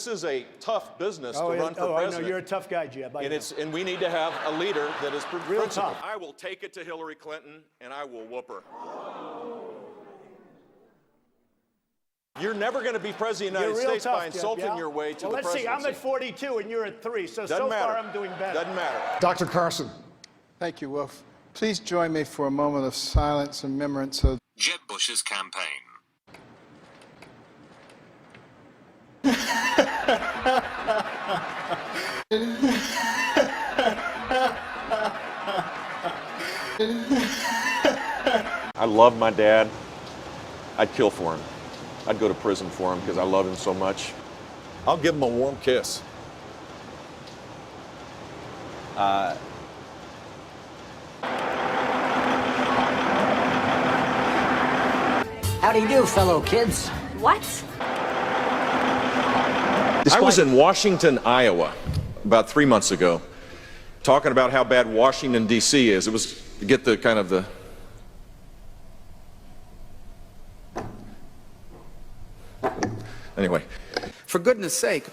is a tough business to run for I know. president. You're a tough guy, Jeb. And we need to have a leader that is Real principled. tough. I will take it to Hillary Clinton, and I will whoop her. You're never going to be president of the United States by insulting your way to the presidency. Let's see. I'm at 42, and you're at 3. So Doesn't matter. far, I'm doing better. Doesn't matter. Dr. Carson. Thank you, Wolf. Please join me for a moment of silence and remembrance of Jeb Bush's campaign. I love my dad. I'd kill for him. I'd go to prison for him because I love him so much. I'll give him a warm kiss. How do you do, fellow kids? What? I was in Washington, Iowa, about 3 months ago, talking about how bad Washington, D.C. is. It was to get the kind of the... Anyway. For goodness sake.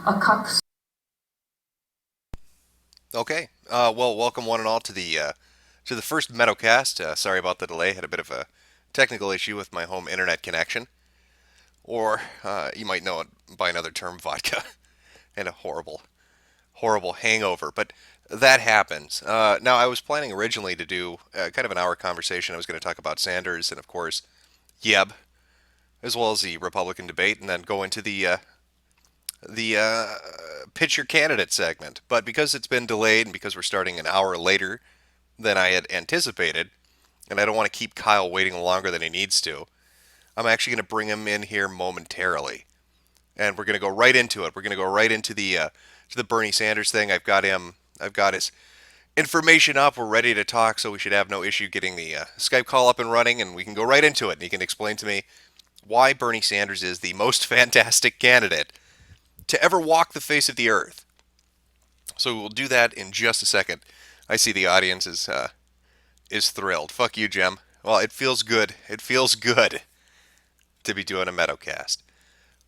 A cup. Okay. Well, welcome one and all to the first Metocast. Sorry about the delay. Had a bit of a technical issue with my home internet connection, or you might know it by another term, vodka, and a horrible, horrible hangover. But that happens. Now, I was planning originally to do kind of an hour conversation. I was going to talk about Sanders and, of course, Yeb, as well as the Republican debate, and then go into the pitch your candidate segment. But because it's been delayed and because we're starting an hour later than I had anticipated, and I don't want to keep Kyle waiting longer than he needs to, I'm actually going to bring him in here momentarily. And we're going to go right into it. We're going to go right into the Bernie Sanders thing. I've got his information up. We're ready to talk, so we should have no issue getting the Skype call up and running, and we can go right into it. And he can explain to me why Bernie Sanders is the most fantastic candidate to ever walk the face of the earth. So we'll do that in just a second. I see the audience is thrilled. Fuck you, Jim. Well, it feels good. It feels good to be doing a Metocast.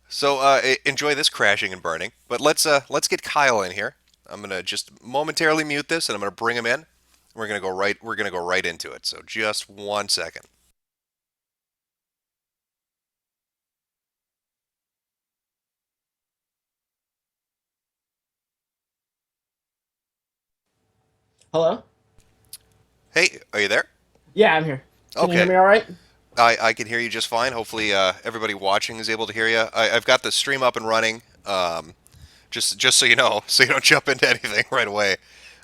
So enjoy this crashing and burning. But let's get Kyle in here. I'm gonna just momentarily mute this, and I'm gonna bring him in. We're gonna go right into it. So just 1 second. Hello? Hey, are you there? Yeah, I'm here. Can you hear me all right? I can hear you just fine. Hopefully everybody watching is able to hear you. I've got the stream up and running, just so you know, so you don't jump into anything right away.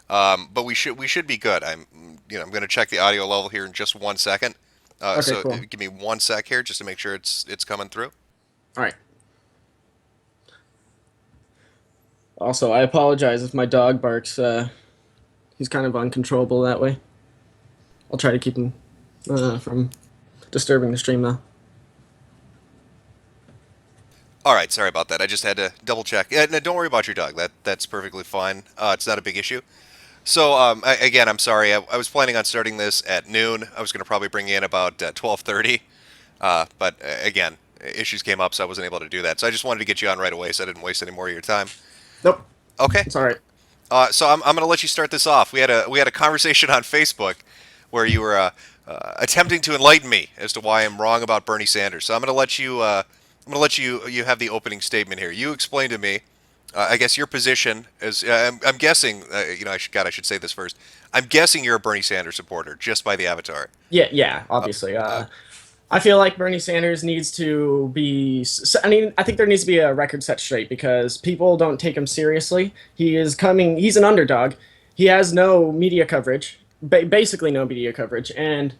But we should be good. I'm going to check the audio level here in just 1 second. Okay, so cool. Give me 1 sec here just to make sure it's coming through. All right. Also, I apologize if my dog barks. He's kind of uncontrollable that way. I'll try to keep him from disturbing the stream, though. All right, sorry about that. I just had to double check. Yeah, no, don't worry about your dog. That's perfectly fine. It's not a big issue. So again, I'm sorry. I was planning on starting this at noon. I was going to probably bring you in about 12:30, but again, issues came up, so I wasn't able to do that. So I just wanted to get you on right away, so I didn't waste any more of your time. Nope. Okay. It's all right. So I'm going to let you start this off. We had a conversation on Facebook where you were attempting to enlighten me as to why I'm wrong about Bernie Sanders. So I'm going to let you you have the opening statement here. You explain to me, I guess your position is. I'm guessing. I should say this first. I'm guessing you're a Bernie Sanders supporter just by the avatar. Yeah, obviously. I feel like Bernie Sanders needs to be... I think there needs to be a record set straight because people don't take him seriously. He's an underdog. He has no media coverage, basically no media coverage. And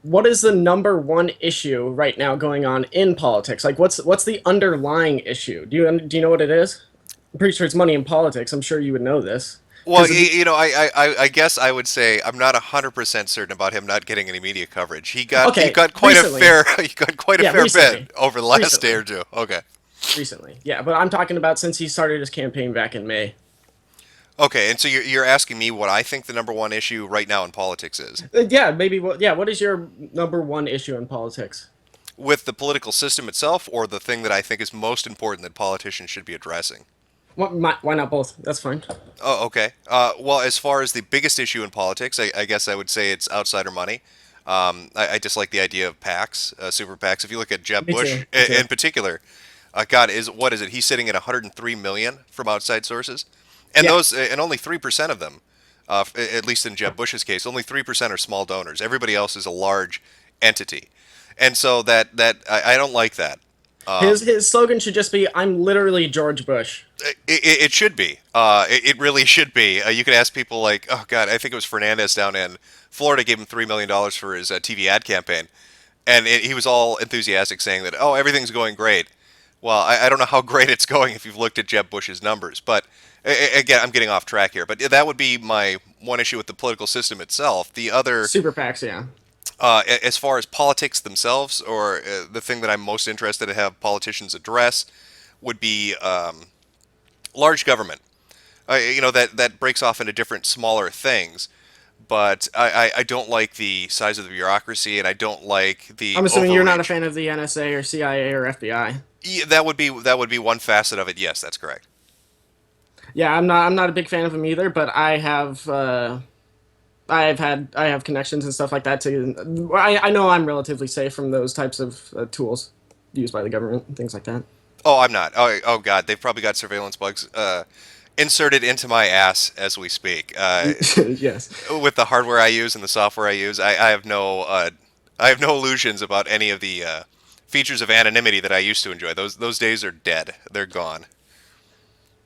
what is the number one issue right now going on in politics? Like, what's the underlying issue? Do you know what it is? I'm pretty sure it's money in politics. I'm sure you would know this. Well, 'Cause I guess I would say I'm not 100% certain about him not getting any media coverage. He okay, got quite recently. a fair he got quite a Yeah, fair recently. bit over the last day Recently. or two. Okay. Recently. Yeah, but I'm talking about since he started his campaign back in May. Okay, and so you're asking me what I think the number one issue right now in politics is. Yeah, maybe. Yeah, what is your number one issue in politics? With the political system itself, or the thing that I think is most important that politicians should be addressing? Why not both? That's fine. Oh, okay. Well, as far as the biggest issue in politics, I guess I would say it's outsider money. I dislike the idea of PACs, super PACs. If you look at Jeb Me Bush too. Me too. in particular, God, what is it? He's sitting at 103 million from outside sources, and Yeah. those and only 3% of them, at least in Jeb Bush's case, only 3% are small donors. Everybody else is a large entity, and so I don't like that. His slogan should just be "I'm literally George Bush." It should be. It really should be. You could ask people like, oh God, I think it was Fernandez down in Florida gave him $3 million for his TV ad campaign, and he was all enthusiastic, saying that everything's going great. Well, I don't know how great it's going if you've looked at Jeb Bush's numbers, but again, I'm getting off track here. But that would be my one issue with the political system itself. The other, Super PACs, yeah. as far as politics themselves, or the thing that I'm most interested to have politicians address, would be large government. That breaks off into different smaller things, but I don't like the size of the bureaucracy, and I don't like the I'm assuming you're not a overreach. fan of the NSA or CIA or FBI. Yeah, that would be one facet of it. Yes, that's correct. Yeah, I'm not a big fan of them either, but I have connections and stuff like that too. I know I'm relatively safe from those types of tools used by the government and things like that. Oh, I'm not. Oh God, they've probably got surveillance bugs inserted into my ass as we speak. Yes. With the hardware I use and the software I use, I have no illusions about any of the features of anonymity that I used to enjoy. Those days are dead. They're gone.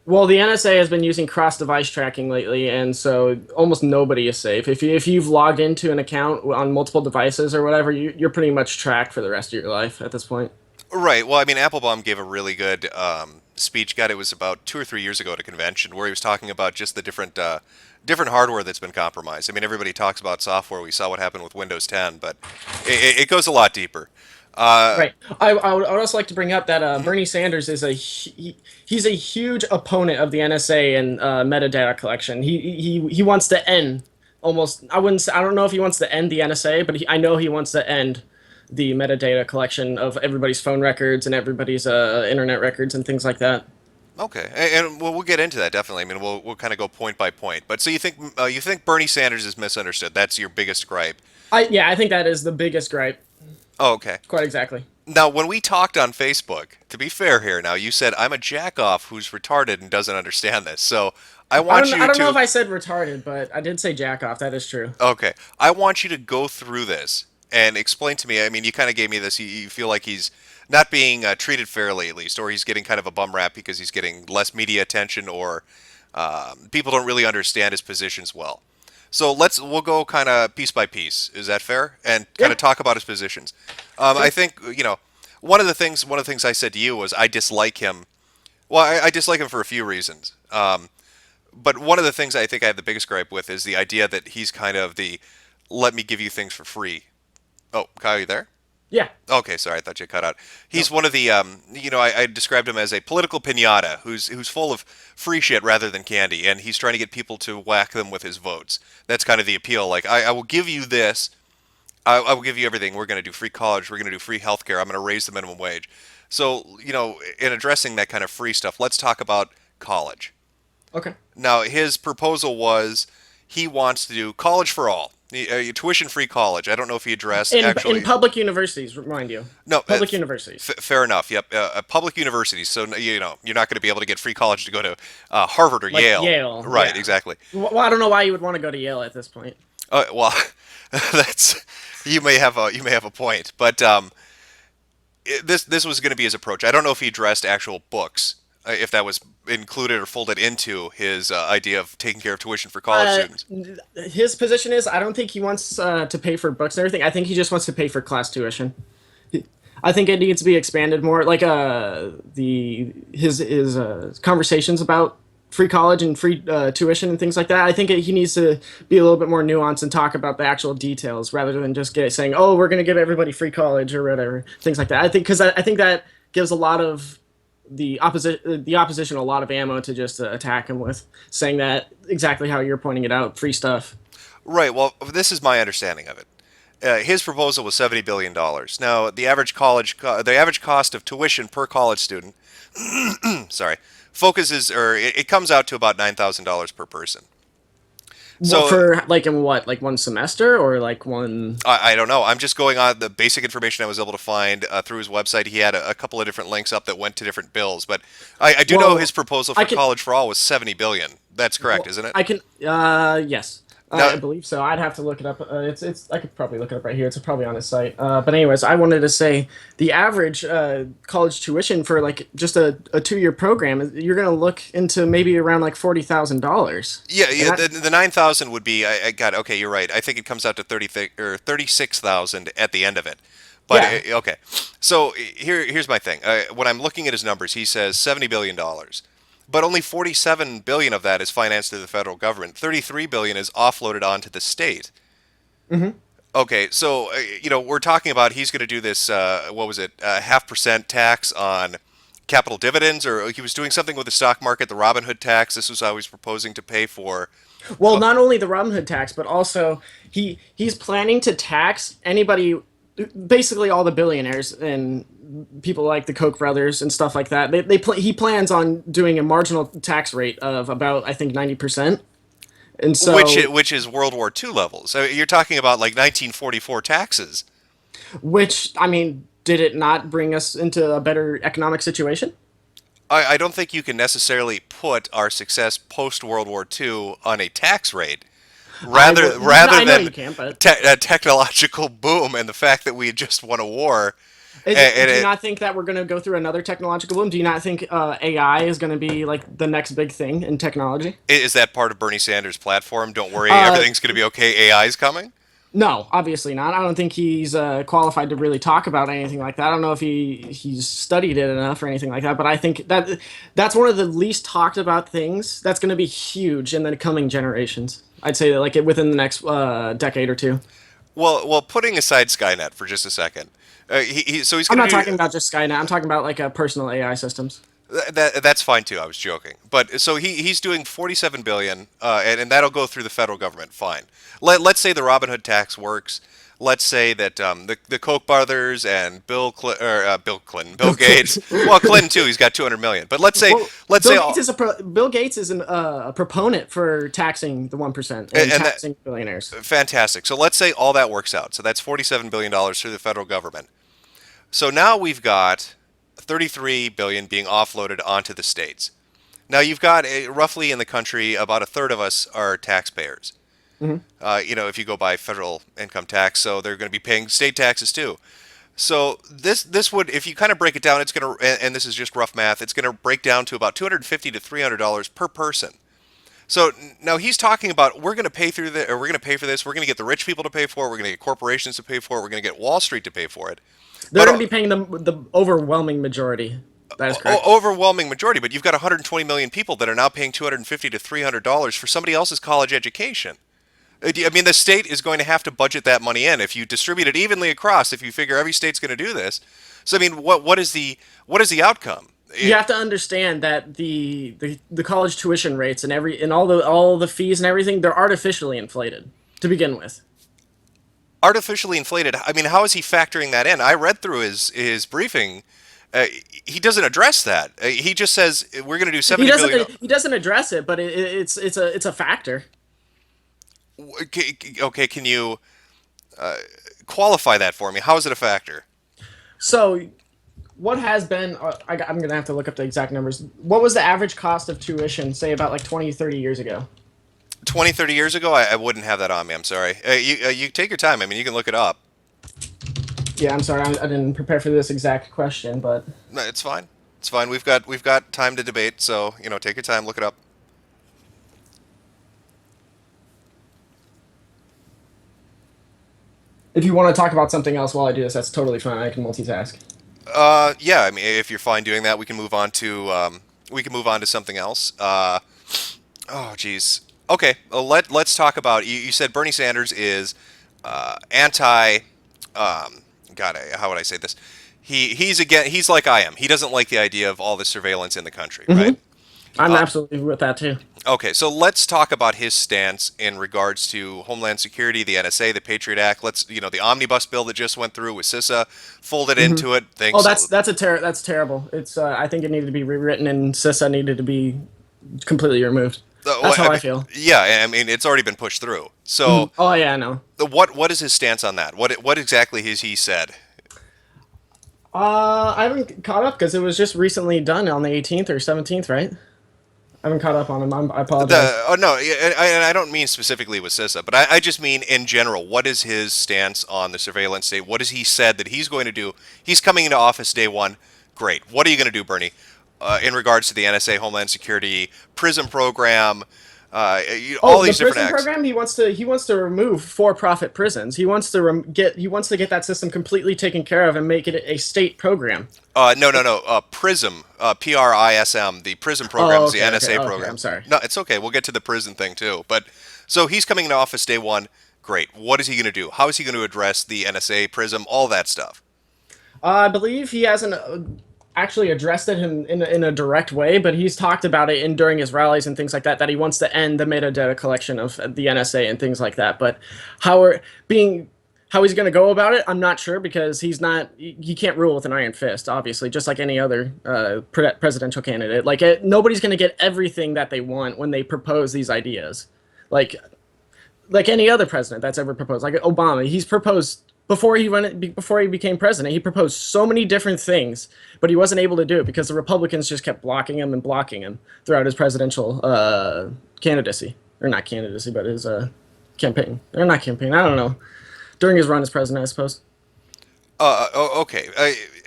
Well, the NSA has been using cross-device tracking lately, and so almost nobody is safe. If you've logged into an account on multiple devices or whatever, you're pretty much tracked for the rest of your life at this point. Right. Well, I mean, Applebaum gave a really good speech. God, it was about 2 or 3 years ago at a convention where he was talking about just the different hardware that's been compromised. I mean, everybody talks about software. We saw what happened with Windows 10, but it goes a lot deeper. Right. I would also like to bring up that Bernie Sanders is he's a huge opponent of the NSA and metadata collection. He wants to end almost. I don't know if he wants to end the NSA, but I know he wants to end the metadata collection of everybody's phone records and everybody's internet records and things like that. Okay, and we'll get into that definitely. I mean, we'll kind of go point by point. But so you think Bernie Sanders is misunderstood? That's your biggest gripe. I think that is the biggest gripe. Oh, okay. Quite exactly. Now, when we talked on Facebook, to be fair here, now you said I'm a jackoff who's retarded and doesn't understand this. So I want you I don't to. know if I said retarded, but I did say jack off. That is true. Okay, I want you to go through this and explain to me. I mean, you kind of gave me this. You feel like he's not being treated fairly, at least, or he's getting kind of a bum rap because he's getting less media attention, or people don't really understand his positions well. So we'll go kind of piece by piece. Is that fair? And kind of talk about his positions. I think one of the things I said to you was I dislike him. Well, I dislike him for a few reasons. But one of the things I think I have the biggest gripe with is the idea that he's kind of the let me give you things for free. Oh, Kyle, you there? Yeah. Okay, sorry, I thought you cut out. He's one of the, I described him as a political pinata who's full of free shit rather than candy, and he's trying to get people to whack them with his votes. That's kind of the appeal. Like, I will give you this. I will give you everything. We're going to do free college. We're going to do free healthcare. I'm going to raise the minimum wage. So, in addressing that kind of free stuff, let's talk about college. Okay. Now, his proposal was he wants to do college for all. Tuition-free college. I don't know if he addressed actually In public universities, remind you. no Public universities. Fair enough. Yep, public universities. So you're not going to be able to get free college to go to Harvard or Like Yale. Yale, Right. yeah. Exactly. Well, I don't know why you would want to go to Yale at this point. Well, that's you may have a point, but this was going to be his approach. I don't know if he addressed actual books, if that was included or folded into his idea of taking care of tuition for college students. His position is I don't think he wants to pay for books and everything. I think he just wants to pay for class tuition. I think it needs to be expanded more. Like his conversations about free college and free tuition and things like that. I think he needs to be a little bit more nuanced and talk about the actual details rather than just saying, "Oh, we're going to give everybody free college" or whatever, things like that. I think that gives a lot of the opposition a lot of ammo to just attack him with, saying that exactly how you're pointing it out, free stuff. Right. Well, this is my understanding of it. His proposal was $70 billion. Now, the average cost of tuition per college student, sorry, it comes out to about $9,000 per person. So For like in what, like one semester or like one? I don't know. I'm just going on the basic information I was able to find through his website. He had a couple of different links up that went to different bills, but I do know his proposal for college for all was $70 billion. That's correct, isn't it? I can, yes. No. I believe so. I'd have to look it up. I could probably look it up right here. It's probably on his site. But anyways, I wanted to say the average college tuition for like just a 2-year program, you're gonna look into maybe around like $40,000. Yeah. The 9,000 would be. I got. Okay, you're right. I think it comes out to 36,000 at the end of it. But Yeah. okay. So here's my thing. When I'm looking at his numbers, he says $70 billion. But only 47 billion of that is financed through the federal government. 33 billion is offloaded onto the state. Mm-hmm. Okay, so we're talking about he's going to do this. What was it? 0.5% tax on capital dividends, or he was doing something with the stock market, the Robin Hood tax. This was how he's proposing to pay for. Well, not only the Robin Hood tax, but also he's planning to tax anybody, basically all the billionaires and people like the Koch brothers and stuff like that. He plans on doing a marginal tax rate of about, I think, 90%. And so, which is World War II levels. So you're talking about like 1944 taxes. which, I mean, did it not bring us into a better economic situation? I don't think you can necessarily put our success post World War II on a tax rate. Rather I know than you can't, but a technological boom and the fact that we had just won a war. do you not think that we're going to go through another technological boom? Do you not think AI is going to be like the next big thing in technology? Is that part of Bernie Sanders' platform? Don't worry, everything's going to be okay. AI's coming. No, obviously not. I don't think he's qualified to really talk about anything like that. I don't know if he's studied it enough or anything like that. But I think that's one of the least talked about things that's going to be huge in the coming generations. I'd say that like within the next decade or two. Well, putting aside Skynet for just a second, so he's. I'm Going not talking about just Skynet. I'm talking about like personal AI systems. That's fine too. I was joking, but so he's doing 47 billion, and that'll go through the federal government. Fine. Let's say the Robin Hood tax works. Let's say that the Koch brothers and Bill Gates, well, Clinton too. He's got 200 million. But let's say Bill Gates is a proponent for taxing the 1% and taxing billionaires. Fantastic. So let's say all that works out. So that's 47 billion dollars through the federal government. So now we've got 33 billion being offloaded onto the states. Now you've got roughly in the country about a third of us are taxpayers. Mm-hmm. If you go by federal income tax, so they're going to be paying state taxes too. So this would, if you kind of break it down, it's going to, and this is just rough math, it's going to break down to about $250 to $300 per person. So now he's talking about we're going to pay through the, or we're going to pay for this. We're going to get the rich people to pay for it. We're going to get corporations to pay for it. We're going to get Wall Street to pay for it. They're going to be paying the overwhelming majority. That is correct. Overwhelming majority, but you've got 120 million people that are now paying $250 to $300 for somebody else's college education. I mean, the state is going to have to budget that money in. If you distribute it evenly across, if you figure every state's going to do this, so I mean, what is the outcome? You have to understand that the college tuition rates and all the fees and everything, they're artificially inflated to begin with. Artificially inflated. I mean, how is he factoring that in? I read through his briefing. He doesn't address that. He just says we're going to do 70 billion. He doesn't address it, but it's a factor. Okay, can you qualify that for me? How is it a factor? So, what has been, I'm going to have to look up the exact numbers. What was the average cost of tuition, say, about like 20, 30 years ago? 20, 30 years ago? I wouldn't have that on me, I'm sorry. You take your time. I mean, you can look it up. Yeah, I'm sorry. I didn't prepare for this exact question, but... No, it's fine. It's fine. We've got time to debate, so, take your time, look it up. If you want to talk about something else while I do this, that's totally fine. I can multitask. Yeah. I mean, if you're fine doing that, we can move on to something else. Oh, geez. Okay, well, let's talk about. You said Bernie Sanders is anti. God, how would I say this? He's again. He's like I am. He doesn't like the idea of all the surveillance in the country, right? I'm absolutely with that too. Okay, so let's talk about his stance in regards to Homeland Security, the NSA, the Patriot Act. Let's, the omnibus bill that just went through with CISA, folded into it. Oh, Thanks. that's terrible. It's I think it needed to be rewritten, and CISA needed to be completely removed. That's how I feel. Yeah, I mean, it's already been pushed through. So, Oh yeah, I know. what is his stance on that? What exactly has he said? I haven't caught up because it was just recently done on the 18th or 17th, right? I haven't caught up on him. I apologize. Oh no, I don't mean specifically with CISA, but I just mean in general. What is his stance on the surveillance state? What has he said that he's going to do? He's coming into office day one. Great. What are you going to do, Bernie, in regards to the NSA, Homeland Security, PRISM program, all The these different prison acts? program. He wants to remove for-profit prisons. He wants to get that system completely taken care of and make it a state program. No. PRISM, PRISM. The PRISM program is the NSA okay, program. I'm sorry. No, it's okay. We'll get to the prison thing too. But so he's coming into office day one. Great. What is he going to do? How is he going to address the NSA, PRISM, all that stuff? I believe he hasn't actually addressed it in a direct way, but he's talked about it during his rallies and things like that. That he wants to end the metadata collection of the NSA and things like that. But how he's going to go about it, I'm not sure because he can't rule with an iron fist, obviously, just like any other presidential candidate. Like nobody's going to get everything that they want when they propose these ideas, like any other president that's ever proposed. Like Obama, he's proposed before he became president. He proposed so many different things, but he wasn't able to do it because the Republicans just kept blocking him throughout his presidential candidacy, or not candidacy, but his campaign, or not campaign. I don't know. During his run as president, I suppose. Okay.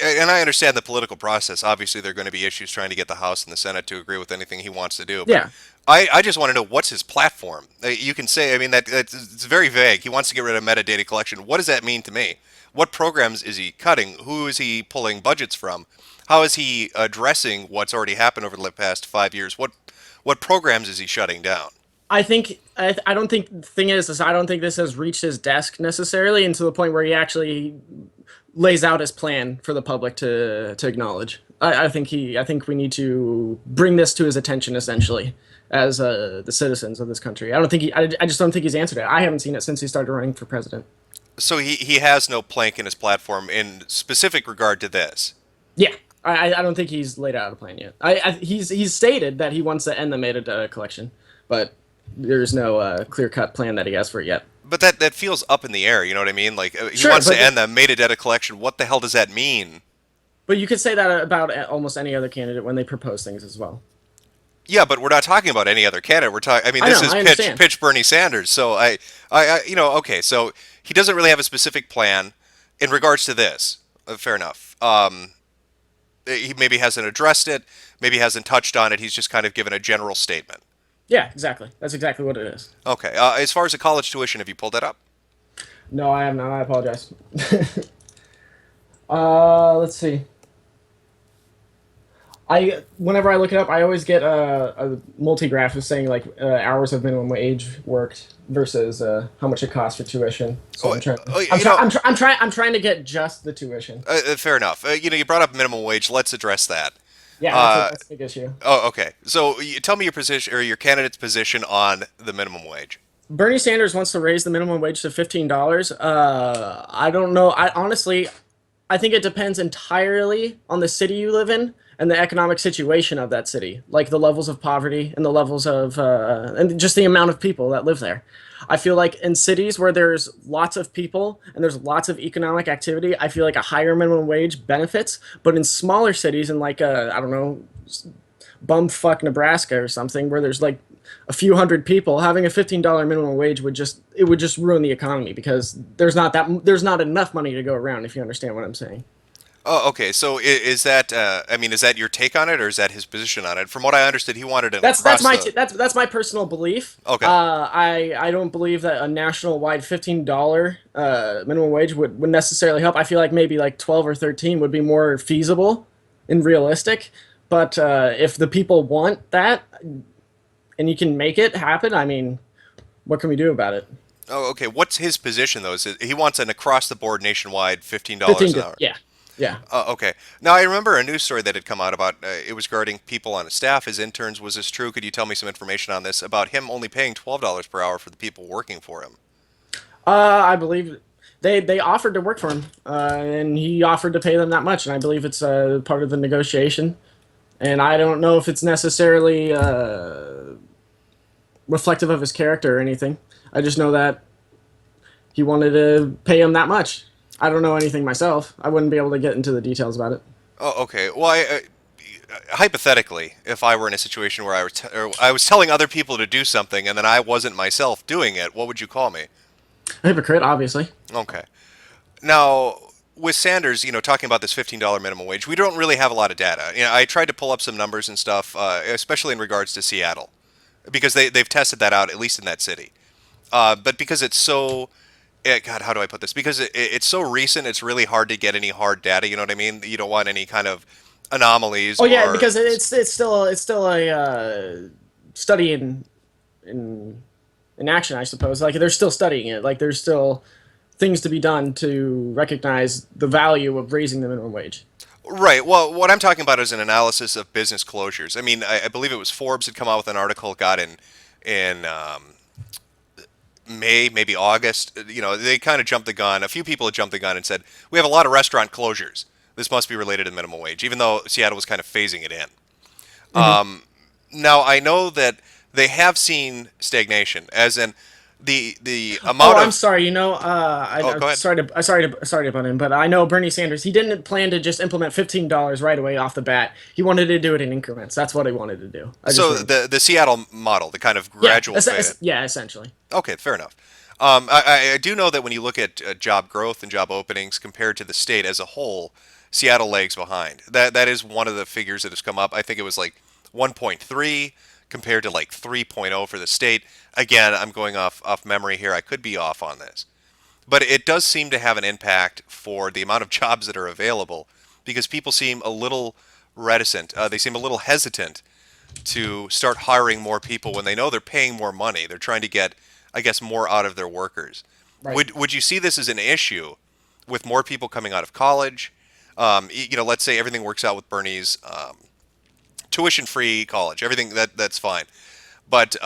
And I understand the political process. Obviously, there are going to be issues trying to get the House and the Senate to agree with anything he wants to do. But Yeah. I just want to know what's his platform. You can say, I mean, it's very vague. He wants to get rid of metadata collection. What does that mean to me? What programs is he cutting? Who is he pulling budgets from? How is he addressing what's already happened over the past 5 years? What programs is he shutting down? I don't think the thing is I don't think this has reached his desk necessarily, and to the point where he actually lays out his plan for the public to acknowledge. I think we need to bring this to his attention essentially as the citizens of this country. I just don't think he's answered it. I haven't seen it since he started running for president. So he has no plank in his platform in specific regard to this. Yeah. I don't think he's laid out a plan yet. He's stated that he wants to end the metadata collection, but there's no clear-cut plan that he has for it yet. But that feels up in the air, you know what I mean? Like, he Sure, wants but to end the metadata collection. What the hell does that mean? But you could say that about almost any other candidate when they propose things as well. Yeah, but we're not talking about any other candidate. We're talking. I mean, I this know, is I pitch understand. pitch Bernie Sanders. So okay. So he doesn't really have a specific plan in regards to this. Fair enough. He maybe hasn't addressed it. Maybe hasn't touched on it. He's just kind of given a general statement. Yeah, exactly. That's exactly what it is. Okay. As far as the college tuition, have you pulled that up? No, I have not. I apologize. Let's see. Whenever I look it up, I always get a multi-graph of saying like hours of minimum wage worked versus how much it costs for tuition. So I'm trying to get just the tuition. Fair enough. You brought up minimum wage. Let's address that. Yeah, that's a big issue. Oh, okay. So tell me your position or your candidate's position on the minimum wage. Bernie Sanders wants to raise the minimum wage to $15. I don't know. I think it depends entirely on the city you live in and the economic situation of that city, like the levels of poverty and the levels of and just the amount of people that live there. I feel like in cities where there's lots of people and there's lots of economic activity, I feel like a higher minimum wage benefits. But in smaller cities, in like I don't know, bumfuck Nebraska or something, where there's like a few hundred people, having a $15 minimum wage would just ruin the economy because there's not enough money to go around. If you understand what I'm saying. Oh, okay. So is that? I mean, is that your take on it, or is that his position on it? From what I understood, he wanted it. That's my personal belief. Okay. I don't believe that a national wide $15 minimum wage would necessarily help. I feel like maybe like 12 or 13 would be more feasible and realistic. But if the people want that, and you can make it happen, I mean, what can we do about it? Oh, okay. What's his position though? Is it, he wants an across the board nationwide $15 15 an to, hour? yeah, yeah. Okay. Now I remember a news story that had come out about it was regarding people on his staff as interns. Was this true? Could you tell me some information on this about him only paying $12 per hour for the people working for him? I believe they offered to work for him, and he offered to pay them that much, and I believe it's part of the negotiation. And I don't know if it's necessarily reflective of his character or anything. I just know that he wanted to pay him that much. I don't know anything myself. I wouldn't be able to get into the details about it. Oh, okay. Well, hypothetically, if I were in a situation where or I was telling other people to do something and then I wasn't myself doing it, what would you call me? A hypocrite, obviously. Okay. Now, with Sanders, talking about this $15 minimum wage, we don't really have a lot of data. I tried to pull up some numbers and stuff, especially in regards to Seattle, because they've tested that out, at least in that city. But because it's so, God, how do I put this? Because it's so recent, it's really hard to get any hard data. You know what I mean? You don't want any kind of anomalies. Oh yeah, or, because it's still a study in action, I suppose. Like they're still studying it. Like there's still things to be done to recognize the value of raising the minimum wage. Right. Well, what I'm talking about is an analysis of business closures. I mean, I believe it was Forbes had come out with an article, got in May, maybe August. They kind of jumped the gun. A few people had jumped the gun and said we have a lot of restaurant closures. This must be related to minimum wage, even though Seattle was kind of phasing it in. Now I know that they have seen stagnation, as in the amount Oh, of. I'm sorry. Oh, go ahead. Sorry to butt in, but I know Bernie Sanders. He didn't plan to just implement $15 right away off the bat. He wanted to do it in increments. That's what he wanted to do. So the Seattle model, the kind of gradual. Yeah, essentially. Okay, fair enough. I do know that when you look at job growth and job openings compared to the state as a whole, Seattle lags behind. That is one of the figures that has come up. I think it was like 1.3 compared to like 3.0 for the state. Again, I'm going off memory here. I could be off on this. But it does seem to have an impact for the amount of jobs that are available because people seem a little reticent. They seem a little hesitant to start hiring more people when they know they're paying more money. They're trying to get, I guess, more out of their workers. Right. Would you see this as an issue with more people coming out of college? Let's say everything works out with Bernie's tuition-free college. Everything that's fine, but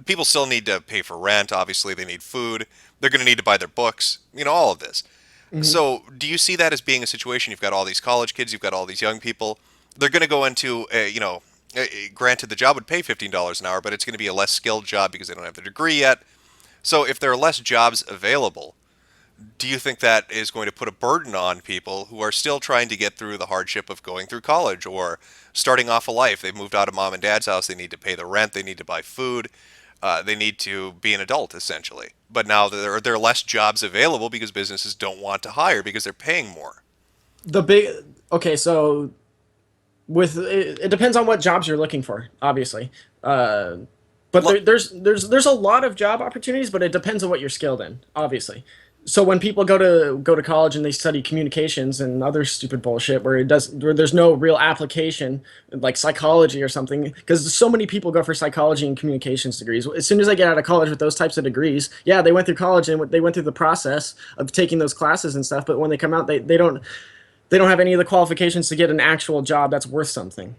people still need to pay for rent. Obviously, they need food. They're going to need to buy their books. All of this. So, do you see that as being a situation? You've got all these college kids. You've got all these young people. They're going to go into, granted, the job would pay $15 an hour, but it's going to be a less skilled job because they don't have the degree yet. So, if there are less jobs available, do you think that is going to put a burden on people who are still trying to get through the hardship of going through college or starting off a life? They've moved out of mom and dad's house. They need to pay the rent. They need to buy food. They need to be an adult, essentially. But now there are less jobs available because businesses don't want to hire because they're paying more. So it depends on what jobs you're looking for, obviously. But there's a lot of job opportunities, but it depends on what you're skilled in, obviously. So when people go to college and they study communications and other stupid bullshit where there's no real application, like psychology or something, because so many people go for psychology and communications degrees. As soon as they get out of college with those types of degrees, yeah, they went through college and they went through the process of taking those classes and stuff. But when they come out, they don't have any of the qualifications to get an actual job that's worth something.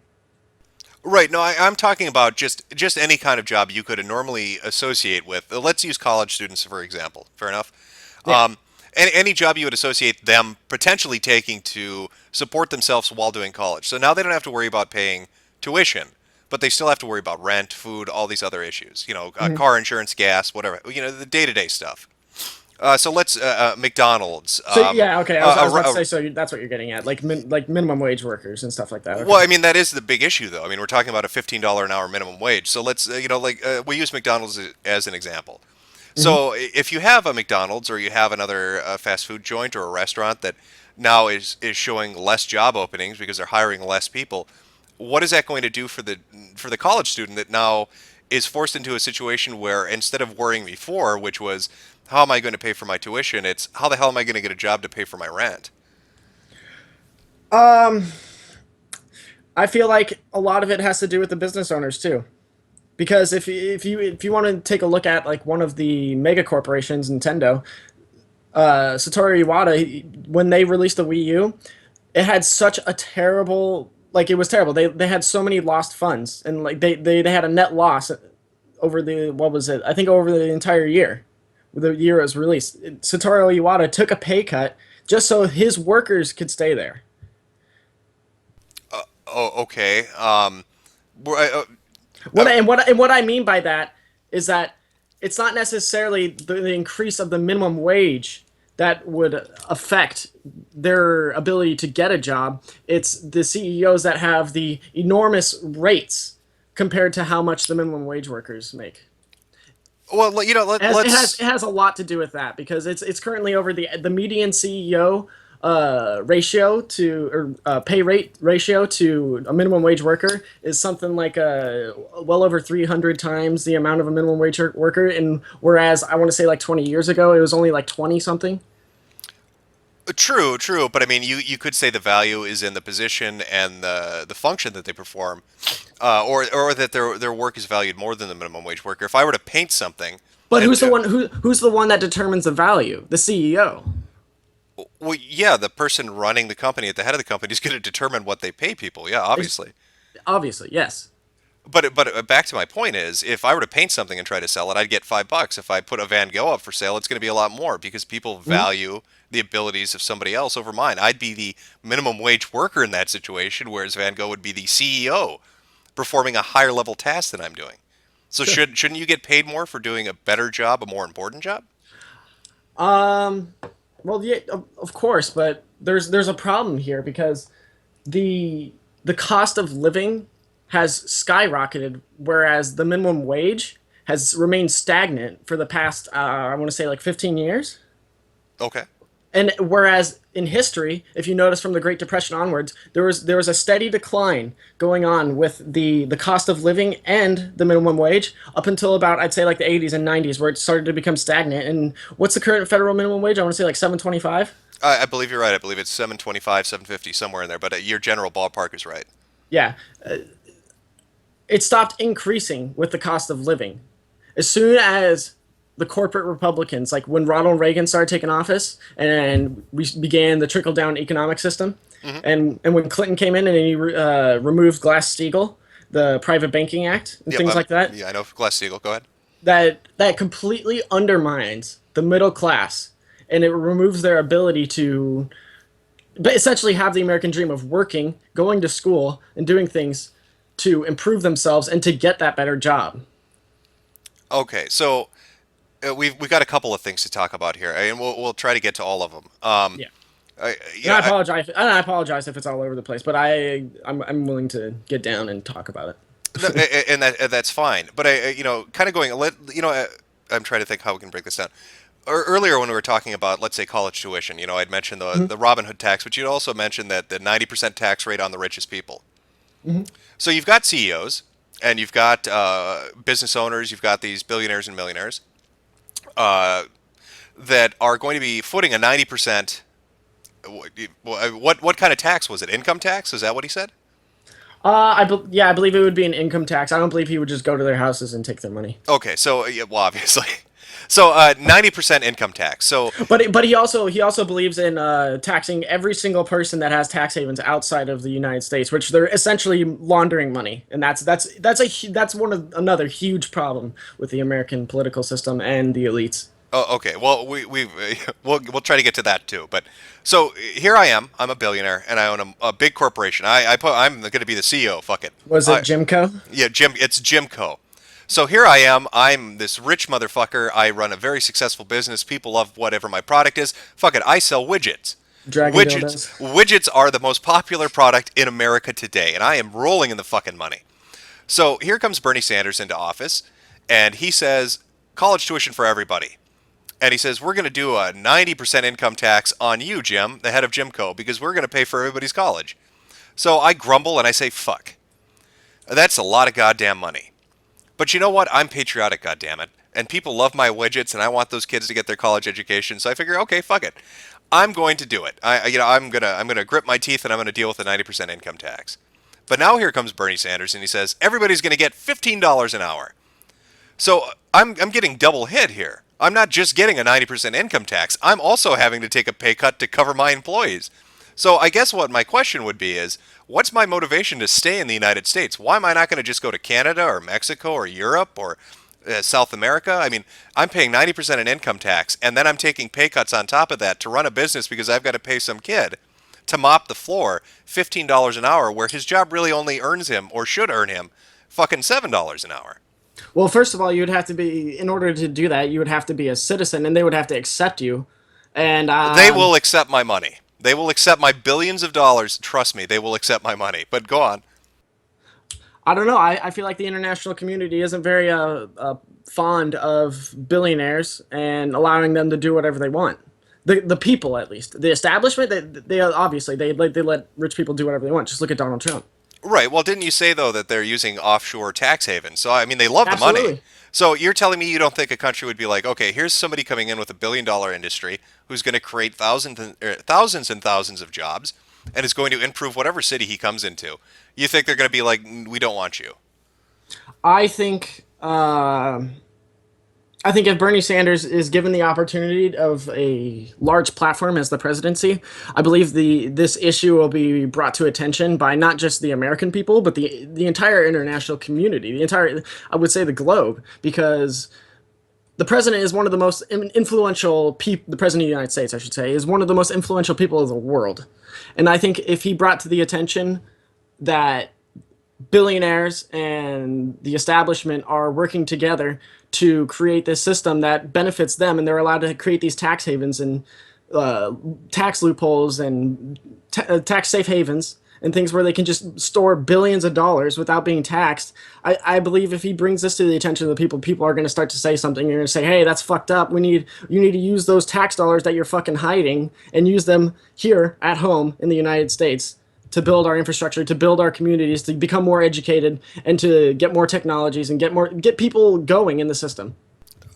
Right. No, I'm talking about just any kind of job you could normally associate with. Let's use college students, for example. Fair enough. Yeah. Any job you would associate them potentially taking to support themselves while doing college. So now they don't have to worry about paying tuition, but they still have to worry about rent, food, all these other issues. Car insurance, gas, whatever. The day-to-day stuff. So let's McDonald's. Yeah, okay. I was about to say, so that's what you're getting at, like minimum wage workers and stuff like that. Okay. Well, I mean that is the big issue, though. I mean we're talking about a $15 an hour minimum wage. So let's we use McDonald's as an example. So if you have a McDonald's or you have another fast food joint or a restaurant that now is showing less job openings because they're hiring less people, what is that going to do for the college student that now is forced into a situation where instead of worrying before, which was how am I going to pay for my tuition, it's how the hell am I going to get a job to pay for my rent? I feel like a lot of it has to do with the business owners too. Because if you want to take a look at like one of the mega corporations, Nintendo, Satoru Iwata, when they released the Wii U, it had such a terrible, like, it was terrible. They had so many lost funds, and like they had a net loss over the, what was it? I think over the entire year, the year it was released. Satoru Iwata took a pay cut just so his workers could stay there. Oh, okay. What I mean by that is that it's not necessarily the increase of the minimum wage that would affect their ability to get a job. It's the CEOs that have the enormous rates compared to how much the minimum wage workers make. Well, you know, It has a lot to do with that because it's currently over the median CEO ratio to, or pay rate ratio to a minimum wage worker is something like well over 300 times the amount of a minimum wage worker, and whereas I want to say like 20 years ago it was only like 20 something. True, but I mean, you could say the value is in the position and the function that they perform, or that their work is valued more than the minimum wage worker. If I were to paint something, But and, who's the one that determines the value? The CEO. well, yeah, the person running the company at the head of the company is going to determine what they pay people. Yeah, obviously. Obviously, yes. But back to my point is, if I were to paint something and try to sell it, I'd get $5. If I put a Van Gogh up for sale, it's going to be a lot more because people value the abilities of somebody else over mine. I'd be the minimum wage worker in that situation, whereas Van Gogh would be the CEO performing a higher level task than I'm doing. So shouldn't you get paid more for doing a better job, a more important job? Well, yeah, of course, but there's a problem here because the cost of living has skyrocketed, whereas the minimum wage has remained stagnant for the past I want to say like 15 years. Okay. And whereas in history, if you notice from the Great Depression onwards, there was a steady decline going on with the cost of living and the minimum wage up until about, I'd say, like the 80s and 90s, where it started to become stagnant. And what's the current federal minimum wage? I want to say like 7.25. I believe you're right. I believe it's 725, 750, somewhere in there. But your general ballpark is right. Yeah, it stopped increasing with the cost of living. As soon as the corporate Republicans, like when Ronald Reagan started taking office and we began the trickle-down economic system, and when Clinton came in and he removed Glass-Steagall, the Private Banking Act, and things like that, Yeah, I know. Glass-Steagall, go ahead. that completely undermines the middle class, and it removes their ability to essentially have the American dream of working, going to school, and doing things to improve themselves and to get that better job. Okay, so we've got a couple of things to talk about here, and we'll try to get to all of them. Yeah. I, And I apologize. I apologize if it's all over the place, but I'm willing to get down and talk about it. and that's fine. But kind of going, I'm trying to think how we can break this down. Earlier, when we were talking about, let's say, college tuition, I'd mentioned the Robin Hood tax, but you'd also mentioned that the 90% tax rate on the richest people. So you've got CEOs, and you've got business owners, you've got these billionaires and millionaires that are going to be footing a 90%. What kind of tax was it? Income tax? Is that what he said? I believe it would be an income tax. I don't believe he would just go to their houses and take their money. Okay, so well, obviously, so 90% income tax. So, but he also believes in taxing every single person that has tax havens outside of the United States, which they're essentially laundering money, and that's another huge problem with the American political system and the elites. oh, okay. Well, we'll try to get to that too. But so here I am. I'm a billionaire, and I own a big corporation. I'm going to be the CEO. Fuck it. Was it Jimco? Yeah, It's Jimco. So here I am. I'm this rich motherfucker. I run a very successful business. People love whatever my product is. Fuck it. I sell widgets. Dragon dildos. Widgets are the most popular product in America today, and I am rolling in the fucking money. So here comes Bernie Sanders into office, and he says college tuition for everybody. And he says, we're going to do a 90% income tax on you, Jim, the head of Jimco, because we're going to pay for everybody's college. So I grumble and I say, fuck. That's a lot of goddamn money. But you know what? I'm patriotic, goddammit. And people love my widgets, and I want those kids to get their college education. So I figure, okay, fuck it. I'm going to do it. I'm gonna grip my teeth, and I'm going to deal with the 90% income tax. But now here comes Bernie Sanders, and he says everybody's going to get $15 an hour. So I'm getting double hit here. I'm not just getting a 90% income tax. I'm also having to take a pay cut to cover my employees. So I guess what my question would be is, what's my motivation to stay in the United States? Why am I not going to just go to Canada or Mexico or Europe or South America? I mean, I'm paying 90% in income tax, and then I'm taking pay cuts on top of that to run a business because I've got to pay some kid to mop the floor $15 an hour, where his job really only earns him, or should earn him, fucking $7 an hour. Well, first of all, you would have to be, in order to do that, you would have to be a citizen, and they would have to accept you. And They will accept my money. They will accept my billions of dollars. Trust me, they will accept my money. But go on. I don't know. I feel like the international community isn't very fond of billionaires and allowing them to do whatever they want. The people, at least, the establishment, they obviously they let rich people do whatever they want. Just look at Donald Trump. Right. Well, didn't you say, though, that they're using offshore tax havens? So, I mean, they love the money. Absolutely. So you're telling me you don't think a country would be like, okay, here's somebody coming in with $1 billion industry who's going to create thousands and thousands of jobs and is going to improve whatever city he comes into. You think they're going to be like, we don't want you? I think if Bernie Sanders is given the opportunity of a large platform as the presidency, I believe this issue will be brought to attention by not just the American people, but the entire international community, I would say the globe, because the president is one of the most influential people, the president of the United States, I should say, is one of the most influential people of the world. And I think if he brought to the attention that billionaires and the establishment are working together to create this system that benefits them, and they're allowed to create these tax havens and tax loopholes and tax safe havens and things where they can just store billions of dollars without being taxed. I believe if he brings this to the attention of the people are going to start to say something. You're going to say, hey, that's fucked up. You need to use those tax dollars that you're fucking hiding and use them here at home in the United States to build our infrastructure, to build our communities, to become more educated, and to get more technologies and get people going in the system.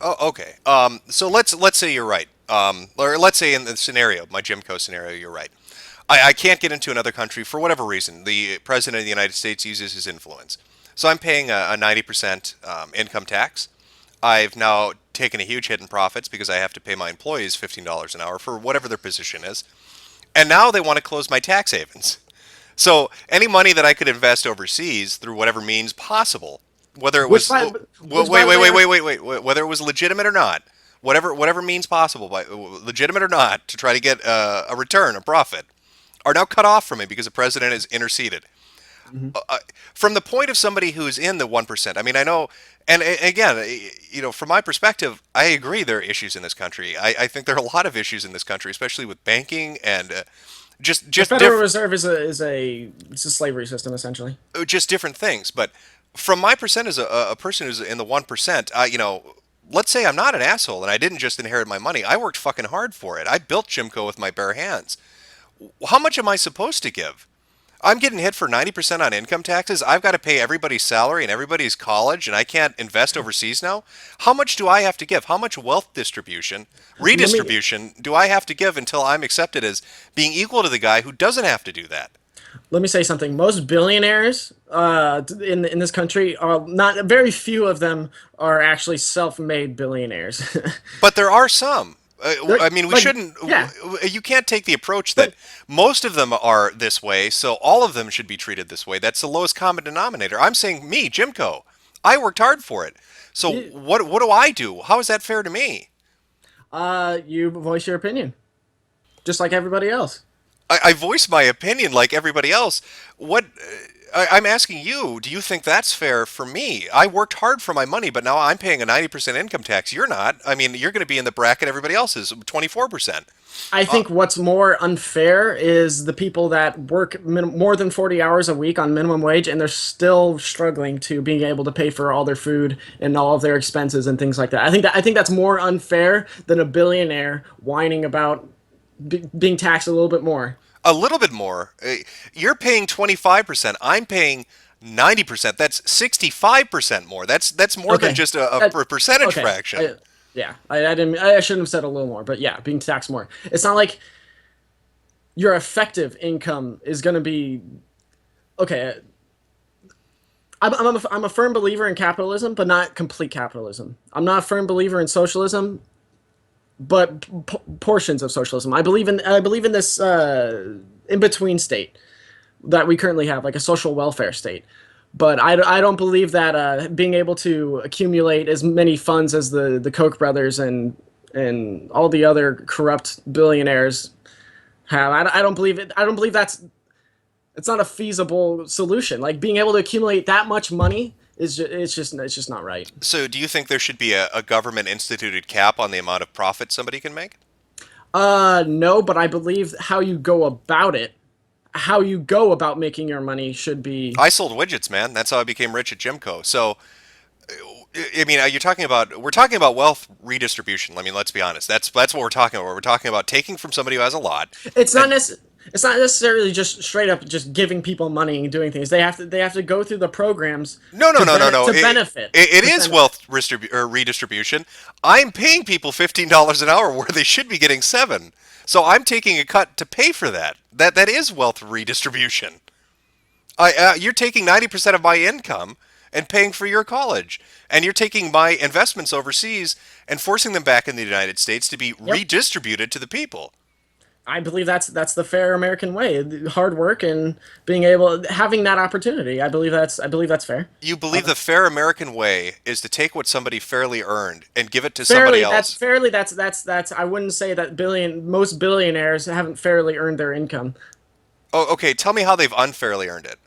Oh, okay. So let's say you're right. Or let's say in the scenario, my Jimco scenario, you're right. I can't get into another country for whatever reason. The president of the United States uses his influence. So I'm paying a 90% income tax. I've now taken a huge hit in profits because I have to pay my employees $15 an hour for whatever their position is. And now they want to close my tax havens. So any money that I could invest overseas through whatever means possible, whether it was whether it was legitimate or not, whatever means possible, by legitimate or not, to try to get a return, a profit, are now cut off from me because the president has interceded. From the point of somebody who's in the 1%, I mean, I know, and again, from my perspective, I agree there are issues in this country. I think there are a lot of issues in this country, especially with banking and just The Federal Reserve is a slavery system, essentially. just different things. But from my percent as a person who's in the 1%, let's say I'm not an asshole and I didn't just inherit my money. I worked fucking hard for it. I built Jimco with my bare hands. How much am I supposed to give? I'm getting hit for 90% on income taxes. I've got to pay everybody's salary and everybody's college, and I can't invest overseas now. How much do I have to give? How much wealth redistribution do I have to give until I'm accepted as being equal to the guy who doesn't have to do that? Let me say something. Most billionaires in this country are not. Very few of them are actually self-made billionaires. But there are some. I mean, we shouldn't. Yeah. You can't take the approach that most of them are this way, so all of them should be treated this way. That's the lowest common denominator. I'm saying me, Jimco. I worked hard for it. So what do I do? How is that fair to me? You voice your opinion, just like everybody else. I voice my opinion like everybody else. I'm asking you, do you think that's fair for me? I worked hard for my money, but now I'm paying a 90% income tax. You're not. I mean, you're going to be in the bracket everybody else is, 24%. I think what's more unfair is the people that work more than 40 hours a week on minimum wage, and they're still struggling to being able to pay for all their food and all of their expenses and things like that. I think that's more unfair than a billionaire whining about being taxed a little bit more. A little bit more. You're paying 25%. I'm paying 90%. That's 65% more. That's more than just a percentage fraction. I shouldn't have said a little more, but yeah, being taxed more. It's not like your effective income is going to be okay. I'm a firm believer in capitalism, but not complete capitalism. I'm not a firm believer in socialism, but portions of socialism. I believe in this in between state that we currently have, like a social welfare state. But I don't believe that being able to accumulate as many funds as the Koch brothers and all the other corrupt billionaires have. I don't believe it. I don't believe it's not a feasible solution. Like being able to accumulate that much money is it's just not right. So, do you think there should be a government instituted cap on the amount of profit somebody can make? No, but I believe how you go about making your money should be. I sold widgets, man. That's how I became rich at Jimco. So, I mean, we're talking about wealth redistribution. I mean, let's be honest. That's what we're talking about. We're talking about taking from somebody who has a lot. It's not it's not necessarily just straight up just giving people money and doing things. They have to go through the programs. No. To It benefit. it is wealth redistribution. I'm paying people $15 an hour where they should be getting $7. So I'm taking a cut to pay for that. That is wealth redistribution. You're taking 90% of my income and paying for your college, and you're taking my investments overseas and forcing them back in the United States to be redistributed to the people. I believe that's the fair American way. Hard work and having that opportunity. I believe that's fair. You believe the fair American way is to take what somebody fairly earned and give it to somebody else. That's I wouldn't say that most billionaires haven't fairly earned their income. Oh, okay. Tell me how they've unfairly earned it.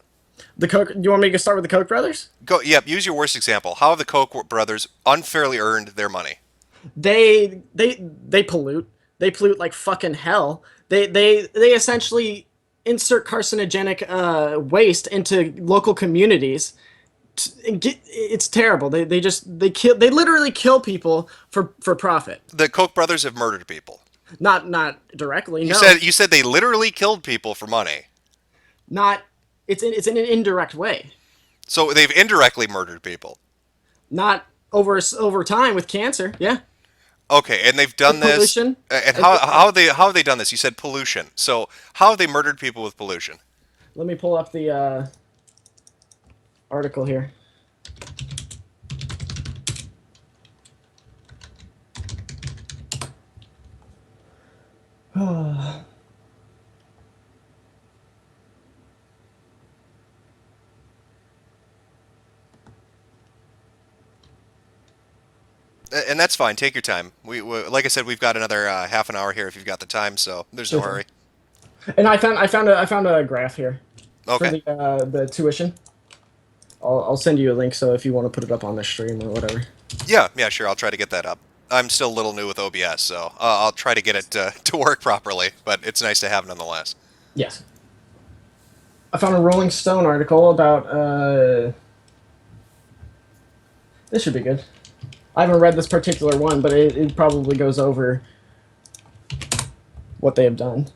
You want me to start with the Koch brothers? Go. Yep. Use your worst example. How have the Koch brothers unfairly earned their money? They pollute. They pollute like fucking hell. They essentially insert carcinogenic waste into local communities. It's terrible. They literally kill people for profit. The Koch brothers have murdered people. Not directly. You said they literally killed people for money. It's in an indirect way. So they've indirectly murdered people. Not over time with cancer. Yeah. Okay, and they've done this. Pollution. And how have they done this? You said pollution. So how have they murdered people with pollution? Let me pull up the article here. And that's fine. Take your time. We like I said, we've got another half an hour here if you've got the time. So there's no hurry. And I found a graph here. Okay. For the tuition. I'll send you a link so if you want to put it up on the stream or whatever. Yeah, sure. I'll try to get that up. I'm still a little new with OBS, so I'll try to get it to work properly. But it's nice to have nonetheless. Yes. I found a Rolling Stone article about. This should be good. I haven't read this particular one, but it probably goes over what they have done.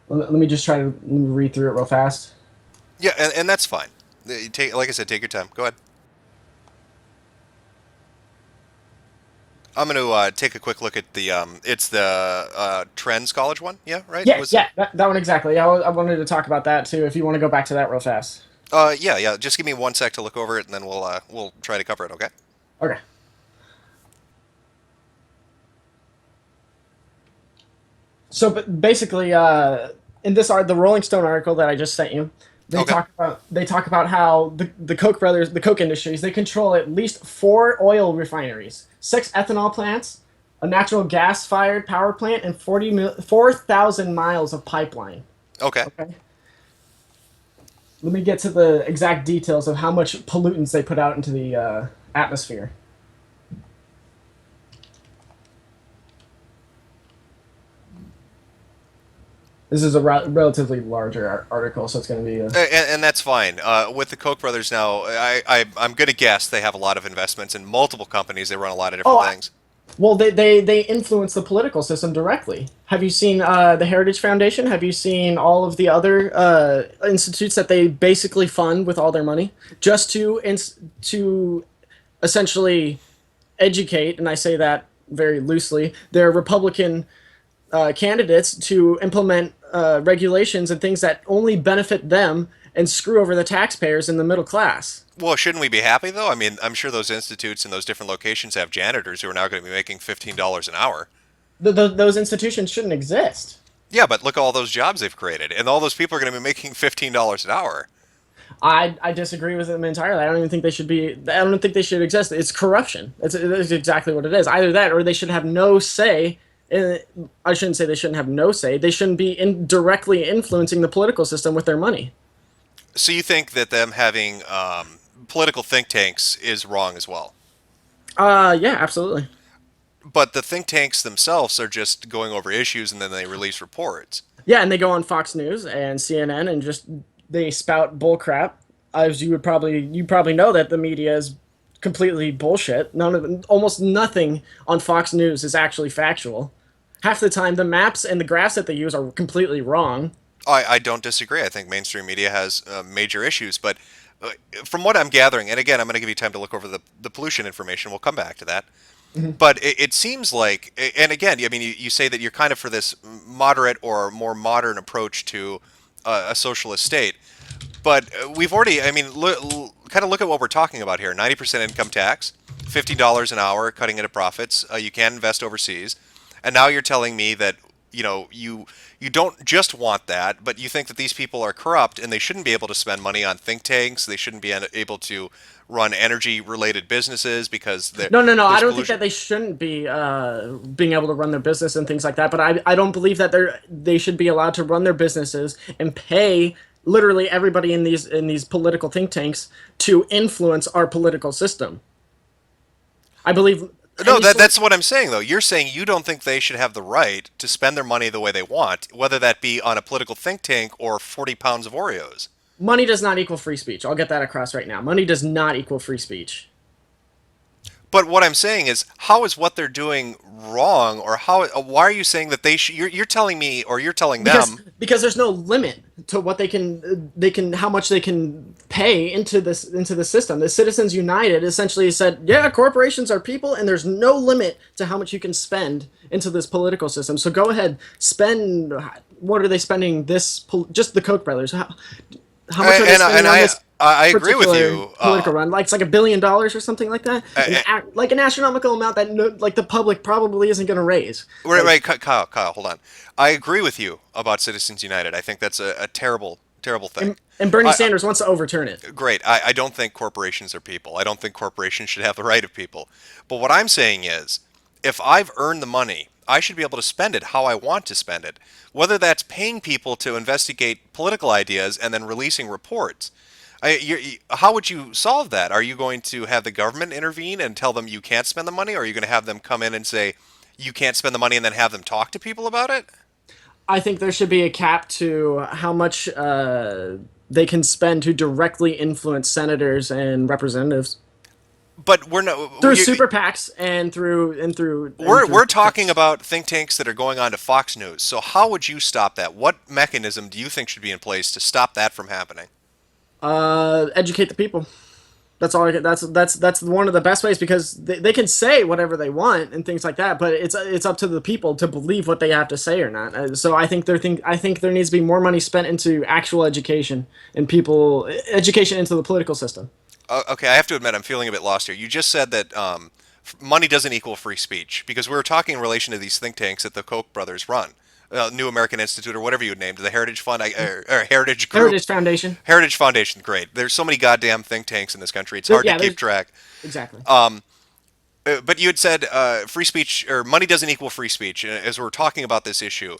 Let me just try to read through it real fast. Yeah, and that's fine. Like I said, take your time. Go ahead. I'm going to take a quick look at the it's the Trends College one. Yeah, right? That one exactly. I wanted to talk about that too. If you want to go back to that real fast. Yeah. Just give me 1 sec to look over it, and then we'll try to cover it. Okay. Okay. So, but basically, in the Rolling Stone article that I just sent you, they talk about how the Koch brothers, the Koch industries, they control at least 4 oil refineries, 6 ethanol plants, a natural gas-fired power plant, and 4,000 miles of pipeline. Okay. Let me get to the exact details of how much pollutants they put out into the atmosphere. This is a relatively larger article, so it's going to be... And that's fine. With the Koch brothers now, I'm going to guess they have a lot of investments in multiple companies. They run a lot of different things. Well, they influence the political system directly. Have you seen the Heritage Foundation? Have you seen all of the other institutes that they basically fund with all their money? Just to essentially educate, and I say that very loosely, their Republican candidates to implement regulations and things that only benefit them and screw over the taxpayers and the middle class. Well, shouldn't we be happy though? I mean, I'm sure those institutes in those different locations have janitors who are now going to be making $15 an hour. Those institutions shouldn't exist. Yeah, but look at all those jobs they've created, and all those people are going to be making $15 an hour. I disagree with them entirely. I don't even think they should be. I don't think they should exist. It's corruption. It's exactly what it is. Either that, or they should have no say. I shouldn't say they shouldn't have no say. They shouldn't be directly influencing the political system with their money. So you think that them having political think tanks is wrong as well? Yeah, absolutely. But the think tanks themselves are just going over issues and then they release reports. Yeah, and they go on Fox News and CNN and just they spout bullcrap. As you probably know that the media is completely bullshit. Almost nothing on Fox News is actually factual. Half the time, the maps and the graphs that they use are completely wrong. I don't disagree. I think mainstream media has major issues, but from what I'm gathering, and again, I'm going to give you time to look over the pollution information. We'll come back to that. But it seems like, and again, I mean, you say that you're kind of for this moderate or more modern approach to a socialist state. But we've already, I mean, kind of look at what we're talking about here. 90% income tax, $50 an hour, cutting into profits. You can invest overseas. And now you're telling me that, you don't just want that, but you think that these people are corrupt and they shouldn't be able to spend money on think tanks. They shouldn't be able to run energy-related businesses because No. I don't pollution. think that they shouldn't be being able to run their business and things like that. But I don't believe that they should be allowed to run their businesses and pay literally everybody in these political think tanks to influence our political system. I believe. No, that's what I'm saying, though. You're saying you don't think they should have the right to spend their money the way they want, whether that be on a political think tank or 40 pounds of Oreos. Money does not equal free speech. I'll get that across right now. Money does not equal free speech. But what I'm saying is, how is what they're doing wrong, or why are you saying that they should? You're telling me, or you're telling them Because there's no limit to what how much they can pay into the system. The Citizens United essentially said, yeah, corporations are people, and there's no limit to how much you can spend into this political system. So go ahead, spend. What are they spending? Just the Koch brothers. How much are they spending on this? I agree with you. Political run, like it's like $1 billion or something like that, like an astronomical amount that the public probably isn't going to raise. Right, Kyle, hold on. I agree with you about Citizens United. I think that's a terrible thing. And Bernie Sanders wants to overturn it. Great. I don't think corporations are people. I don't think corporations should have the right of people. But what I'm saying is, if I've earned the money, I should be able to spend it how I want to spend it. Whether that's paying people to investigate political ideas and then releasing reports. How would you solve that? Are you going to have the government intervene and tell them you can't spend the money? Or are you going to have them come in and say you can't spend the money and then have them talk to people about it? I think there should be a cap to how much they can spend to directly influence senators and representatives. But we're not through super PACs and through. We're talking about think tanks that are going on to Fox News. So how would you stop that? What mechanism do you think should be in place to stop that from happening? Educate the people. That's all. That's one of the best ways, because they can say whatever they want and things like that, but it's up to the people to believe what they have to say or not. So I think there needs to be more money spent into actual education and education into the political system. Okay, I have to admit I'm feeling a bit lost here. You just said that money doesn't equal free speech, because we were talking in relation to these think tanks that the Koch brothers run. New American Institute, or whatever you would name it, the Heritage Fund, or Heritage Group. Heritage Foundation. Heritage Foundation, great. There's so many goddamn think tanks in this country. It's hard to keep track. Exactly. But you had said free speech, or money doesn't equal free speech, as we're talking about this issue,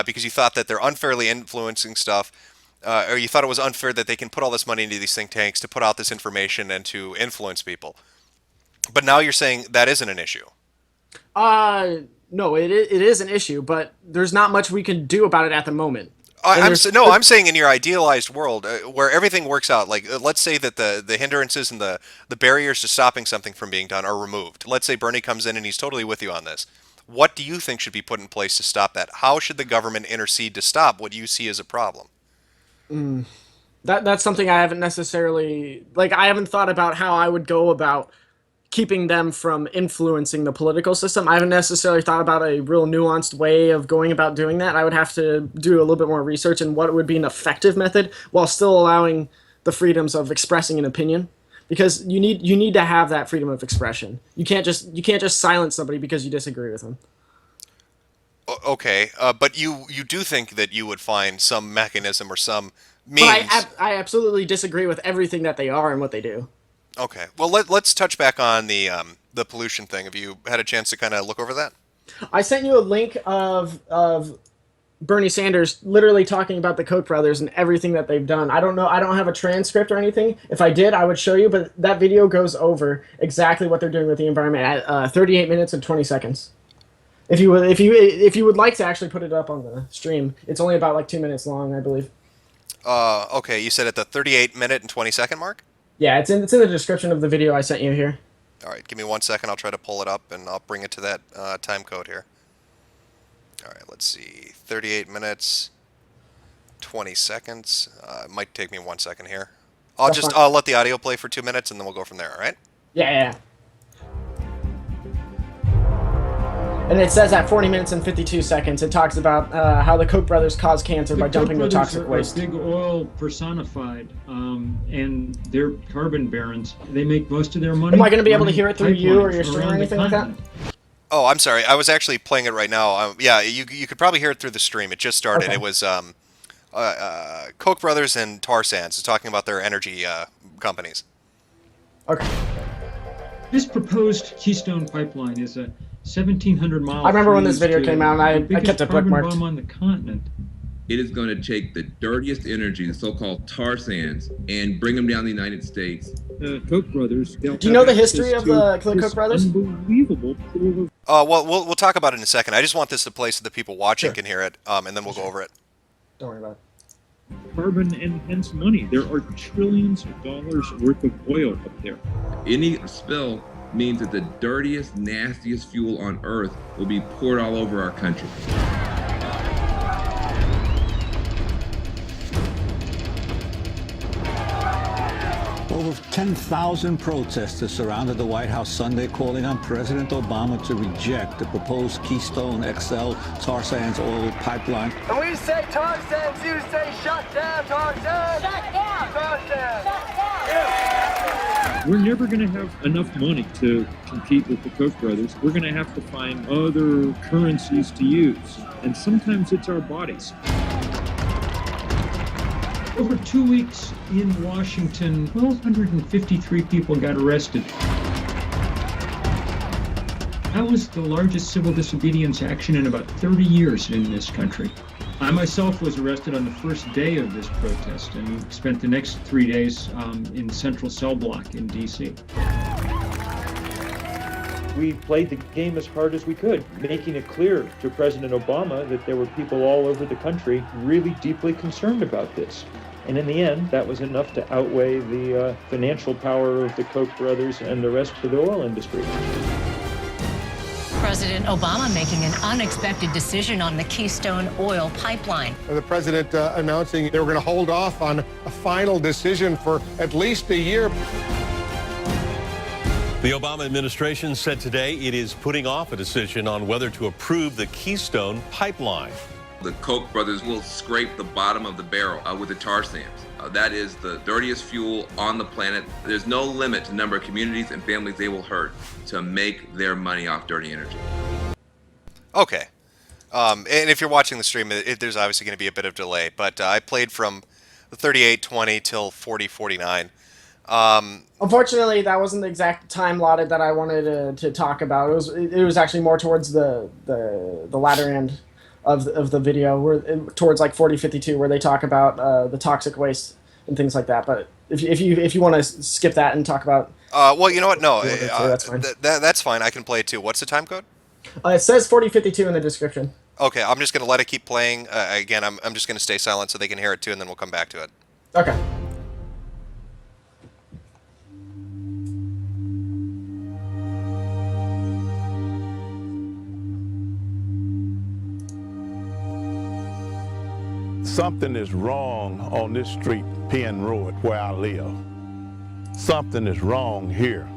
because you thought that they're unfairly influencing stuff, or you thought it was unfair that they can put all this money into these think tanks to put out this information and to influence people. But now you're saying that isn't an issue. No, it is an issue, but there's not much we can do about it at the moment. I'm saying in your idealized world where everything works out, like let's say that the hindrances and the barriers to stopping something from being done are removed. Let's say Bernie comes in and he's totally with you on this. What do you think should be put in place to stop that? How should the government intercede to stop what you see as a problem? That's something I haven't necessarily, I haven't thought about how I would go about keeping them from influencing the political system. I haven't necessarily thought about a real nuanced way of going about doing that. I would have to do a little bit more research in what would be an effective method while still allowing the freedoms of expressing an opinion, because you need to have that freedom of expression. You can't just silence somebody because you disagree with them. Okay, but you do think that you would find some mechanism or some means. But I absolutely disagree with everything that they are and what they do. Okay, well let's touch back on the pollution thing. Have you had a chance to kind of look over that? I sent you a link of Bernie Sanders literally talking about the Koch brothers and everything that they've done. I don't know. I don't have a transcript or anything. If I did, I would show you. But that video goes over exactly what they're doing with the environment at 38 minutes and 20 seconds. If you would like to actually put it up on the stream, it's only about like 2 minutes long, I believe. Okay, you said at the 38-minute and 20-second mark? Yeah, it's in the description of the video I sent you here. All right, give me 1 second. I'll try to pull it up, and I'll bring it to that time code here. All right, let's see. 38 minutes, 20 seconds. It might take me 1 second here. I'll let the audio play for 2 minutes, and then we'll go from there, all right? Yeah. And it says at 40 minutes and 52 seconds, it talks about how the Koch brothers cause cancer by dumping their toxic waste. Big oil personified, and they're carbon barons. They make most of their money. Am I going to be able to hear it through you or your stream or anything like that? Oh, I'm sorry. I was actually playing it right now. Yeah, you could probably hear it through the stream. It just started. Okay. It was Koch brothers and tar sands talking about their energy companies. Okay. This proposed Keystone pipeline is a 1,700 miles. I remember when this video came out, and I kept it bookmarked. Bomb on the continent. It is going to take the dirtiest energy, the so-called tar sands, and bring them down the United States. Koch brothers. Do you know the history of the Koch brothers? Unbelievable. Well, we'll talk about it in a second. I just want this to play so the people watching can hear it, and then we'll go over it. Don't worry about it. Carbon and hence money. There are trillions of dollars worth of oil up there. Any spill means that the dirtiest, nastiest fuel on Earth will be poured all over our country. Over 10,000 protesters surrounded the White House Sunday, calling on President Obama to reject the proposed Keystone XL tar sands oil pipeline. And we say tar sands, you say shut down tar sands! Shut down! Tar sands! Shut down! Yeah. We're never going to have enough money to compete with the Koch brothers. We're going to have to find other currencies to use, and sometimes it's our bodies. Over 2 weeks in Washington, 1,253 people got arrested. That was the largest civil disobedience action in about 30 years in this country. I myself was arrested on the first day of this protest and spent the next 3 days in Central Cell Block in D.C. We played the game as hard as we could, making it clear to President Obama that there were people all over the country really deeply concerned about this. And in the end, that was enough to outweigh the financial power of the Koch brothers and the rest of the oil industry. President Obama making an unexpected decision on the Keystone oil pipeline. The president announcing they were going to hold off on a final decision for at least a year. The Obama administration said today it is putting off a decision on whether to approve the Keystone pipeline. The Koch brothers will scrape the bottom of the barrel with the tar sands. That is the dirtiest fuel on the planet. There's no limit to the number of communities and families they will hurt to make their money off dirty energy. Okay. And if you're watching the stream, there's obviously going to be a bit of delay, but I played from the 38:20 till 40:49. Unfortunately, that wasn't the exact time allotted that I wanted to talk about. It was actually more towards the latter end of the video, where towards like 40:52, where they talk about the toxic waste and things like that. But if you want to skip that and talk about, well, you know what? No, that's fine. That's fine. I can play it too. What's the time code? It says 40:52 in the description. Okay, I'm just gonna let it keep playing. Again, I'm just gonna stay silent so they can hear it too, and then we'll come back to it. Okay. Something is wrong on this street, Penn Road, where I live. Something is wrong here.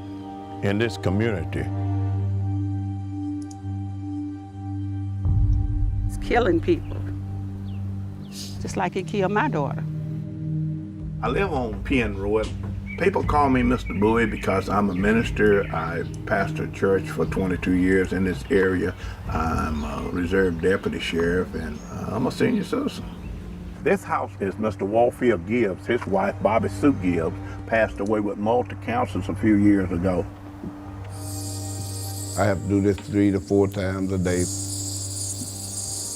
in this community. It's killing people, just like it killed my daughter. I live on Penn Road. People call me Mr. Bowie because I'm a minister. I pastored church for 22 years in this area. I'm a reserve deputy sheriff, and I'm a senior citizen. This house is Mr. Warfield Gibbs. His wife, Bobby Sue Gibbs, passed away with multi-cancers a few years ago. I have to do this 3 to 4 times a day.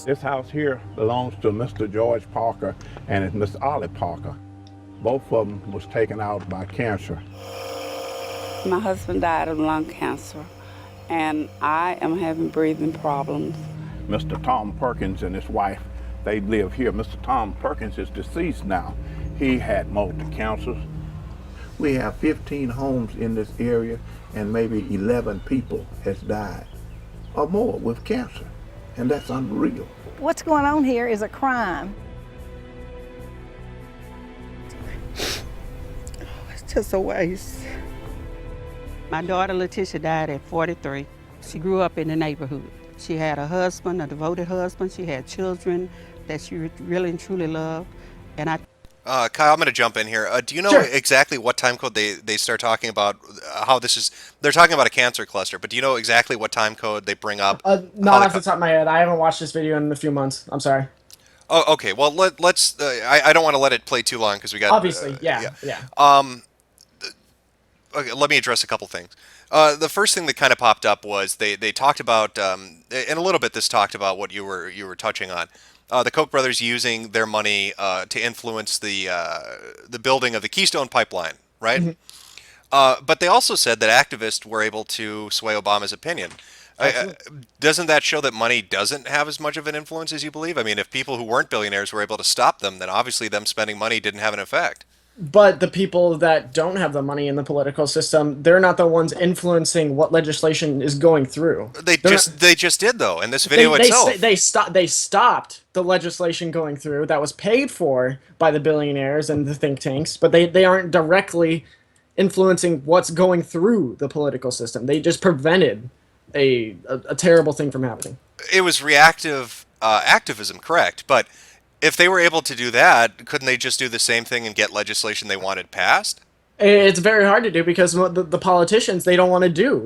This house here belongs to Mr. George Parker and it's Miss Ollie Parker. Both of them was taken out by cancer. My husband died of lung cancer, and I am having breathing problems. Mr. Tom Perkins and his wife, they live here. Mr. Tom Perkins is deceased now. He had multi-cancers. We have 15 homes in this area, and maybe 11 people has died or more with cancer, and that's unreal. What's going on here is a crime. It's just a waste. My daughter Letitia died at 43. She grew up in the neighborhood. She had a husband, a devoted husband. She had children that she really and truly loved. And Kyle, I'm going to jump in here. Do you know exactly what time code they start talking about how this is? They're talking about a cancer cluster, but do you know exactly what time code they bring up? Not off the top of my head. I haven't watched this video in a few months. I'm sorry. Oh, okay. Well, let's. I don't want to let it play too long because we got. Obviously, yeah. Okay, let me address a couple things. The first thing that kind of popped up was they talked about, and a little bit this talked about what you were touching on. The Koch brothers using their money to influence the building of the Keystone Pipeline, right? Mm-hmm. But they also said that activists were able to sway Obama's opinion. Doesn't that show that money doesn't have as much of an influence as you believe? I mean, if people who weren't billionaires were able to stop them, then obviously them spending money didn't have an effect. But the people that don't have the money in the political system, they're not the ones influencing what legislation is going through. They just did though in this video itself. They stopped the legislation going through that was paid for by the billionaires and the think tanks, but they aren't directly influencing what's going through the political system. They just prevented a terrible thing from happening. It was reactive activism, correct? But if they were able to do that, couldn't they just do the same thing and get legislation they wanted passed? It's very hard to do because the politicians, they don't want to do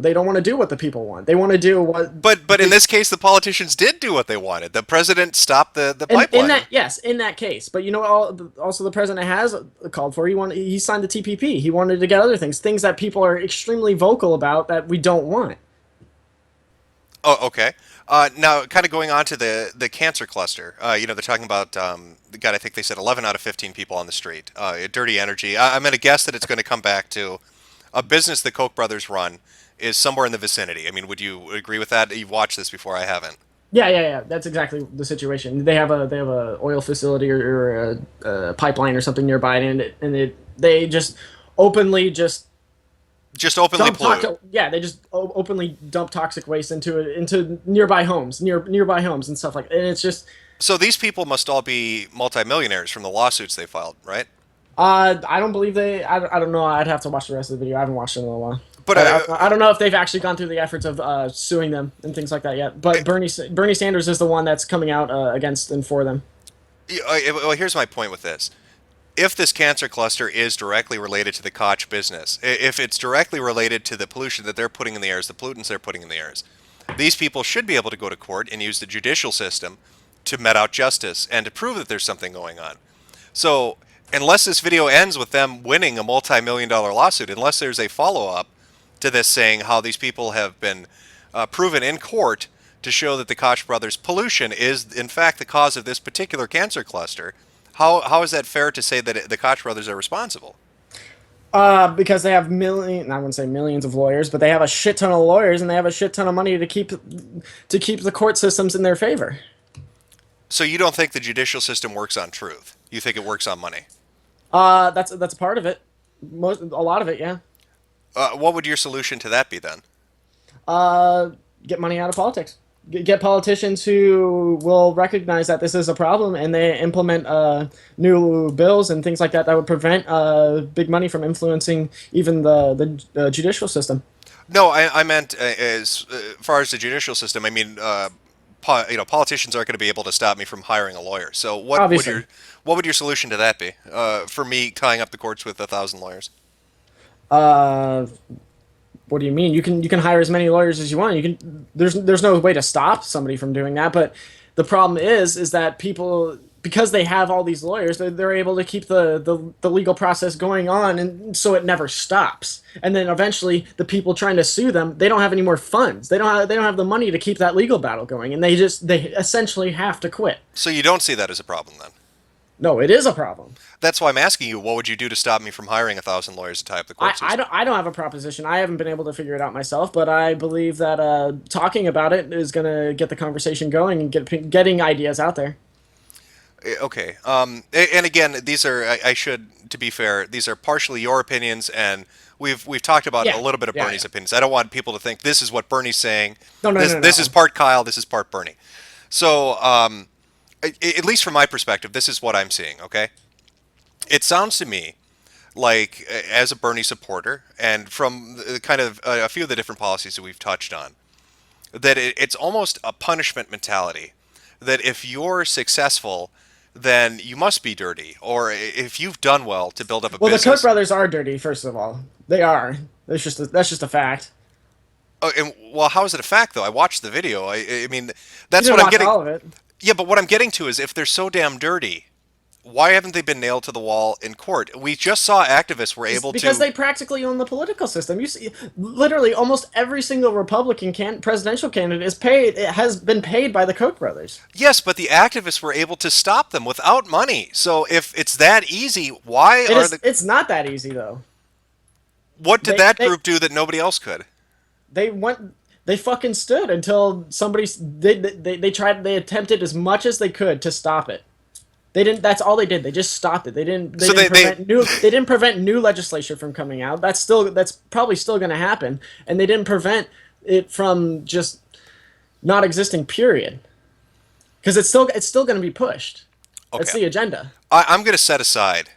what the people want. They want to do what. But in this case, the politicians did do what they wanted. The president stopped the pipeline. In that case. But you know what? Also, the president has called for. He signed the TPP. He wanted to get other things that people are extremely vocal about that we don't want. Oh, okay. Now, kind of going on to the cancer cluster, they're talking about, I think they said 11 out of 15 people on the street. Dirty energy. I'm going to guess that it's going to come back to a business the Koch brothers run is somewhere in the vicinity. I mean, would you agree with that? You've watched this before, I haven't. Yeah. That's exactly the situation. They have a oil facility or a pipeline or something nearby, and they just openly pollute. They just openly dump toxic waste into nearby homes and stuff like that. And it's just. So these people must all be multimillionaires from the lawsuits they filed, right? I don't believe they. I don't know. I'd have to watch the rest of the video. I haven't watched it in a while. But I don't know if they've actually gone through the efforts of suing them and things like that yet. But Bernie Sanders is the one that's coming out against and for them. Well, here's my point with this. If this cancer cluster is directly related to the Koch business, if it's directly related to the pollution that they're putting in the airs, the pollutants they're putting in the airs, these people should be able to go to court and use the judicial system to met out justice and to prove that there's something going on. So unless this video ends with them winning a multi-million-dollar lawsuit, unless there's a follow-up to this saying how these people have been proven in court to show that the Koch brothers' pollution is in fact the cause of this particular cancer cluster, how is that fair to say that the Koch brothers are responsible? Because they have I wouldn't say millions of lawyers, but they have a shit ton of lawyers and they have a shit ton of money to keep the court systems in their favor. So you don't think the judicial system works on truth? You think it works on money? That's a part of it. A lot of it, yeah. What would your solution to that be then? Get money out of politics. Get politicians who will recognize that this is a problem and they implement new bills and things like that would prevent big money from influencing even the judicial system. No, I meant as far as the judicial system. I mean, politicians aren't going to be able to stop me from hiring a lawyer. So Obviously. what would your solution to that be? For me tying up the courts with 1,000 lawyers? Uh, what do you mean? You can hire as many lawyers as you want. You can. There's no way to stop somebody from doing that. But the problem is that people, because they have all these lawyers, they're able to keep the legal process going on, and so it never stops. And then eventually, the people trying to sue them, they don't have any more funds. They don't have the money to keep that legal battle going, and they essentially have to quit. So you don't see that as a problem then? No, it is a problem. That's why I'm asking you. What would you do to stop me from hiring 1,000 lawyers to tie up the court system? I don't have a proposition. I haven't been able to figure it out myself, but I believe that talking about it is going to get the conversation going and getting ideas out there. Okay. And again, these are, to be fair, these are partially your opinions, and we've talked about a little bit of Bernie's opinions. I don't want people to think this is what Bernie's saying. No. This is part Kyle, this is part Bernie. So, at least from my perspective, this is what I'm seeing, okay? It sounds to me like, as a Bernie supporter, and from kind of a few of the different policies that we've touched on, that it's almost a punishment mentality. That if you're successful, then you must be dirty, or if you've done well to build up a business. The Koch brothers are dirty. First of all, they are. That's just a fact. Oh, and well, how is it a fact though? I watched the video. I mean, that's You what didn't I'm getting. watch all of it. Yeah, but what I'm getting to is if they're so damn dirty, why haven't they been nailed to the wall in court? We just saw activists were able because to. they practically own the political system. You see, literally, almost every single Republican presidential candidate has been paid by the Koch brothers. Yes, but the activists were able to stop them without money. So if it's that easy, why It's not that easy though. What did that group do that nobody else could? They fucking stood until somebody they attempted as much as they could to stop it. They didn't. That's all they did. They just stopped it. They didn't prevent new legislation from coming out. That's probably still going to happen, and they didn't prevent it from just not existing. Period. Because it's still going to be pushed. Okay. That's the agenda. I'm going to set aside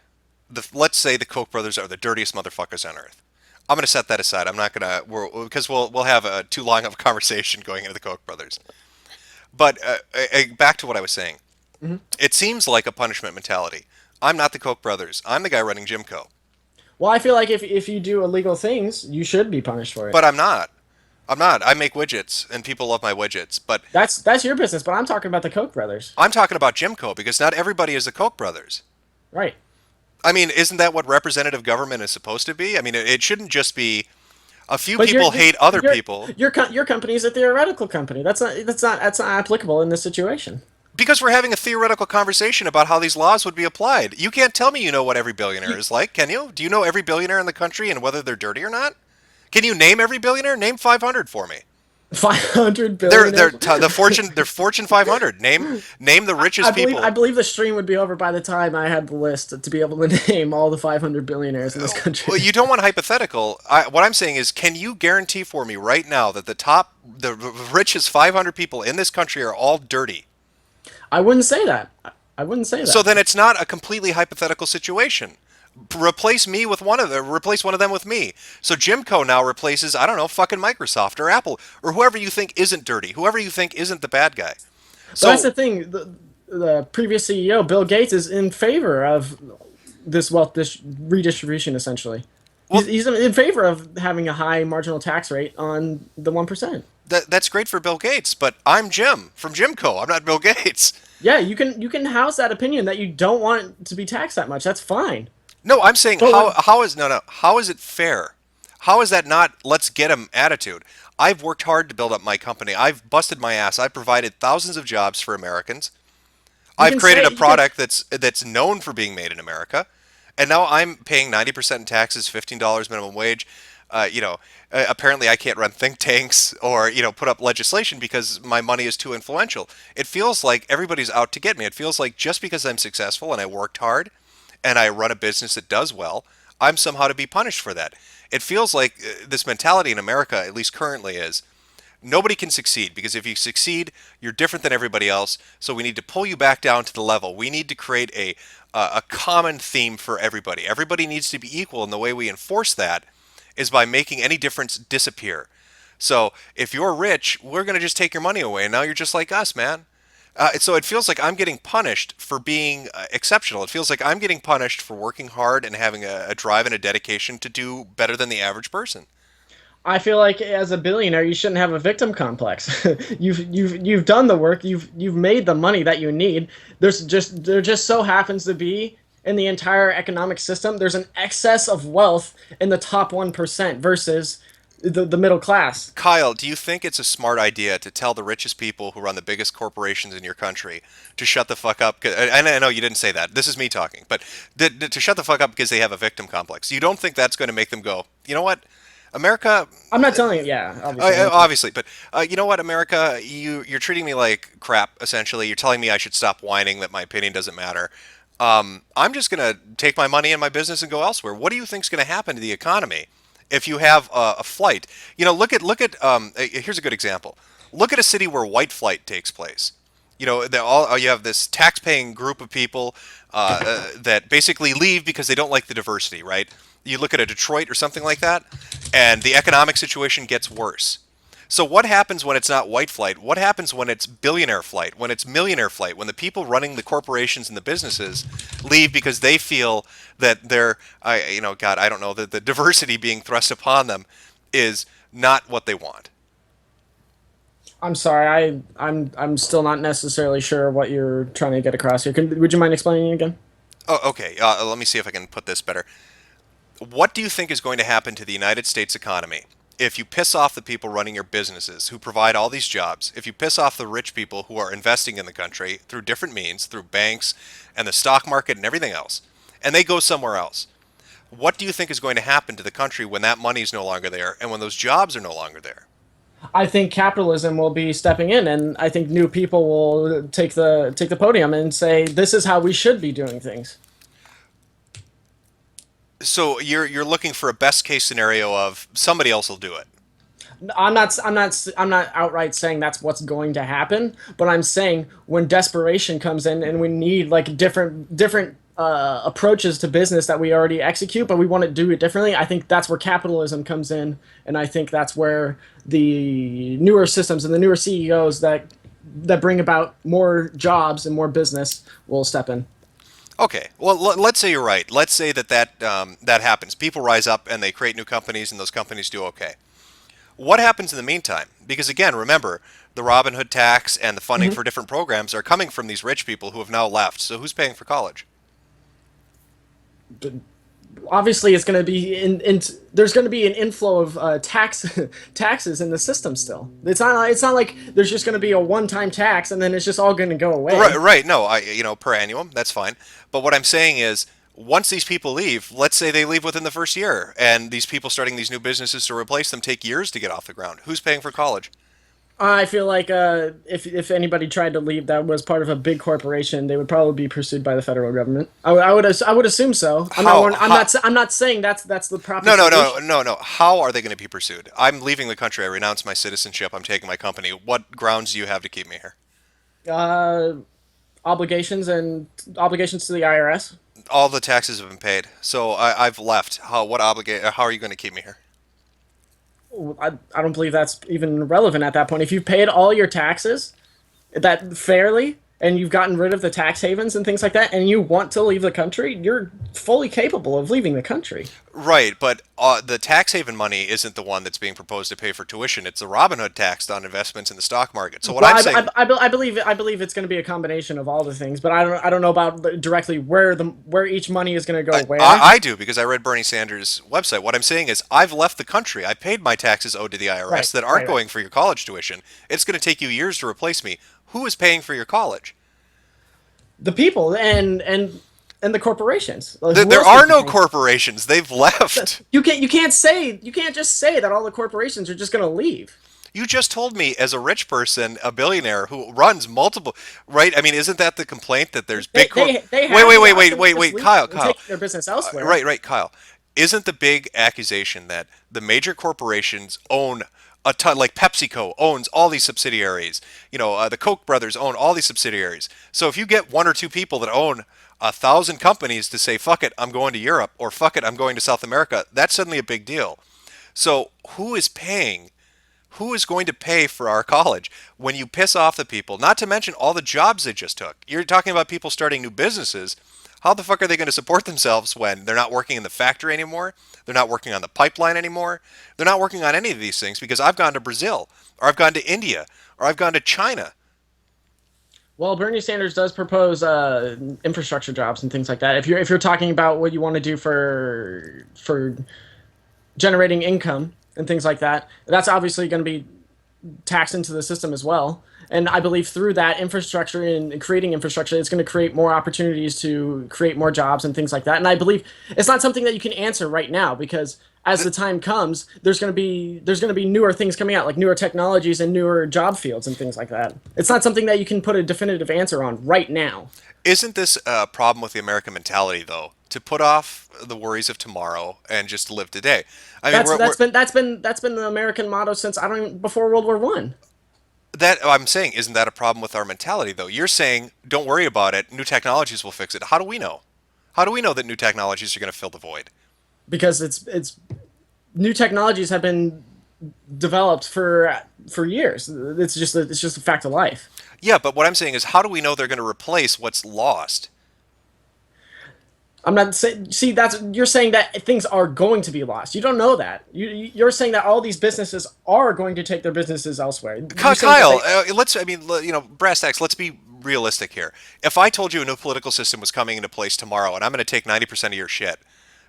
let's say the Koch brothers are the dirtiest motherfuckers on earth. I'm going to set that aside. I'm not going to, because we'll have too long of a conversation going into the Koch brothers. But back to what I was saying. Mm-hmm. It seems like a punishment mentality. I'm not the Koch brothers. I'm the guy running Jimco. Well, I feel like if you do illegal things, you should be punished for it. But I'm not. I make widgets, and people love my widgets. But that's your business. But I'm talking about the Koch brothers. I'm talking about Jimco, because not everybody is the Koch brothers. Right. I mean, isn't that what representative government is supposed to be? I mean, it shouldn't just be a few people hate other people. Your company is a theoretical company. That's not applicable in this situation. Because we're having a theoretical conversation about how these laws would be applied. You can't tell me you know what every billionaire is like, can you? Do you know every billionaire in the country and whether they're dirty or not? Can you name every billionaire? Name 500 for me. 500 billion. They're Fortune 500. Name the richest people. I believe the stream would be over by the time I had the list to be able to name all the 500 billionaires in this country. Well, you don't want hypothetical. What I'm saying is, can you guarantee for me right now that the richest 500 people in this country are all dirty? I wouldn't say that. I wouldn't say that. So then it's not a completely hypothetical situation. Replace me with one of them. Replace one of them with me. So Jimco now replaces, I don't know, fucking Microsoft or Apple or whoever you think isn't dirty, whoever you think isn't the bad guy. So that's the thing. The previous CEO, Bill Gates, is in favor of this redistribution. Essentially, he's in favor of having a high marginal tax rate on the 1%. That's great for Bill Gates, but I'm Jim from Jimco. I'm not Bill Gates. Yeah, you can house that opinion that you don't want to be taxed that much. That's fine. No, I'm saying how is it fair? How is that not let's get him attitude? I've worked hard to build up my company. I've busted my ass. I've provided thousands of jobs for Americans. I've created a product that's known for being made in America, and now I'm paying 90% in taxes, $15 minimum wage. Apparently I can't run think tanks or put up legislation because my money is too influential. It feels like everybody's out to get me. It feels like just because I'm successful and I worked hard and I run a business that does well, I'm somehow to be punished for that. It feels like this mentality in America, at least currently, is nobody can succeed, because if you succeed, you're different than everybody else, so we need to pull you back down to the level. We need to create a common theme for everybody. Everybody needs to be equal, and the way we enforce that is by making any difference disappear. So if you're rich, we're going to just take your money away, and now you're just like us, man. So it feels like I'm getting punished for being exceptional. It feels like I'm getting punished for working hard and having a drive and a dedication to do better than the average person. I feel like as a billionaire, you shouldn't have a victim complex. You've done the work. You've made the money that you need. There just so happens to be in the entire economic system, there's an excess of wealth in the top 1% versus the middle class. Kyle, do you think it's a smart idea to tell the richest people who run the biggest corporations in your country to shut the fuck up? And I know you didn't say that. This is me talking. But to shut the fuck up because they have a victim complex. You don't think that's going to make them go, you know what? America. I'm not telling you, yeah, obviously, but you know what, America, you're treating me like crap. Essentially, you're telling me I should stop whining that my opinion doesn't matter. I'm just gonna take my money and my business and go elsewhere. What do you think's going to happen to the economy if you have a flight? You know, look at. Here's a good example. Look at a city where white flight takes place. You know, you have this tax-paying group of people that basically leave because they don't like the diversity, right? You look at a Detroit or something like that, and the economic situation gets worse. So what happens when it's not white flight? What happens when it's billionaire flight, when it's millionaire flight, when the people running the corporations and the businesses leave because they feel that God, I don't know, that the diversity being thrust upon them is not what they want? I'm sorry, I'm still not necessarily sure what you're trying to get across here. Would you mind explaining again? Oh, okay. Let me see if I can put this better. What do you think is going to happen to the United States economy if you piss off the people running your businesses who provide all these jobs, if you piss off the rich people who are investing in the country through different means, through banks and the stock market and everything else, and they go somewhere else? What do you think is going to happen to the country when that money is no longer there and when those jobs are no longer there? I think capitalism will be stepping in, and I think new people will take the podium and say, this is how we should be doing things. So you're looking for a best case scenario of somebody else will do it. I'm not outright saying that's what's going to happen, but I'm saying when desperation comes in and we need like different approaches to business that we already execute, but we want to do it differently. I think that's where capitalism comes in, and I think that's where the newer systems and the newer CEOs that bring about more jobs and more business will step in. Okay, well, let's say you're right. Let's say that happens. People rise up and they create new companies, and those companies do okay. What happens in the meantime? Because again, remember, the Robin Hood tax and the funding for different programs are coming from these rich people who have now left. So who's paying for college? Obviously, it's going to be there's going to be an inflow of taxes in the system still. It's not like there's just going to be a one-time tax and then it's just all going to go away. Right. No, per annum, that's fine. But what I'm saying is, once these people leave, let's say they leave within the first year, and these people starting these new businesses to replace them take years to get off the ground. Who's paying for college? I feel like if anybody tried to leave that was part of a big corporation, they would probably be pursued by the federal government. I would assume so. I'm not saying that's the proper. No. How are they going to be pursued? I'm leaving the country. I renounce my citizenship. I'm taking my company. What grounds do you have to keep me here? Obligations to the IRS. All the taxes have been paid, so I've left. How are you going to keep me here? I don't believe that's even relevant at that point. If you've paid all your taxes that fairly and you've gotten rid of the tax havens and things like that, and you want to leave the country, you're fully capable of leaving the country. Right, but the tax haven money isn't the one that's being proposed to pay for tuition. It's the Robin Hood tax on investments in the stock market. So I'm saying, I believe it's going to be a combination of all the things, but I don't know about directly where each money is going to go. I do, because I read Bernie Sanders' website. What I'm saying is, I've left the country. I paid my taxes owed to the IRS that aren't going for your college tuition. It's going to take you years to replace me. Who is paying for your college? The people and the corporations. There are no corporations. They've left. You can't just say that all the corporations are just going to leave. You just told me, as a rich person, a billionaire who runs multiple, right? I mean, isn't that the complaint, that there's big? Wait, Kyle. Take their business elsewhere. Right, Kyle. Isn't the big accusation that the major corporations own a ton, like PepsiCo owns all these subsidiaries? The Koch brothers own all these subsidiaries. So if you get one or two people that own 1,000 companies to say, fuck it, I'm going to Europe, or fuck it, I'm going to South America, that's suddenly a big deal. So who is paying? Who is going to pay for our college when you piss off the people? Not to mention all the jobs they just took. You're talking about people starting new businesses. How the fuck are they going to support themselves when they're not working in the factory anymore? They're not working on the pipeline anymore. They're not working on any of these things because I've gone to Brazil, or I've gone to India, or I've gone to China. Well, Bernie Sanders does propose infrastructure jobs and things like that. If you're talking about what you want to do for generating income and things like that, that's obviously going to be taxed into the system as well. And I believe through that infrastructure and creating infrastructure, it's going to create more opportunities to create more jobs and things like that. And I believe it's not something that you can answer right now because as the time comes, there's going to be newer things coming out, like newer technologies and newer job fields and things like that. It's not something that you can put a definitive answer on right now. Isn't this a problem with the American mentality, though? To put off the worries of tomorrow and just live today. I mean, that's been the American motto since before World War I. That I'm saying, isn't that a problem with our mentality, though? You're saying, don't worry about it. New technologies will fix it. How do we know? How do we know that new technologies are going to fill the void? Because it's new technologies have been developed for years. It's just a fact of life. Yeah, but what I'm saying is, how do we know they're going to replace what's lost? I'm not saying. See, you're saying that things are going to be lost. You don't know that. You're saying that all these businesses are going to take their businesses elsewhere. Kyle, brass tacks. Let's be realistic here. If I told you a new political system was coming into place tomorrow, and I'm going to take 90% of your shit,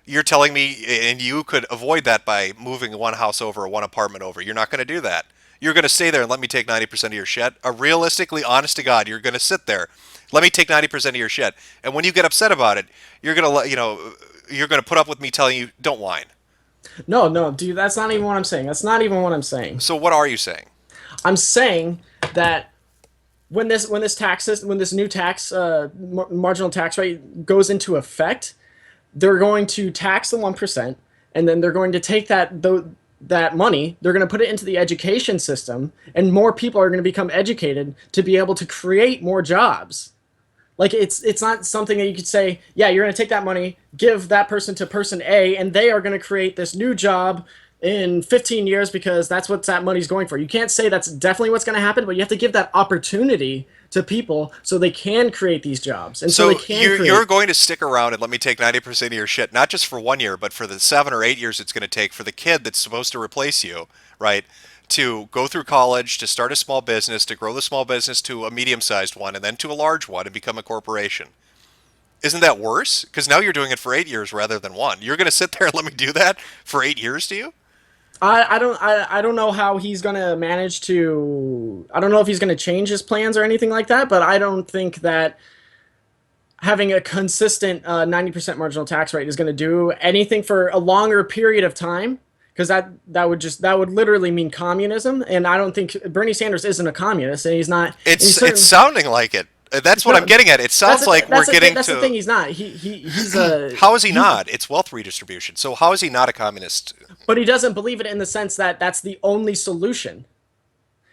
you're telling me, and you could avoid that by moving one house over or one apartment over. You're not going to do that. You're going to stay there and let me take 90% of your shit. Realistically, honest to God, you're going to sit there. Let me take 90% of your shit. And when you get upset about it, you're going to put up with me telling you, don't whine. No, dude, that's not even what I'm saying. That's not even what I'm saying. So what are you saying? I'm saying that when this new tax marginal tax rate goes into effect, they're going to tax the 1%, and then they're going to take that money, they're going to put it into the education system, and more people are going to become educated to be able to create more jobs. Like, it's not something that you could say, yeah, you're going to take that money, give that person to person A, and they are going to create this new job in 15 years because that's what that money's going for. You can't say that's definitely what's going to happen, but you have to give that opportunity to people so they can create these jobs. And so they can you're going to stick around and let me take 90% of your shit, not just for 1 year, but for the 7 or 8 years it's going to take for the kid that's supposed to replace you, right? To go through college, to start a small business, to grow the small business to a medium-sized one, and then to a large one and become a corporation. Isn't that worse? Because now you're doing it for 8 years rather than 1. You're going to sit there and let me do that for 8 years to you? I don't know how he's going to manage to... I don't know if he's going to change his plans or anything like that, but I don't think that having a consistent 90% marginal tax rate is going to do anything for a longer period of time. Because that would literally mean communism, and I don't think Bernie Sanders isn't a communist, and he's not. It's sounding like it. That's what I'm getting at. It sounds like we're getting to. That's the thing. He's not. He's a. How is he not? It's wealth redistribution. So how is he not a communist? But he doesn't believe it in the sense that that's the only solution.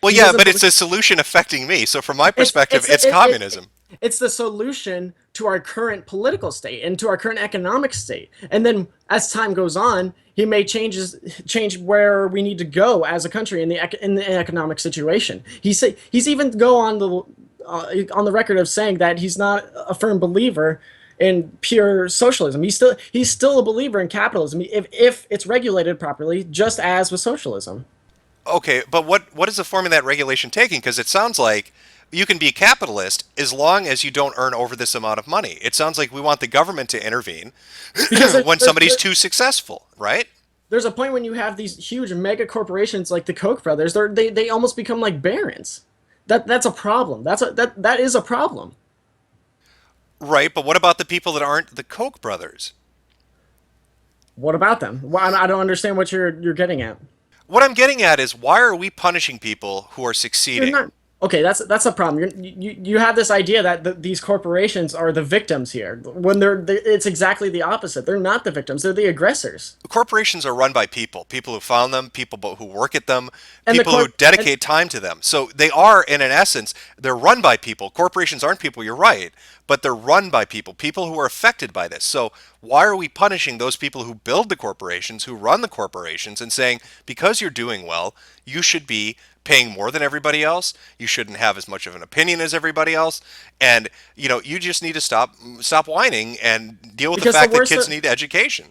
Well, yeah, but it's a solution affecting me. So from my perspective, it's communism. It's the solution to our current political state and to our current economic state. And then as time goes on, he may change where we need to go as a country in the economic situation. He's even go on the record of saying that he's not a firm believer in pure socialism. He's still a believer in capitalism if it's regulated properly, just as with socialism. Okay, but what is the form of that regulation taking? Because it sounds like you can be a capitalist as long as you don't earn over this amount of money. It sounds like we want the government to intervene when somebody's too successful, right? There's a point when you have these huge mega corporations like the Koch brothers, they almost become like barons. That's a problem. That is a problem. Right, but what about the people that aren't the Koch brothers? What about them? Well, I don't understand what you're getting at. What I'm getting at is, why are we punishing people who are succeeding? Okay, that's a problem. You have this idea that these corporations are the victims here, when it's exactly the opposite. They're not the victims; they're the aggressors. Corporations are run by people who found them, people who work at them, people who dedicate time to them. So they are, in an essence, they're run by people. Corporations aren't people. You're right, but they're run by people who are affected by this. So why are we punishing those people who build the corporations, who run the corporations, and saying, because you're doing well, you should be paying more than everybody else, you shouldn't have as much of an opinion as everybody else, and you just need to stop whining and deal with the fact that kids need education.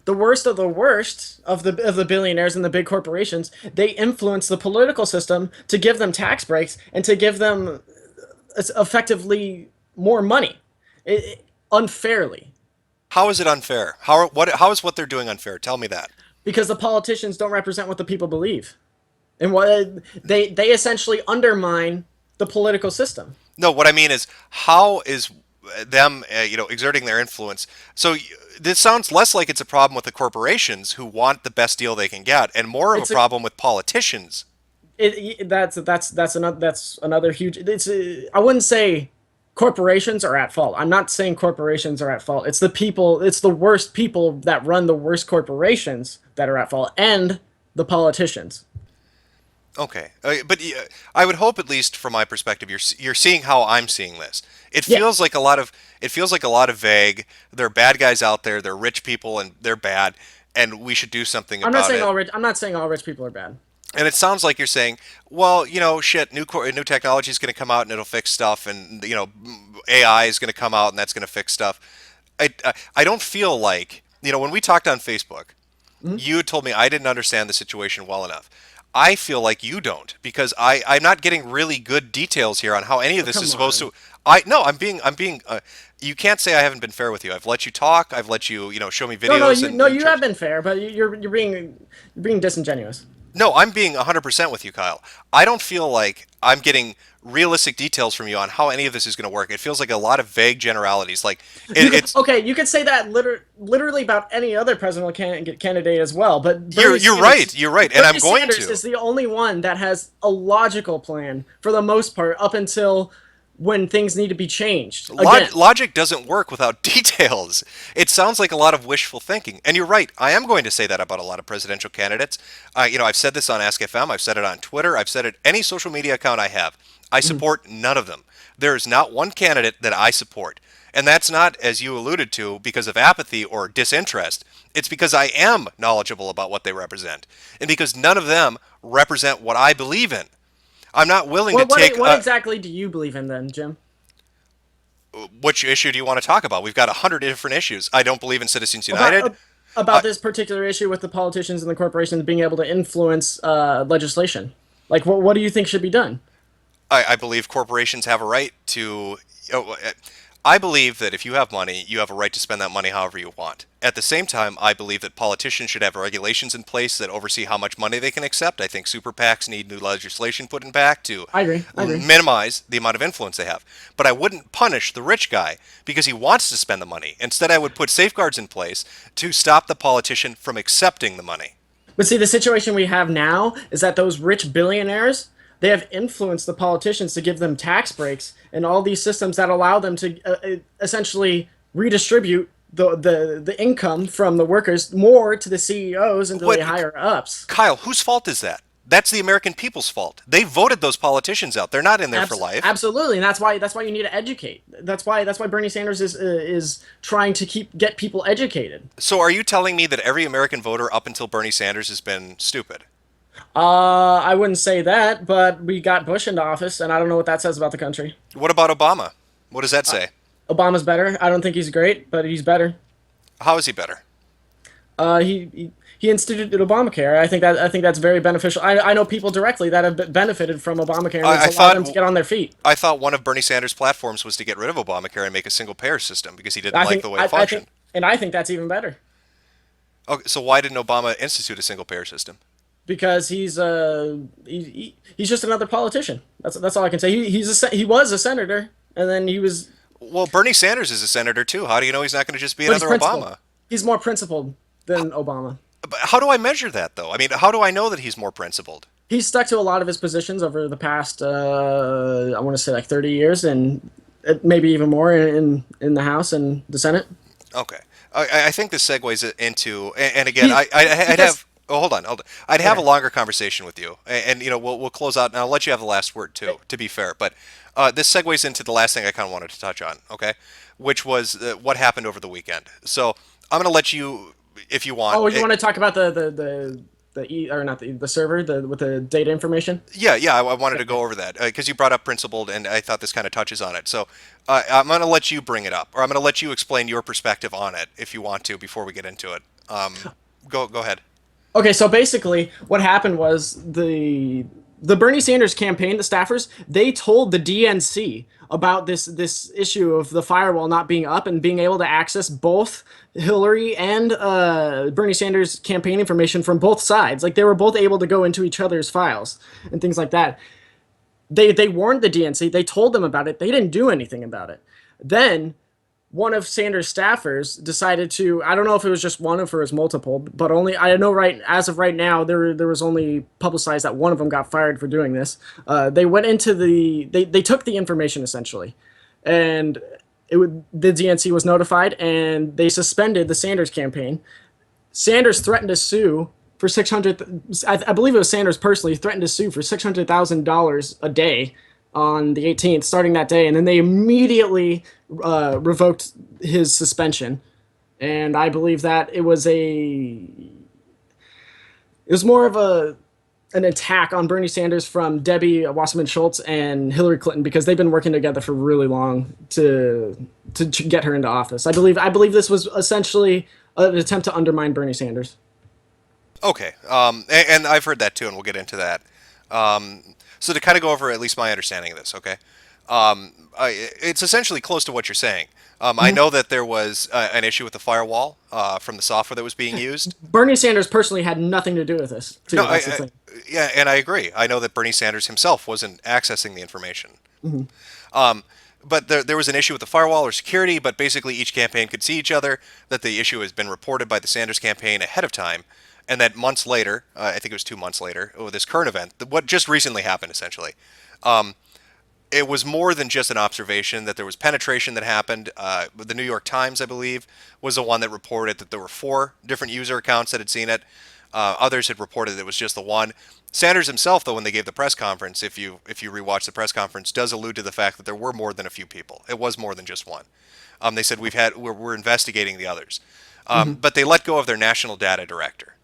The worst of the worst of the billionaires and the big corporations, they influence the political system to give them tax breaks and to give them effectively more money, unfairly. How is it unfair? How is what they're doing unfair? Tell me that. Because the politicians don't represent what the people believe, and what they essentially undermine the political system. No, what I mean is, how is them exerting their influence? So this sounds less like it's a problem with the corporations who want the best deal they can get, and more of a problem with politicians. That's another huge. I wouldn't say corporations are at fault. I'm not saying corporations are at fault. It's the people. It's the worst people that run the worst corporations that are at fault, and the politicians. Okay, but I would hope, at least from my perspective, you're seeing how I'm seeing this. It feels like a lot of vague. There are bad guys out there. They're rich people, and they're bad, and we should do something about it. I'm not saying all rich people are bad. And it sounds like you're saying, well, shit, new technology is going to come out and it'll fix stuff, and AI is going to come out and that's going to fix stuff. I don't feel like, when we talked on Facebook, you had told me I didn't understand the situation well enough. I feel like you don't, because I'm not getting really good details here on how any of this is supposed to. I'm being. You can't say I haven't been fair with you. I've let you talk. I've let you, show me videos. You have been fair, but you're being disingenuous. No, I'm being 100% with you, Kyle. I don't feel like I'm getting realistic details from you on how any of this is going to work. It feels like a lot of vague generalities. Like you could say that literally about any other presidential candidate as well. But you're right, and I'm going Sanders to. Is the only one that has a logical plan for the most part up until when things need to be changed. Logic doesn't work without details. It sounds like a lot of wishful thinking. And you're right. I am going to say that about a lot of presidential candidates. I've said this on Ask FM. I've said it on Twitter. I've said it any social media account I have. I support none of them. There is not one candidate that I support. And that's not, as you alluded to, because of apathy or disinterest. It's because I am knowledgeable about what they represent. And because none of them represent what I believe in. I'm not willing to take... What exactly do you believe in then, Jim? Which issue do you want to talk about? We've got 100 different issues. I don't believe in Citizens United. About this particular issue with the politicians and the corporations being able to influence legislation. Like, what do you think should be done? I believe corporations have a right to... I believe that if you have money, you have a right to spend that money however you want. At the same time, I believe that politicians should have regulations in place that oversee how much money they can accept. I think super PACs need new legislation put in back to I agree. minimize the amount of influence they have. But I wouldn't punish the rich guy because he wants to spend the money. Instead, I would put safeguards in place to stop the politician from accepting the money. But see, the situation we have now is that those rich billionaires, they have influenced the politicians to give them tax breaks and all these systems that allow them to essentially redistribute the income from the workers more to the CEOs and to the higher ups. Kyle, whose fault is that? That's the American people's fault. They voted those politicians out. They're not in there for life. Absolutely, and that's why you need to educate. That's why Bernie Sanders is trying to get people educated. So are you telling me that every American voter up until Bernie Sanders has been stupid? I wouldn't say that, but we got Bush into office, and I don't know what that says about the country. What about Obama? What does that say? Obama's better. I don't think he's great, but he's better. How is he better? He instituted Obamacare. I think that's very beneficial. I know people directly that have benefited from Obamacare, and it's allowed them to get on their feet. I thought one of Bernie Sanders' platforms was to get rid of Obamacare and make a single-payer system because he didn't like the way it functioned. I think that's even better. Okay, so why didn't Obama institute a single-payer system? Because he's just another politician. That's all I can say. He was a senator, and then he was. Well, Bernie Sanders is a senator too. How do you know he's not going to just be another Obama? He's more principled than Obama. But how do I measure that, though? I mean, how do I know that he's more principled? He's stuck to a lot of his positions over the past, I want to say like 30 years, and maybe even more in the House and the Senate. Okay. I think this segues into, and again, I'd have... Oh, hold on. I'd have a longer conversation with you, and we'll close out, and I'll let you have the last word too. To be fair, but this segues into the last thing I kind of wanted to touch on. Okay, which was what happened over the weekend. So I'm going to let you, if you want. Oh, you want to talk about the server with the data information? Yeah, I wanted to go over that because you brought up principled, and I thought this kind of touches on it. So I'm going to let you bring it up, or I'm going to let you explain your perspective on it if you want to before we get into it. Go ahead. Okay, so basically what happened was the Bernie Sanders campaign, the staffers, they told the DNC about this issue of the firewall not being up and being able to access both Hillary and Bernie Sanders campaign information from both sides. Like, they were both able to go into each other's files and things like that. They warned the DNC. They told them about it. They didn't do anything about it. Then one of Sanders' staffers decided to, I don't know if it was just one or if it was multiple, but only, I know as of right now, there was only publicized that one of them got fired for doing this. They went into they took the information essentially, and the DNC was notified, and they suspended the Sanders campaign. Sanders threatened to sue for I believe it was Sanders personally, threatened to sue for $600,000 a day on the 18th, starting that day, and then they immediately revoked his suspension. And I believe that it was more of an attack on Bernie Sanders from Debbie Wasserman Schultz and Hillary Clinton, because they've been working together for really long to get her into office. I believe this was essentially an attempt to undermine Bernie Sanders. Okay, and I've heard that too, and we'll get into that. So to kind of go over at least my understanding of this, okay? It's essentially close to what you're saying. I know that there was an issue with the firewall from the software that was being used. Bernie Sanders personally had nothing to do with this, too. No, yeah, and I agree. I know that Bernie Sanders himself wasn't accessing the information. Mm-hmm. But there was an issue with the firewall or security, but basically each campaign could see each other, that the issue has been reported by the Sanders campaign ahead of time, and that months later, I think it was 2 months later, this current event, what just recently happened essentially, it was more than just an observation that there was penetration that happened. The New York Times, I believe, was the one that reported that there were 4 different user accounts that had seen it. Others had reported it was just the one. Sanders himself, though, when they gave the press conference, if you rewatch the press conference, does allude to the fact that there were more than a few people. It was more than just one. They said we're investigating the others, but they let go of their national data director,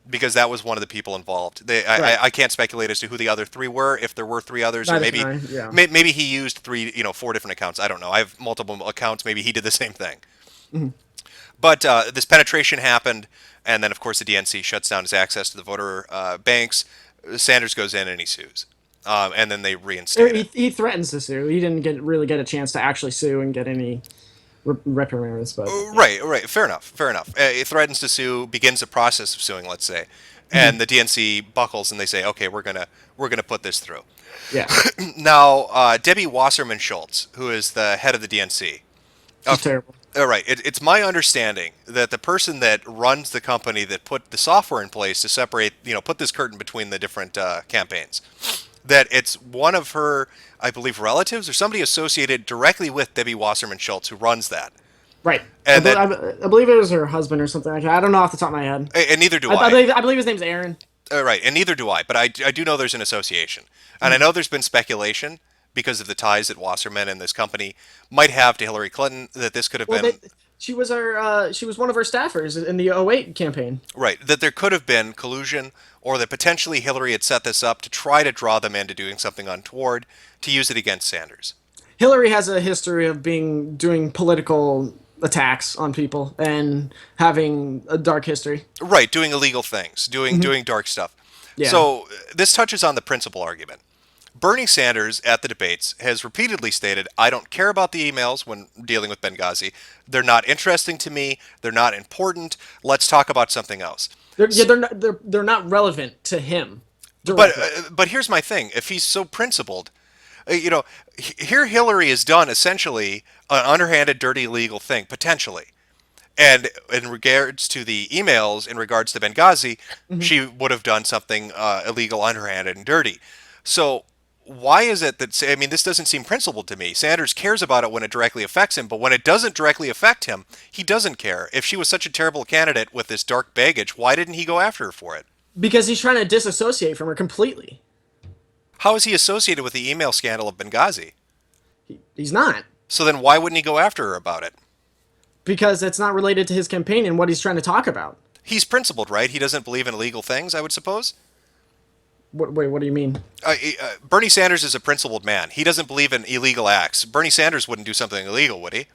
because that was one of the people involved. I can't speculate as to who the other 3 were, if there were 3 others, or maybe maybe he used 4 different accounts. I don't know. I have multiple accounts. Maybe he did the same thing. Mm-hmm. But this penetration happened, and then of course the DNC shuts down his access to the voter banks. Sanders goes in and he sues, and then they reinstate it. He threatens to sue. He didn't really get a chance to actually sue and get any reprimands, but right. Fair enough. He threatens to sue, begins the process of suing, let's say, and the DNC buckles and they say, okay, we're gonna put this through. Yeah. Now, Debbie Wasserman Schultz, who is the head of the DNC, she's terrible. All right. It's my understanding that the person that runs the company that put the software in place to separate, put this curtain between the different campaigns, that it's one of her, I believe, relatives or somebody associated directly with Debbie Wasserman Schultz who runs that. Right. And I believe it was her husband or something like that. I don't know off the top of my head. And neither do I. I believe his name's Aaron. Right, and neither do I. But I do know there's an association. And I know there's been speculation, because of the ties that Wasserman and this company might have to Hillary Clinton, that this could have been... She was one of her staffers in the 2008 campaign. Right, that there could have been collusion, or that potentially Hillary had set this up to try to draw them into doing something untoward, to use it against Sanders. Hillary has a history of doing political attacks on people and having a dark history. Right, doing illegal things, doing dark stuff. Yeah. So this touches on the principal argument. Bernie Sanders at the debates has repeatedly stated, I don't care about the emails when dealing with Benghazi. They're not interesting to me. They're not important. Let's talk about something else. They're not relevant to him. But here's my thing. If he's so principled, here Hillary has done essentially an underhanded, dirty, illegal thing, potentially. And in regards to the emails, in regards to Benghazi, she would have done something illegal, underhanded, and dirty. So why is it that, this doesn't seem principled to me. Sanders cares about it when it directly affects him, but when it doesn't directly affect him, he doesn't care. If she was such a terrible candidate with this dark baggage, why didn't he go after her for it? Because he's trying to disassociate from her completely. How is he associated with the email scandal of Benghazi? He's not. So then why wouldn't he go after her about it? Because it's not related to his campaign and what he's trying to talk about. He's principled, right? He doesn't believe in illegal things, I would suppose? Wait, what do you mean? Bernie Sanders is a principled man. He doesn't believe in illegal acts. Bernie Sanders wouldn't do something illegal, would he?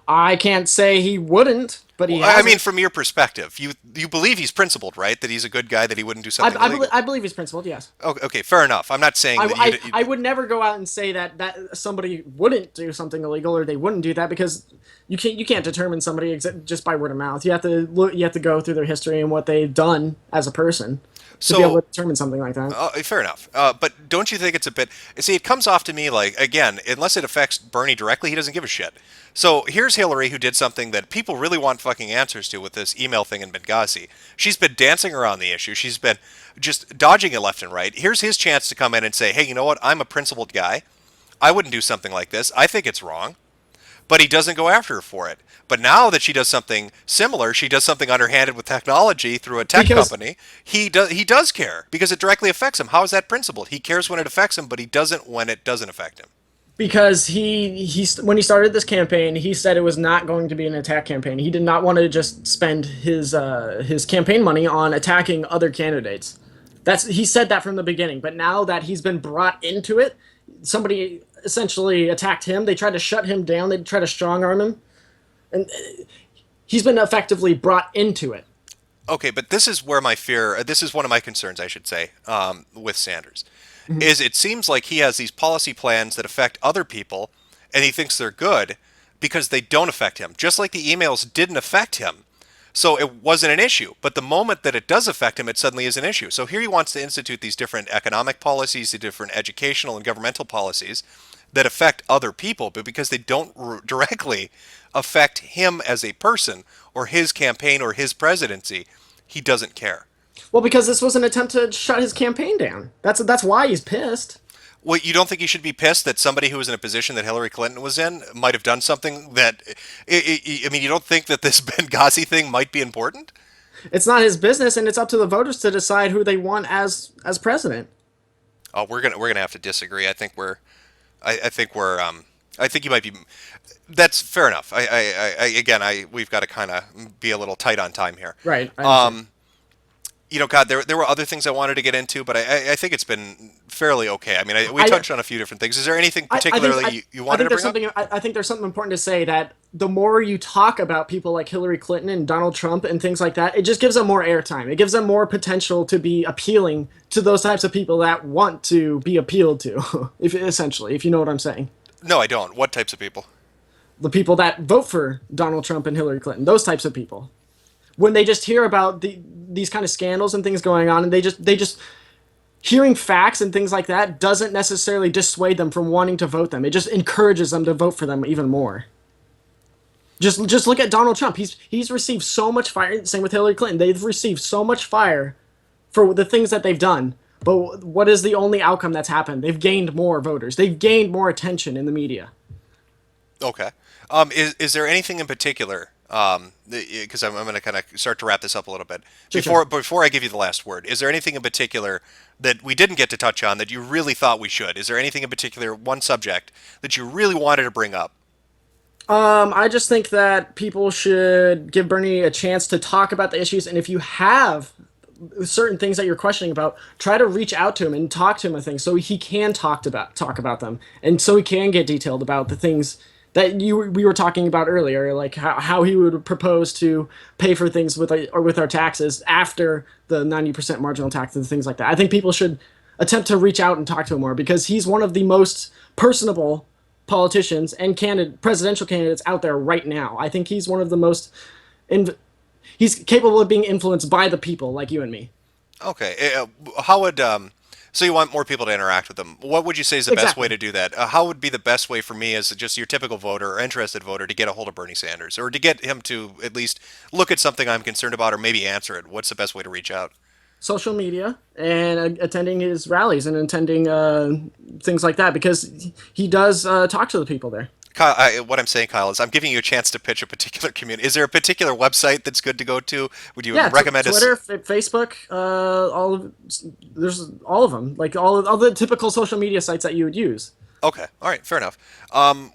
I can't say he wouldn't, but he I mean, from your perspective, you believe he's principled, right? That he's a good guy, that he wouldn't do something illegal? I believe he's principled, yes. Okay, fair enough. I'm not saying that I would never go out and say that somebody wouldn't do something illegal or they wouldn't do that, because you can't determine somebody just by word of mouth. You have to go through their history and what they've done as a person to be able to determine something like that. Fair enough. But don't you think it's a bit... See, it comes off to me like, again, unless it affects Bernie directly, he doesn't give a shit. So here's Hillary, who did something that people really want fucking answers to with this email thing in Benghazi. She's been dancing around the issue. She's been just dodging it left and right. Here's his chance to come in and say, hey, you know what? I'm a principled guy. I wouldn't do something like this. I think it's wrong. But he doesn't go after her for it. But now that she does something similar, she does something underhanded with technology through a tech company, he does care because it directly affects him. How is that principled? He cares when it affects him, but he doesn't when it doesn't affect him. Because when he started this campaign, he said it was not going to be an attack campaign. He did not want to just spend his campaign money on attacking other candidates. He said that from the beginning. But now that he's been brought into it, somebody essentially attacked him. They tried to shut him down. They tried to strong arm him, and he's been effectively brought into it. Okay, but this is where my fear. This is one of my concerns, I should say, with Sanders. Is it seems like he has these policy plans that affect other people, and he thinks they're good because they don't affect him. Just like the emails didn't affect him, so it wasn't an issue. But the moment that it does affect him, it suddenly is an issue. So here he wants to institute these different economic policies, the different educational and governmental policies that affect other people, but because they don't directly affect him as a person or his campaign or his presidency, he doesn't care. Well, because this was an attempt to shut his campaign down. That's why he's pissed. Well, you don't think he should be pissed that somebody who was in a position that Hillary Clinton was in might have done something that... I mean, you don't think that this Benghazi thing might be important? It's not his business, and it's up to the voters to decide who they want as president. Oh, we're gonna have to disagree. I think you might be... That's fair enough. We've got to kind of be a little tight on time here. Right. You know, God, there were other things I wanted to get into, but I think it's been fairly okay. I mean, we touched on a few different things. Is there anything particularly you wanted to bring up? I think there's something important to say, that the more you talk about people like Hillary Clinton and Donald Trump and things like that, it just gives them more airtime. It gives them more potential to be appealing to those types of people that want to be appealed to, if you know what I'm saying. No, I don't. What types of people? The people that vote for Donald Trump and Hillary Clinton, those types of people. When they just hear about these kind of scandals and things going on, and they just hearing facts and things like that doesn't necessarily dissuade them from wanting to vote them. It just encourages them to vote for them even more. Just look at Donald Trump. He's received so much fire. Same with Hillary Clinton. They've received so much fire for the things that they've done. But what is the only outcome that's happened? They've gained more voters. They've gained more attention in the media. Okay. Is there anything in particular? Because I'm going to kind of start to wrap this up a little bit. Before I give you the last word, is there anything in particular that we didn't get to touch on that you really thought we should? Is there anything in particular, one subject, that you really wanted to bring up? I just think that people should give Bernie a chance to talk about the issues, and if you have certain things that you're questioning about, try to reach out to him and talk to him of things so he can talk about them, and so he can get detailed about the things that we were talking about earlier, like how he would propose to pay for things with our taxes after the 90% marginal tax and things like that. I think people should attempt to reach out and talk to him more, because he's one of the most personable politicians and presidential candidates out there right now. I think he's one of the most... he's capable of being influenced by the people like you and me. Okay. How would... So you want more people to interact with them. What would you say is the best way to do that? How would be the best way for me as just your typical voter or interested voter to get a hold of Bernie Sanders, or to get him to at least look at something I'm concerned about or maybe answer it? What's the best way to reach out? Social media and attending his rallies and attending things like that, because he does talk to the people there. Kyle, what I'm saying, Kyle, is I'm giving you a chance to pitch a particular community. Is there a particular website that's good to go to? Would you recommend Twitter, Facebook, there's all of them, like all the typical social media sites that you would use. Okay, all right, fair enough.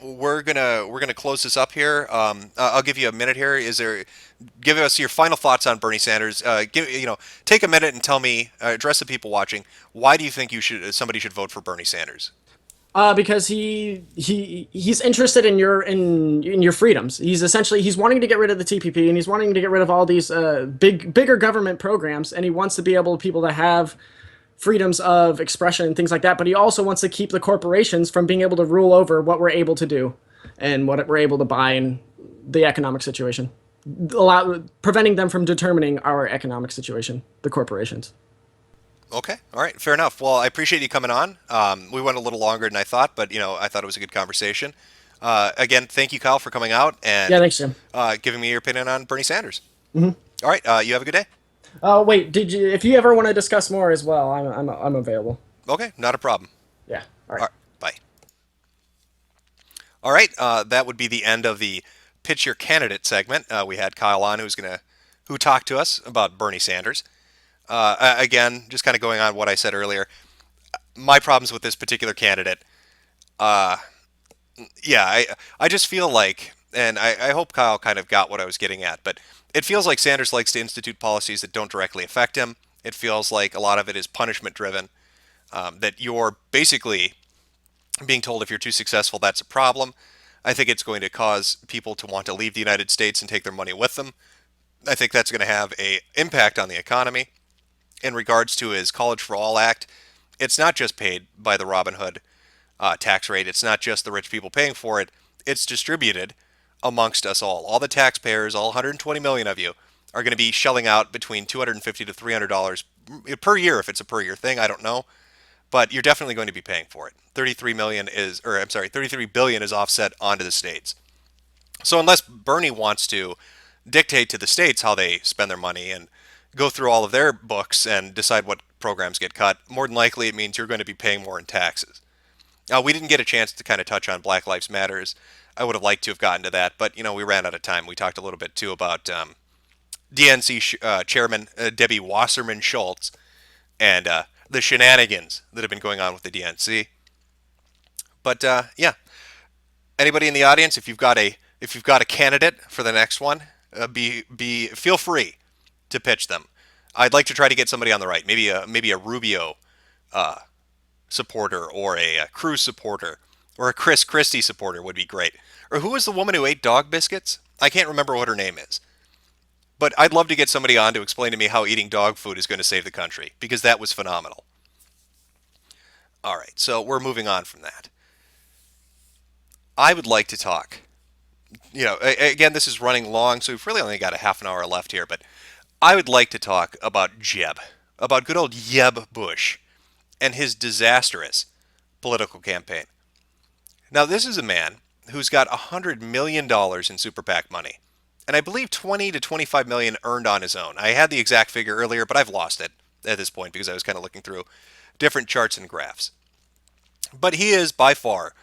We're gonna close this up here. I'll give you a minute here. Give us your final thoughts on Bernie Sanders. Take a minute and tell me, address the people watching. Why do you think somebody should vote for Bernie Sanders? Because he's interested in your freedoms. He's wanting to get rid of the TPP, and he's wanting to get rid of all these bigger government programs, and he wants to be able people to have freedoms of expression and things like that, but he also wants to keep the corporations from being able to rule over what we're able to do and what we're able to buy in the economic situation. Preventing them from determining our economic situation, the corporations. Okay, all right, fair enough. Well, I appreciate you coming on. We went a little longer than I thought, but I thought it was a good conversation. Again, thank you, Kyle, for coming out and thanks, Jim. Giving me your opinion on Bernie Sanders. Mm-hmm. All right, you have a good day. Wait, if you ever want to discuss more as well, I'm available. Okay, not a problem. Yeah. All right. Bye. All right, that would be the end of the Pitch Your Candidate segment. We had Kyle on who talked to us about Bernie Sanders. Again, just kind of going on what I said earlier. My problems with this particular candidate. I just feel like, and I hope Kyle kind of got what I was getting at, but it feels like Sanders likes to institute policies that don't directly affect him. It feels like a lot of it is punishment driven, that you're basically being told if you're too successful, that's a problem. I think it's going to cause people to want to leave the United States and take their money with them. I think that's going to have an impact on the economy. In regards to his College for All Act, it's not just paid by the Robin Hood tax rate. It's not just the rich people paying for it. It's distributed amongst us all. All the taxpayers, all 120 million of you, are going to be shelling out between $250 to $300 per year. If it's a per year thing, I don't know, but you're definitely going to be paying for it. 33 billion is offset onto the states. So unless Bernie wants to dictate to the states how they spend their money and go through all of their books and decide what programs get cut, more than likely it means you're going to be paying more in taxes. Now, we didn't get a chance to kind of touch on Black Lives Matters. I would have liked to have gotten to that, but we ran out of time. We talked a little bit too about DNC Chairman Debbie Wasserman Schultz and the shenanigans that have been going on with the DNC. But anybody in the audience, if you've got a candidate for the next one, feel free to pitch them. I'd like to try to get somebody on the right, maybe a Rubio supporter or a Cruz supporter or a Chris Christie supporter would be great. Or who was the woman who ate dog biscuits? I can't remember what her name is. But I'd love to get somebody on to explain to me how eating dog food is going to save the country, because that was phenomenal. All right, so we're moving on from that. I would like to talk. Again, this is running long, so we've really only got a half an hour left here, but I would like to talk about Jeb, about good old Jeb Bush and his disastrous political campaign. Now, this is a man who's got $100 million in super PAC money, and I believe 20 to 25 million earned on his own. I had the exact figure earlier, but I've lost it at this point because I was kind of looking through different charts and graphs. But he is by far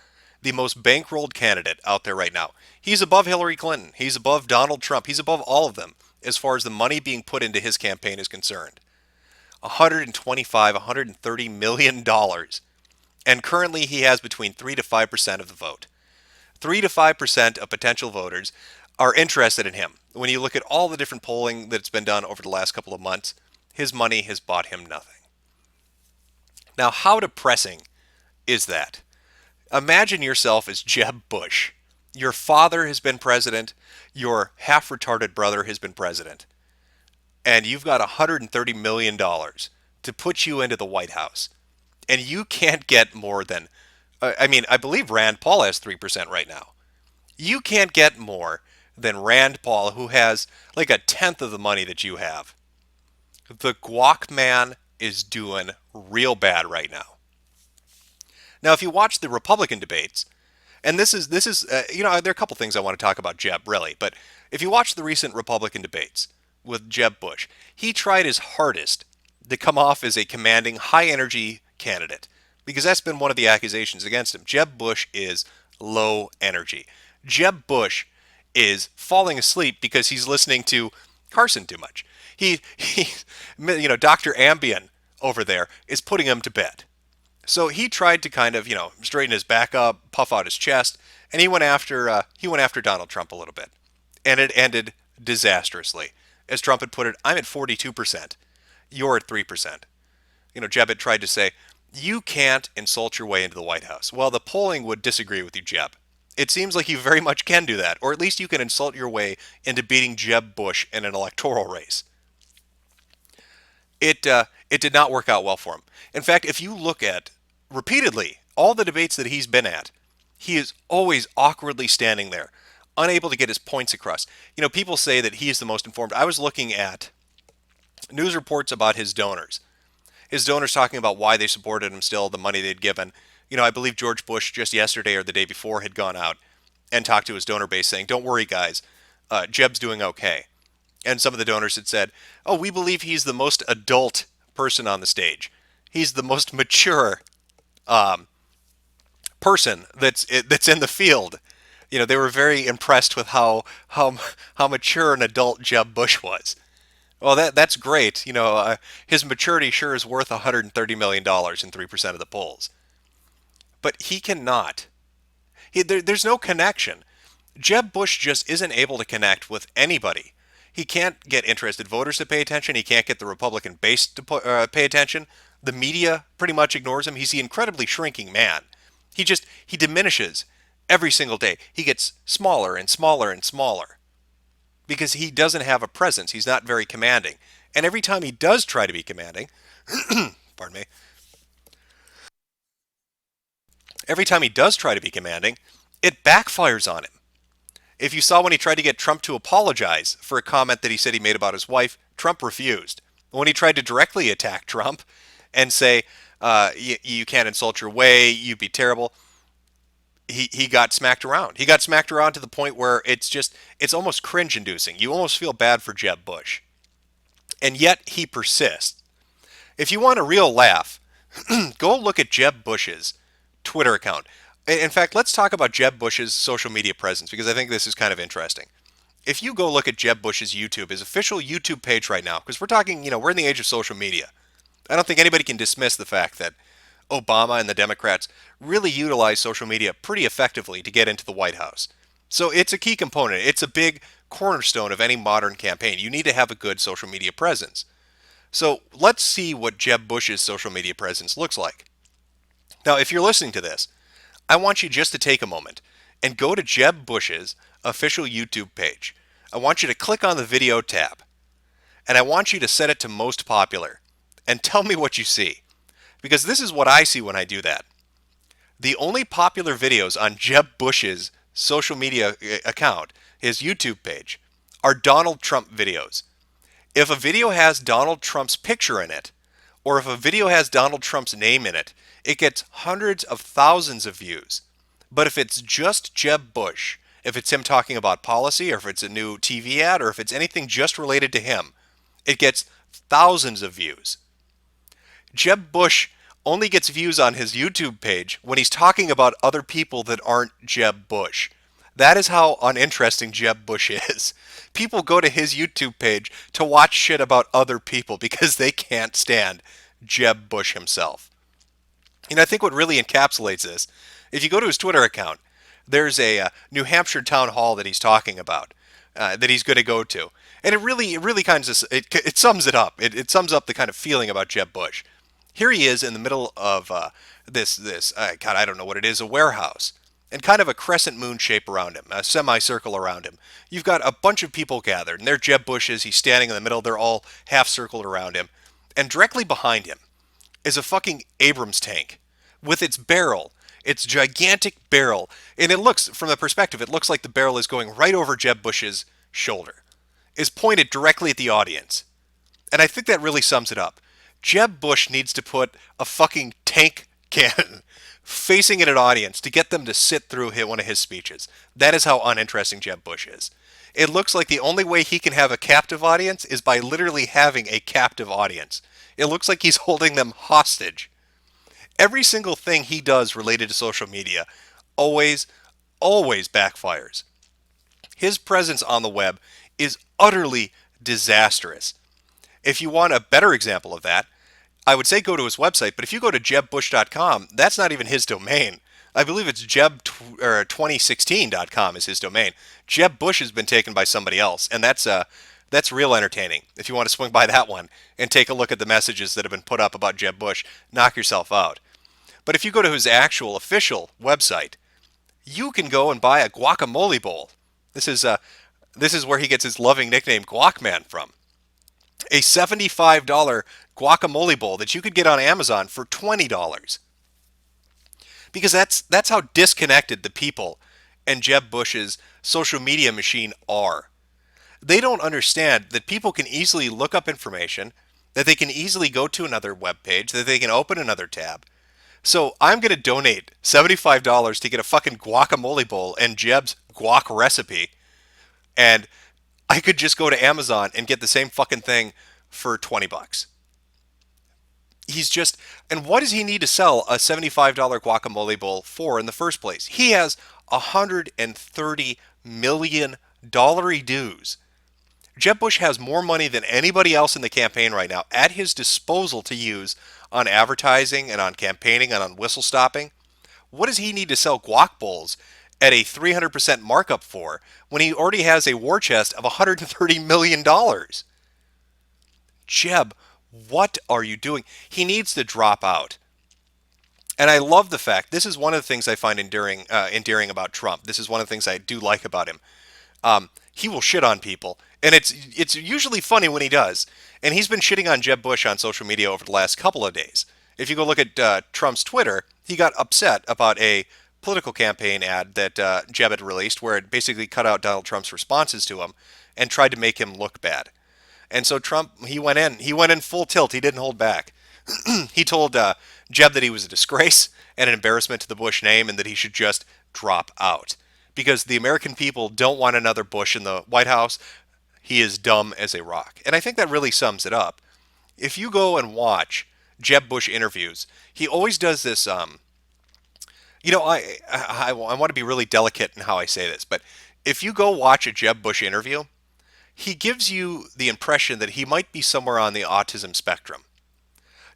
the most bankrolled candidate out there right now. He's above Hillary Clinton. He's above Donald Trump. He's above all of them as far as the money being put into his campaign is concerned. $130 million. And currently he has between 3 to 5% of the vote. 3 to 5% of potential voters are interested in him. When you look at all the different polling that's been done over the last couple of months, his money has bought him nothing. Now, how depressing is that? Imagine yourself as Jeb Bush. Your father has been president. Your half-retarded brother has been president. And you've got $130 million to put you into the White House. And you can't get more than, I believe Rand Paul has 3% right now. You can't get more than Rand Paul, who has like a tenth of the money that you have. The guac man is doing real bad right now. Now, if you watch the Republican debates, and this is there are a couple things I want to talk about Jeb, really, but if you watch the recent Republican debates with Jeb Bush, he tried his hardest to come off as a commanding, high-energy candidate, because that's been one of the accusations against him. Jeb Bush is low energy. Jeb Bush is falling asleep because he's listening to Carson too much. Dr. Ambien over there is putting him to bed. So he tried to kind of, straighten his back up, puff out his chest, and he went after Donald Trump a little bit. And it ended disastrously. As Trump had put it, I'm at 42%. You're at 3%. Jeb had tried to say, you can't insult your way into the White House. Well, the polling would disagree with you, Jeb. It seems like you very much can do that, or at least you can insult your way into beating Jeb Bush in an electoral race. It did not work out well for him. In fact, if you look at repeatedly all the debates that he's been at, he is always awkwardly standing there, unable to get his points across. People say that he is the most informed. I was looking at news reports about his donors. His donors talking about why they supported him still, the money they'd given. I believe George Bush just yesterday or the day before had gone out and talked to his donor base saying, don't worry, guys, Jeb's doing okay. And some of the donors had said, oh, we believe he's the most adult person on the stage. He's the most mature person that's in the field. They were very impressed with how mature an adult Jeb Bush was. Well, that's great. His maturity sure is worth $130 million in 3% of the polls. But he cannot. There's no connection. Jeb Bush just isn't able to connect with anybody. He can't get interested voters to pay attention. He can't get the Republican base to pay attention. The media pretty much ignores him. He's the incredibly shrinking man. He diminishes every single day. He gets smaller and smaller and smaller because he doesn't have a presence. He's not very commanding. And every time he does try to be commanding, pardon me, every time he does try to be commanding, it backfires on him. If you saw when he tried to get Trump to apologize for a comment that he said he made about his wife, Trump refused. When he tried to directly attack Trump and say, you can't insult your way, you'd be terrible, he got smacked around. He got smacked around to the point where it's almost cringe-inducing. You almost feel bad for Jeb Bush. And yet he persists. If you want a real laugh, go look at Jeb Bush's Twitter account. In fact, let's talk about Jeb Bush's social media presence because I think this is kind of interesting. If you go look at Jeb Bush's YouTube, his official YouTube page right now, because we're talking, we're in the age of social media. I don't think anybody can dismiss the fact that Obama and the Democrats really utilize social media pretty effectively to get into the White House. So it's a key component. It's a big cornerstone of any modern campaign. You need to have a good social media presence. So let's see what Jeb Bush's social media presence looks like. Now, if you're listening to this, I want you just to take a moment and go to Jeb Bush's official YouTube page. I want you to click on the video tab, and I want you to set it to most popular, and tell me what you see. Because this is what I see when I do that. The only popular videos on Jeb Bush's social media account, his YouTube page, are Donald Trump videos. If a video has Donald Trump's picture in it, or if a video has Donald Trump's name in it, it gets hundreds of thousands of views. But if it's just Jeb Bush, if it's him talking about policy, or if it's a new TV ad, or if it's anything just related to him, it gets thousands of views. Jeb Bush only gets views on his YouTube page when he's talking about other people that aren't Jeb Bush. That is how uninteresting Jeb Bush is. People go to his YouTube page to watch shit about other people because they can't stand Jeb Bush himself. And I think what really encapsulates this, if you go to his Twitter account, there's a New Hampshire town hall that he's talking about, that he's going to go to. And it really kind of, it sums it up. It sums up the kind of feeling about Jeb Bush. Here he is in the middle of I don't know what it is, a warehouse. And kind of a crescent moon shape around him, a semicircle around him. You've got a bunch of people gathered, and they're Jeb Bush's. He's standing in the middle. They're all half-circled around him. And directly behind him is a fucking Abrams tank with its barrel, its gigantic barrel. And it looks, from the perspective, it looks like the barrel is going right over Jeb Bush's shoulder. Is pointed directly at the audience. And I think that really sums it up. Jeb Bush needs to put a fucking tank cannon facing at an audience to get them to sit through one of his speeches. That is how uninteresting Jeb Bush is. It looks like the only way he can have a captive audience is by literally having a captive audience. It looks like he's holding them hostage. Every single thing he does related to social media always always backfires. His presence on the web is utterly disastrous. If you want a better example of that, I would say go to his website, but if you go to jebbush.com, that's not even his domain. I believe it's jeb2016.com is his domain. Jeb Bush has been taken by somebody else, and that's real entertaining. If you want to swing by that one and take a look at the messages that have been put up about Jeb Bush, knock yourself out. But if you go to his actual official website, you can go and buy a guacamole bowl. This is where he gets his loving nickname Guacman from. A $75 guacamole bowl that you could get on Amazon for $20. Because that's how disconnected the people and Jeb Bush's social media machine are. They don't understand that people can easily look up information, that they can easily go to another web page, that they can open another tab. So I'm going to donate $75 to get a fucking guacamole bowl and Jeb's guac recipe, and I could just go to Amazon and get the same fucking thing for $20. He's just, and what does he need to sell a $75 guacamole bowl for in the first place? He has $130 million dues. Jeb Bush has more money than anybody else in the campaign right now at his disposal to use on advertising and on campaigning and on whistle stopping. What does he need to sell guac bowls at a 300% markup for when he already has a war chest of $130 million? Jeb, what are you doing? He needs to drop out. And I love the fact, this is one of the things I find endearing about Trump. This is one of the things I do like about him. He will shit on people, and it's usually funny when he does. And he's been shitting on Jeb Bush on social media over the last couple of days. If you go look at Trump's Twitter, he got upset about a political campaign ad that Jeb had released where it basically cut out Donald Trump's responses to him and tried to make him look bad. And so Trump, he went in full tilt. He didn't hold back. He told Jeb that he was a disgrace and an embarrassment to the Bush name and that he should just drop out. Because the American people don't want another Bush in the White House. He is dumb as a rock. And I think that really sums it up. If you go and watch Jeb Bush interviews, he always does this, I want to be really delicate in how I say this, but if you go watch a Jeb Bush interview, he gives you the impression that he might be somewhere on the autism spectrum.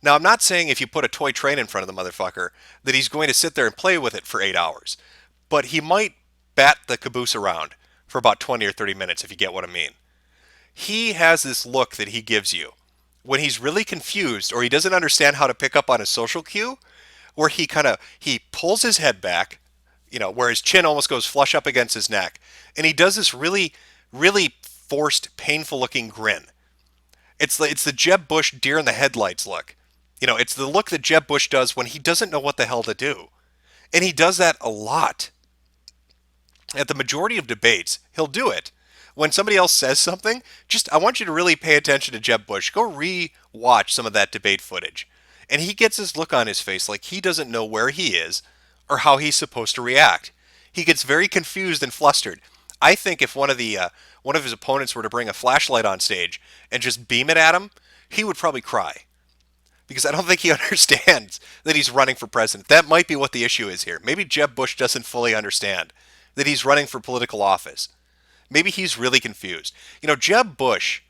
Now, I'm not saying if you put a toy train in front of the motherfucker that he's going to sit there and play with it for 8 hours, but he might bat the caboose around for about 20 or 30 minutes, if you get what I mean. He has this look that he gives you when he's really confused or he doesn't understand how to pick up on a social cue, where he pulls his head back, where his chin almost goes flush up against his neck, and he does this really, really forced, painful looking grin. It's the Jeb Bush deer in the headlights look. It's the look that Jeb Bush does when he doesn't know what the hell to do. And he does that a lot. At the majority of debates, he'll do it. When somebody else says something, I want you to really pay attention to Jeb Bush. Go re-watch some of that debate footage. And he gets this look on his face like he doesn't know where he is or how he's supposed to react. He gets very confused and flustered. I think if one of his opponents were to bring a flashlight on stage and just beam it at him, he would probably cry. Because I don't think he understands that he's running for president. That might be what the issue is here. Maybe Jeb Bush doesn't fully understand that he's running for political office. Maybe he's really confused. Jeb Bush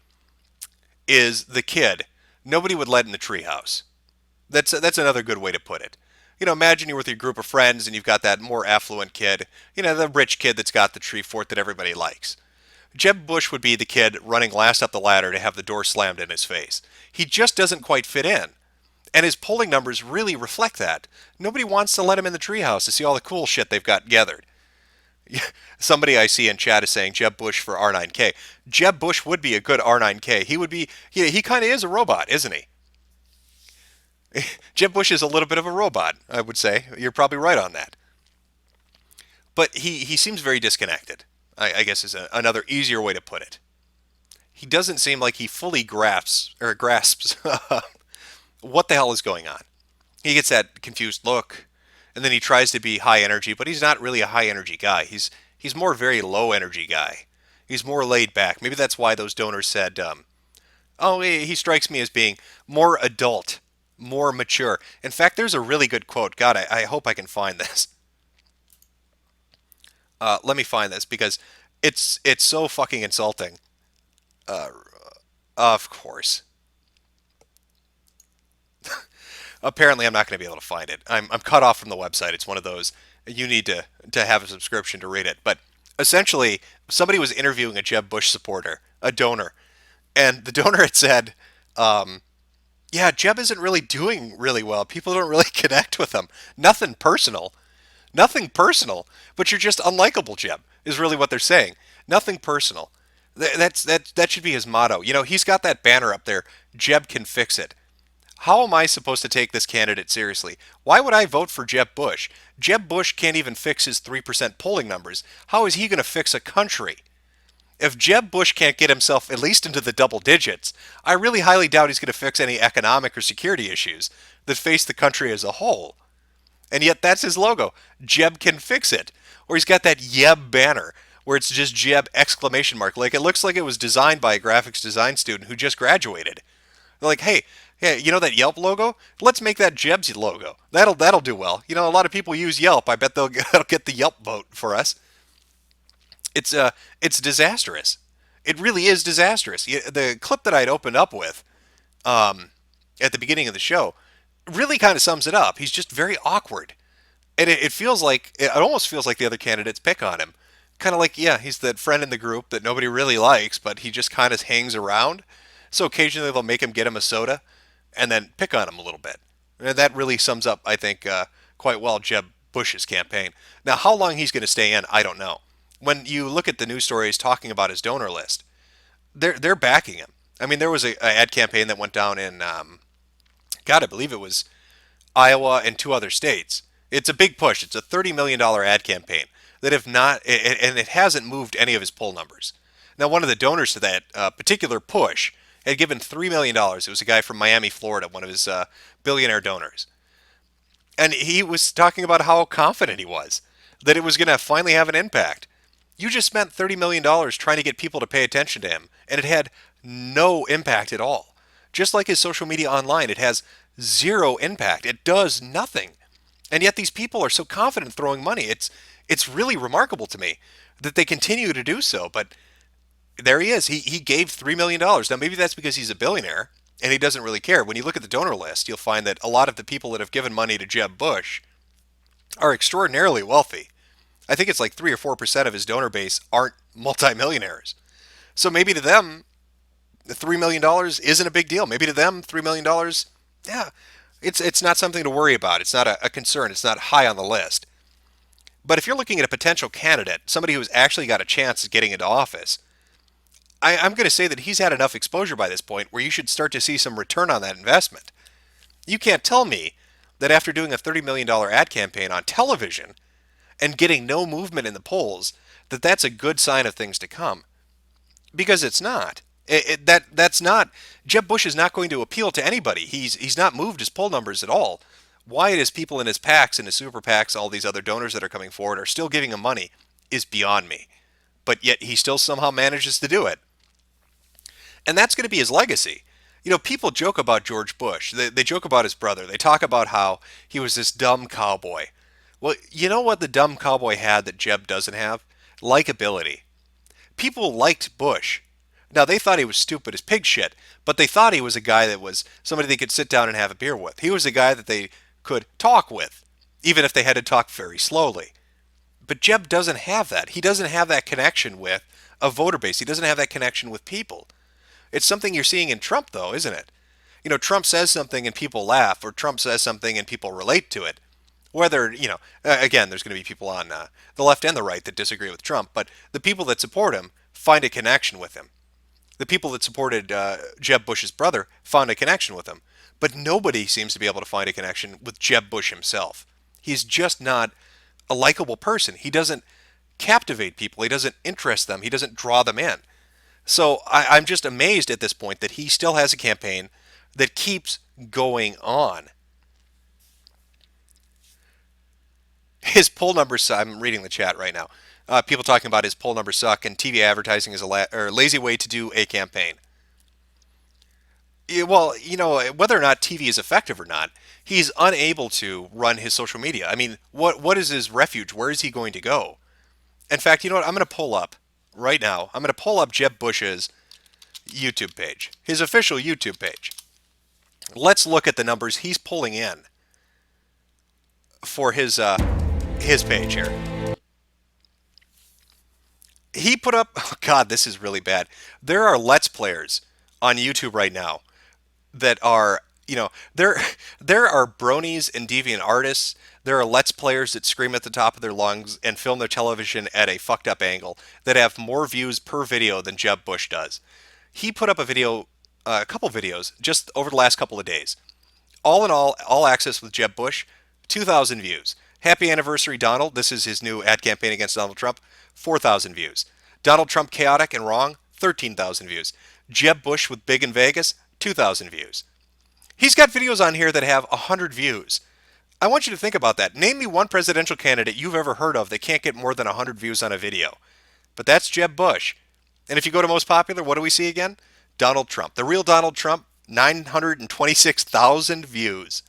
is the kid nobody would let in the treehouse. That's another good way to put it. Imagine you're with your group of friends and you've got that more affluent kid, the rich kid that's got the tree fort that everybody likes. Jeb Bush would be the kid running last up the ladder to have the door slammed in his face. He just doesn't quite fit in. And his polling numbers really reflect that. Nobody wants to let him in the treehouse to see all the cool shit they've got gathered. Somebody I see in chat is saying Jeb Bush for R9K. Jeb Bush would be a good R9K. He kind of is a robot, isn't he? Jeb Bush is a little bit of a robot, I would say. You're probably right on that. But he seems very disconnected, I guess is another easier way to put it. He doesn't seem like he fully grasps what the hell is going on. He gets that confused look, and then he tries to be high energy, but he's not really a high energy guy. He's more very low energy guy. He's more laid back. Maybe that's why those donors said, he strikes me as being more adult, more mature. In fact, there's a really good quote. God, I hope I can find this. Let me find this because it's so fucking insulting. Of course. Apparently, I'm not going to be able to find it. I'm cut off from the website. It's one of those you need to have a subscription to read it. But essentially, somebody was interviewing a Jeb Bush supporter, a donor, and the donor had said, "Yeah, Jeb isn't really doing really well. People don't really connect with him. Nothing personal, nothing personal. But you're just unlikable, Jeb." Is really what they're saying. Nothing personal. That should be his motto. You know, he's got that banner up there. Jeb can fix it. How am I supposed to take this candidate seriously? Why would I vote for Jeb Bush? Jeb Bush can't even fix his 3% polling numbers. How is he going to fix a country? If Jeb Bush can't get himself at least into the double digits, I really highly doubt he's going to fix any economic or security issues that face the country as a whole. And yet that's his logo. Jeb can fix it. Or he's got that Yeb banner where it's just Jeb exclamation mark. Like it looks like it was designed by a graphics design student who just graduated. They're like, hey, you know that Yelp logo? Let's make that Jeb's logo. That'll do well. You know, a lot of people use Yelp. I bet they'll get the Yelp vote for us. It's disastrous. It really is disastrous. The clip that I'd opened up with at the beginning of the show really kind of sums it up. He's just very awkward. And it feels like, it almost feels like the other candidates pick on him. Kind of like, yeah, he's that friend in the group that nobody really likes, but he just kind of hangs around. So occasionally they'll make him get him a soda and then pick on him a little bit. And that really sums up, I think, quite well Jeb Bush's campaign. Now, how long he's going to stay in, I don't know. When you look at the news stories talking about his donor list, they're backing him. I mean, there was a ad campaign that went down in, God, I believe it was Iowa and 2 other states. It's a big push. It's a $30 million ad campaign that if not, and it hasn't moved any of his poll numbers. Now, one of the donors to that particular push had given $3 million. It was a guy from Miami, Florida, one of his billionaire donors. And he was talking about how confident he was that it was going to finally have an impact. You just spent $30 million trying to get people to pay attention to him, and it had no impact at all. Just like his social media online, it has zero impact. It does nothing. And yet these people are so confident throwing money. It's really remarkable to me that they continue to do so. But there he is. He gave $3 million. Now, maybe that's because he's a billionaire and he doesn't really care. When you look at the donor list, you'll find that a lot of the people that have given money to Jeb Bush are extraordinarily wealthy. I think it's like 3 or 4% of his donor base aren't multimillionaires. So maybe to them, the $3 million isn't a big deal. Maybe to them, $3 million, yeah, it's not something to worry about. It's not a concern. It's not high on the list. But if you're looking at a potential candidate, somebody who's actually got a chance of getting into office, I'm going to say that he's had enough exposure by this point where you should start to see some return on that investment. You can't tell me that after doing a $30 million ad campaign on television and getting no movement in the polls, that that's a good sign of things to come. Because it's not. That's not. Jeb Bush is not going to appeal to anybody. He's not moved his poll numbers at all. Why it is people in his PACs and his super PACs, all these other donors that are coming forward, are still giving him money is beyond me. But yet he still somehow manages to do it. And that's going to be his legacy. You know, people joke about George Bush. They joke about his brother. They talk about how he was this dumb cowboy. Well, you know what the dumb cowboy had that Jeb doesn't have? Likability. People liked Bush. Now, they thought he was stupid as pig shit, but they thought he was a guy that was somebody they could sit down and have a beer with. He was a guy that they could talk with, even if they had to talk very slowly. But Jeb doesn't have that. He doesn't have that connection with a voter base. He doesn't have that connection with people. It's something you're seeing in Trump, though, isn't it? You know, Trump says something and people laugh, or Trump says something and people relate to it. Whether, you know, again, there's going to be people on the left and the right that disagree with Trump, but the people that support him find a connection with him. The people that supported Jeb Bush's brother found a connection with him. But nobody seems to be able to find a connection with Jeb Bush himself. He's just not a likable person. He doesn't captivate people. He doesn't interest them. He doesn't draw them in. So I'm just amazed at this point that he still has a campaign that keeps going on. His poll numbers, I'm reading the chat right now. People talking about his poll numbers suck and TV advertising is a lazy way to do a campaign. Yeah, well, you know, whether or not TV is effective or not, he's unable to run his social media. I mean, what is his refuge? Where is he going to go? In fact, you know what? I'm going to pull up right now. I'm going to pull up Jeb Bush's YouTube page, his official YouTube page. Let's look at the numbers he's pulling in for his page here. He put up, oh God, this is really bad. There are Let's Players on YouTube right now that are, you know, there are bronies and deviant artists. There are Let's Players that scream at the top of their lungs and film their television at a fucked up angle that have more views per video than Jeb Bush does. He put up a video, a couple videos, just over the last couple of days. All in all access with Jeb Bush, 2,000 views. Happy Anniversary Donald, this is his new ad campaign against Donald Trump, 4,000 views. Donald Trump Chaotic and Wrong, 13,000 views. Jeb Bush with Big in Vegas, 2,000 views. He's got videos on here that have 100 views. I want you to think about that. Name me one presidential candidate you've ever heard of that can't get more than 100 views on a video. But that's Jeb Bush. And if you go to most popular, what do we see again? Donald Trump. The real Donald Trump, 926,000 views.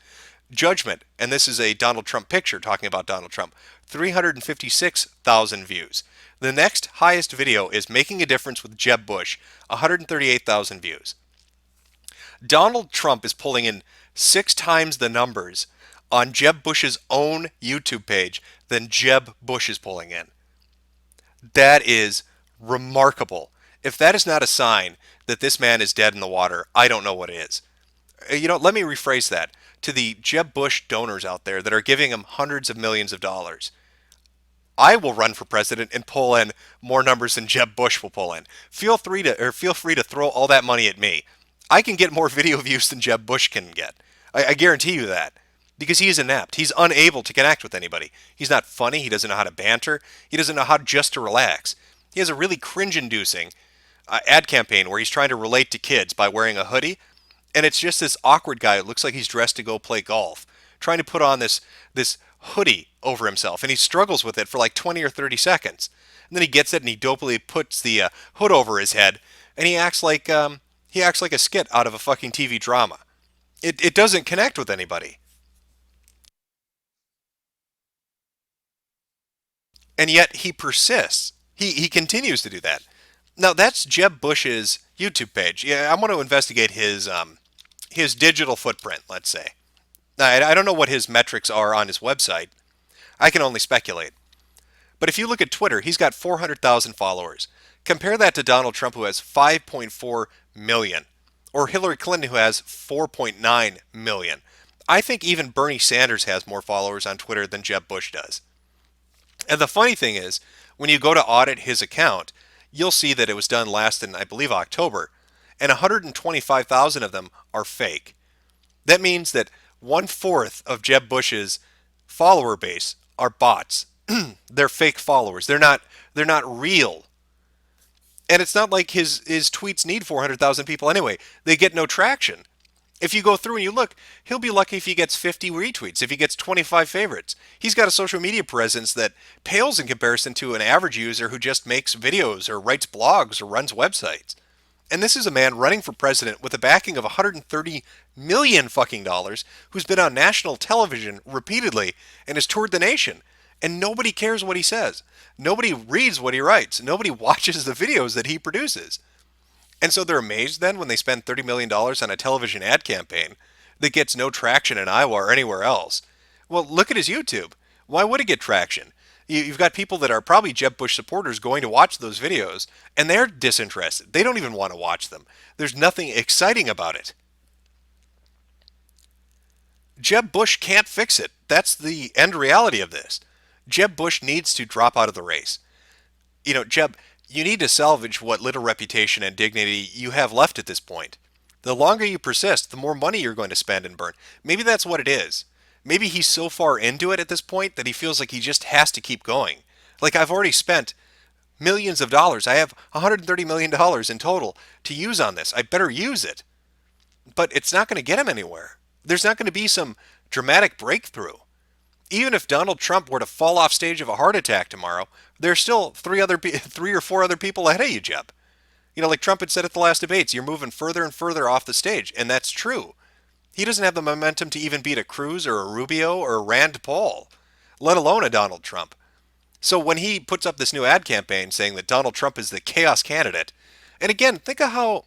Judgment, and this is a Donald Trump picture talking about Donald Trump, 356,000 views. The next highest video is Making a Difference with Jeb Bush, 138,000 views. Donald Trump is pulling in 6 times the numbers on Jeb Bush's own YouTube page than Jeb Bush is pulling in. That is remarkable. If that is not a sign that this man is dead in the water, I don't know what is. You know, let me rephrase that to the Jeb Bush donors out there that are giving him hundreds of millions of dollars. I will run for president and pull in more numbers than Jeb Bush will pull in. Feel free to throw all that money at me. I can get more video views than Jeb Bush can get. I guarantee you that. Because he is inept. He's unable to connect with anybody. He's not funny. He doesn't know how to banter. He doesn't know how just to relax. He has a really cringe-inducing ad campaign where he's trying to relate to kids by wearing a hoodie. And it's just this awkward guy who looks like he's dressed to go play golf, trying to put on this hoodie over himself. And he struggles with it for like 20 or 30 seconds. And then he gets it and he dopily puts the hood over his head. And he acts like a skit out of a fucking TV drama. It doesn't connect with anybody. And yet he persists. He continues to do that. Now that's Jeb Bush's YouTube page. Yeah, I want to investigate his digital footprint, let's say. Now, I don't know what his metrics are on his website. I can only speculate. But if you look at Twitter, he's got 400,000 followers. Compare that to Donald Trump, who has 5.4 million. Or Hillary Clinton, who has 4.9 million. I think even Bernie Sanders has more followers on Twitter than Jeb Bush does. And the funny thing is, when you go to audit his account, you'll see that it was done last in, I believe, October. And 125,000 of them are fake. That means that 1/4 of Jeb Bush's follower base are bots. They're fake followers. They're not real. And it's not like his tweets need 400,000 people anyway. They get no traction. If you go through and you look, he'll be lucky if he gets 50 retweets, if he gets 25 favorites. He's got a social media presence that pales in comparison to an average user who just makes videos or writes blogs or runs websites. And this is a man running for president with a backing of 130 million fucking dollars, who's been on national television repeatedly and has toured the nation. And nobody cares what he says. Nobody reads what he writes. Nobody watches the videos that he produces. And so they're amazed then when they spend $30 million on a television ad campaign that gets no traction in Iowa or anywhere else. Well, look at his YouTube. Why would it get traction? You've got people that are probably Jeb Bush supporters going to watch those videos, and they're disinterested. They don't even want to watch them. There's nothing exciting about it. Jeb Bush can't fix it. That's the end reality of this. Jeb Bush needs to drop out of the race. You know, Jeb, you need to salvage what little reputation and dignity you have left at this point. The longer you persist, the more money you're going to spend and burn. Maybe that's what it is. Maybe he's so far into it at this point that he feels like he just has to keep going. Like, I've already spent millions of dollars. I have $130 million in total to use on this. I better use it. But it's not going to get him anywhere. There's not going to be some dramatic breakthrough. Even if Donald Trump were to fall off stage of a heart attack tomorrow, there's still three or four other people ahead of you, Jeb. You know, like Trump had said at the last debates, you're moving further and further off the stage, and that's true. He doesn't have the momentum to even beat a Cruz or a Rubio or a Rand Paul, let alone a Donald Trump. So when he puts up this new ad campaign saying that Donald Trump is the chaos candidate, and again, think of how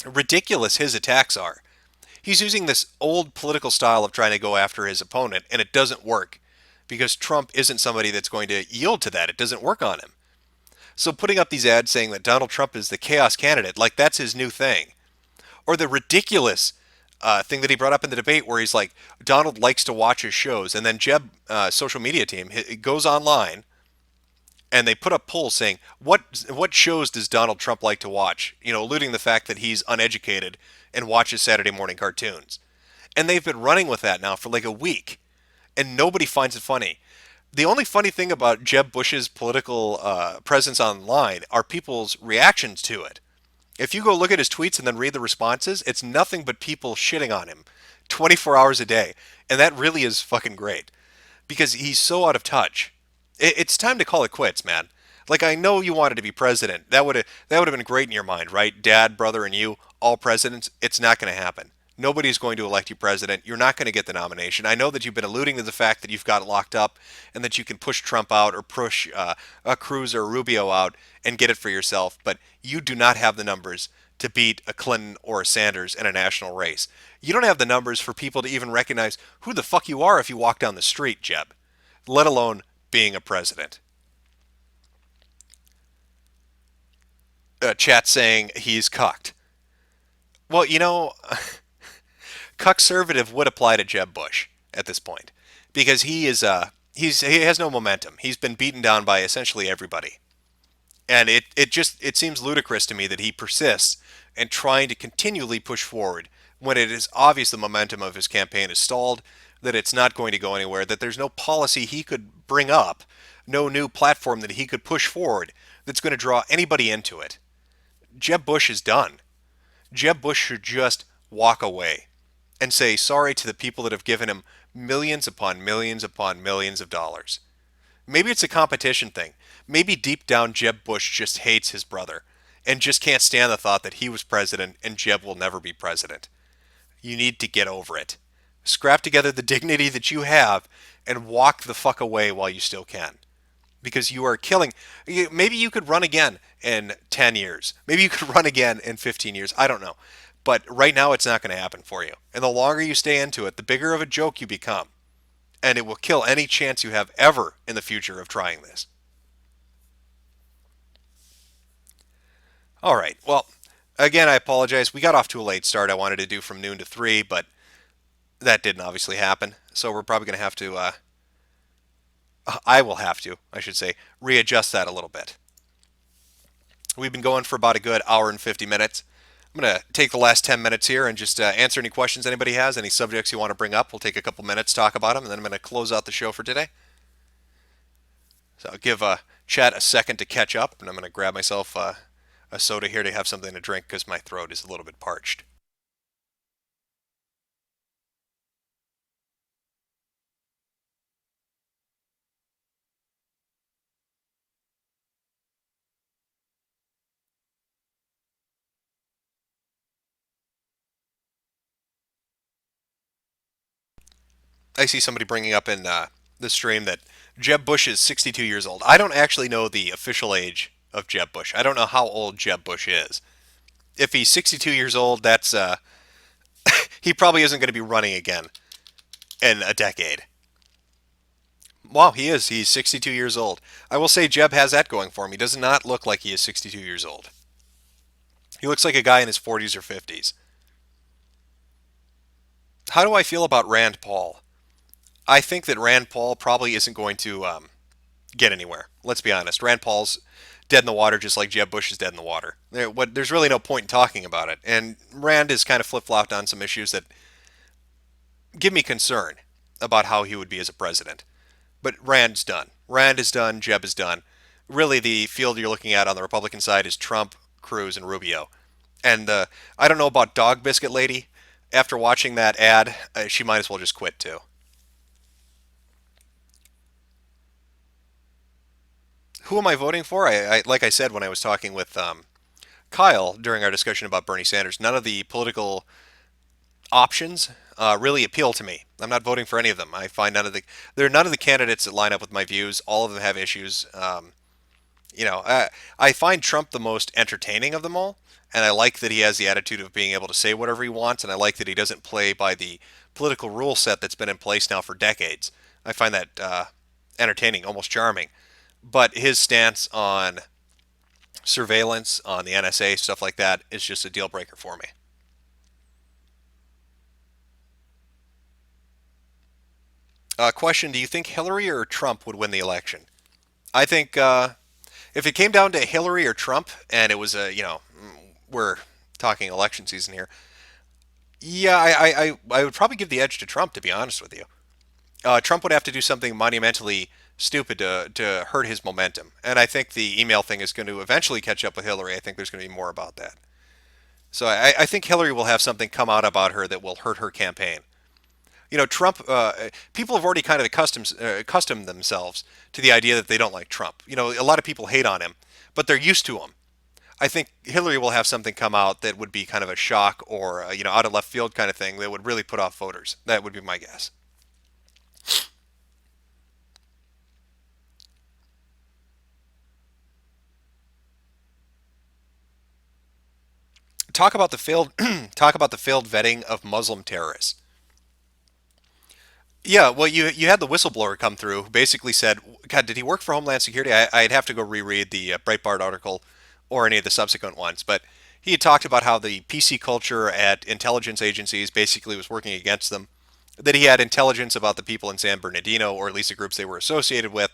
ridiculous his attacks are. He's using this old political style of trying to go after his opponent, and it doesn't work because Trump isn't somebody that's going to yield to that. It doesn't work on him. So putting up these ads saying that Donald Trump is the chaos candidate, like that's his new thing. Or the ridiculous thing that he brought up in the debate where he's like, Donald likes to watch his shows. And then Jeb, social media team, it goes online and they put up polls saying, what shows does Donald Trump like to watch? You know, alluding the fact that he's uneducated and watches Saturday morning cartoons. And they've been running with that now for like a week. And nobody finds it funny. The only funny thing about Jeb Bush's political presence online are people's reactions to it. If you go look at his tweets and then read the responses, it's nothing but people shitting on him 24 hours a day. And that really is fucking great because he's so out of touch. It's time to call it quits, man. Like, I know you wanted to be president. That would have been great in your mind, right? Dad, brother, and you, all presidents. It's not going to happen. Nobody's going to elect you president. You're not going to get the nomination. I know that you've been alluding to the fact that you've got locked up and that you can push Trump out or push Cruz or Rubio out and get it for yourself, but you do not have the numbers to beat a Clinton or a Sanders in a national race. You don't have the numbers for people to even recognize who the fuck you are if you walk down the street, Jeb, let alone being a president. Chat saying he's cucked. Well, you know, cuckservative would apply to Jeb Bush at this point because he has no momentum. He's been beaten down by essentially everybody. And it seems ludicrous to me that he persists in trying to continually push forward when it is obvious the momentum of his campaign is stalled, that it's not going to go anywhere, that there's no policy he could bring up, no new platform that he could push forward that's going to draw anybody into it. Jeb Bush is done. Jeb Bush should just walk away and say sorry to the people that have given him millions upon millions upon millions of dollars. Maybe it's a competition thing. Maybe deep down Jeb Bush just hates his brother and just can't stand the thought that he was president and Jeb will never be president. You need to get over it. Scrap together the dignity that you have and walk the fuck away while you still can. Because you are killing. Maybe you could run again in 10 years. Maybe you could run again in 15 years. I don't know. But right now it's not going to happen for you. And the longer you stay into it, the bigger of a joke you become. And it will kill any chance you have ever in the future of trying this. All right. Well, again, I apologize. We got off to a late start. I wanted to do from noon to 3, but that didn't obviously happen. So we're probably going to have to... I will have to, I should say, readjust that a little bit. We've been going for about a good hour and 50 minutes. I'm going to take the last 10 minutes here and just answer any questions anybody has, any subjects you want to bring up. We'll take a couple minutes, talk about them, and then I'm going to close out the show for today. So I'll give chat a second to catch up, and I'm going to grab myself a soda here to have something to drink because my throat is a little bit parched. I see somebody bringing up in the stream that Jeb Bush is 62 years old. I don't actually know the official age of Jeb Bush. I don't know how old Jeb Bush is. If he's 62 years old, that's he probably isn't going to be running again in a decade. Wow, he is. He's 62 years old. I will say Jeb has that going for him. He does not look like he is 62 years old. He looks like a guy in his 40s or 50s. How do I feel about Rand Paul? I think that Rand Paul probably isn't going to get anywhere. Let's be honest. Rand Paul's dead in the water just like Jeb Bush is dead in the water. There's really no point in talking about it. And Rand has kind of flip-flopped on some issues that give me concern about how he would be as a president. But Rand's done. Rand is done. Jeb is done. Really, the field you're looking at on the Republican side is Trump, Cruz, and Rubio. And I don't know about Dog Biscuit Lady. After watching that ad, she might as well just quit too. Who am I voting for? Like I said when I was talking with Kyle during our discussion about Bernie Sanders, none of the political options really appeal to me. I'm not voting for any of them. I find there are none of the candidates that line up with my views. All of them have issues. I find Trump the most entertaining of them all, and I like that he has the attitude of being able to say whatever he wants, and I like that he doesn't play by the political rule set that's been in place now for decades. I find that entertaining, almost charming. But his stance on surveillance, on the NSA, stuff like that, is just a deal breaker for me. Question, do you think Hillary or Trump would win the election? I think if it came down to Hillary or Trump, and it was we're talking election season here, yeah, I would probably give the edge to Trump, to be honest with you. Trump would have to do something monumentally stupid to hurt his momentum. And I think the email thing is going to eventually catch up with Hillary. I think there's going to be more about that. So I think Hillary will have something come out about her that will hurt her campaign. Trump, people have already kind of accustomed themselves to the idea that they don't like Trump. A lot of people hate on him, but they're used to him. I think Hillary will have something come out that would be kind of a shock or, out of left field kind of thing that would really put off voters. That would be my guess. Talk about the failed vetting of Muslim terrorists. Yeah, well, you had the whistleblower come through who basically said, God, did he work for Homeland Security? I'd have to go reread the Breitbart article or any of the subsequent ones, but he had talked about how the PC culture at intelligence agencies basically was working against them, that he had intelligence about the people in San Bernardino, or at least the groups they were associated with,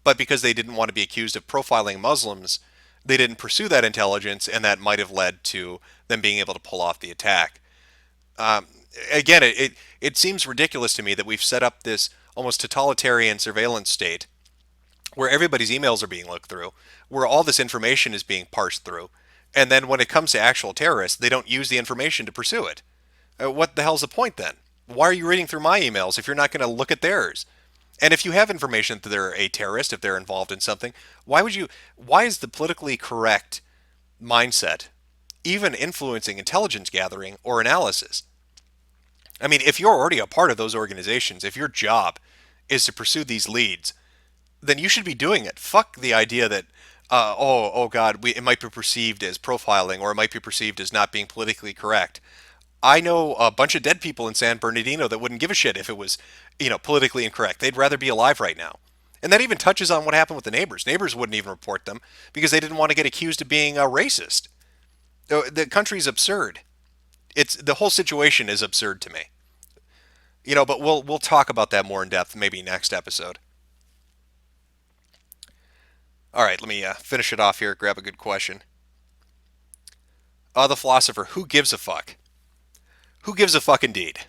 but because they didn't want to be accused of profiling Muslims, they didn't pursue that intelligence, and that might have led to them being able to pull off the attack. Again, it seems ridiculous to me that we've set up this almost totalitarian surveillance state where everybody's emails are being looked through, where all this information is being parsed through, and then when it comes to actual terrorists, they don't use the information to pursue it. What the hell's the point then? Why are you reading through my emails if you're not going to look at theirs? And if you have information that they're a terrorist, if they're involved in something, why is the politically correct mindset even influencing intelligence gathering or analysis? I mean, if you're already a part of those organizations, if your job is to pursue these leads, then you should be doing it. Fuck the idea that, oh God, it might be perceived as profiling or it might be perceived as not being politically correct. I know a bunch of dead people in San Bernardino that wouldn't give a shit if it was, politically incorrect. They'd rather be alive right now. And that even touches on what happened with the neighbors. Neighbors wouldn't even report them because they didn't want to get accused of being a racist. The country's absurd. The whole situation is absurd to me. But we'll talk about that more in depth maybe next episode. All right, let me finish it off here. Grab a good question. The philosopher, who gives a fuck? Who gives a fuck indeed?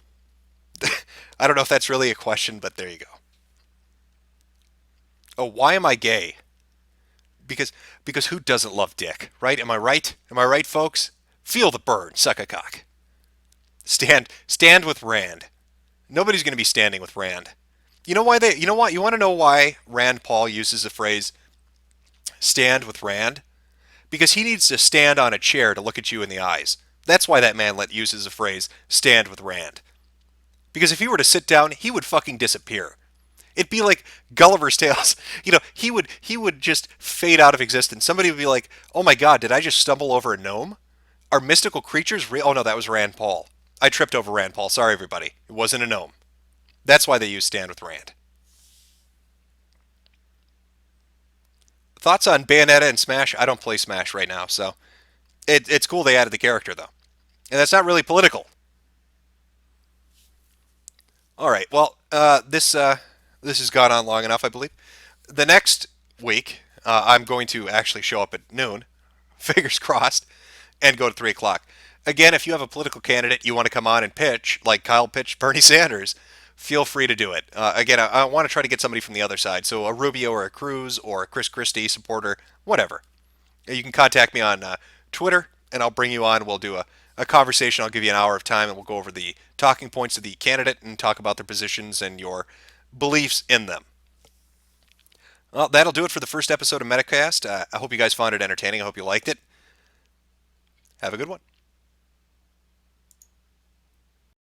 I don't know if that's really a question, but there you go. Oh, why am I gay? Because who doesn't love dick, right? Am I right? Am I right, folks? Feel the burn, suck a cock. Stand with Rand. Nobody's going to be standing with Rand. You know why you want to know why Rand Paul uses the phrase stand with Rand? Because he needs to stand on a chair to look at you in the eyes. That's why that man uses the phrase stand with Rand. Because if he were to sit down, he would fucking disappear. It'd be like Gulliver's Tales. He would just fade out of existence. Somebody would be like, "Oh my God, did I just stumble over a gnome? Are mystical creatures real?" Oh no, that was Rand Paul. I tripped over Rand Paul. Sorry, everybody. It wasn't a gnome. That's why they use stand with Rand. Thoughts on Bayonetta and Smash? I don't play Smash right now, so it's cool they added the character though, and that's not really political. All right, well, this has gone on long enough, I believe. The next week, I'm going to actually show up at noon, fingers crossed, and go to 3 o'clock. Again, if you have a political candidate you want to come on and pitch, like Kyle pitched Bernie Sanders, feel free to do it. Again, I want to try to get somebody from the other side, so a Rubio or a Cruz or a Chris Christie supporter, whatever. You can contact me on Twitter, and I'll bring you on. We'll do a conversation. I'll give you an hour of time, and we'll go over the talking points of the candidate and talk about their positions and your beliefs in them. Well, that'll do it for the first episode of Metocast. I hope you guys found it entertaining. I hope you liked it. Have a good one.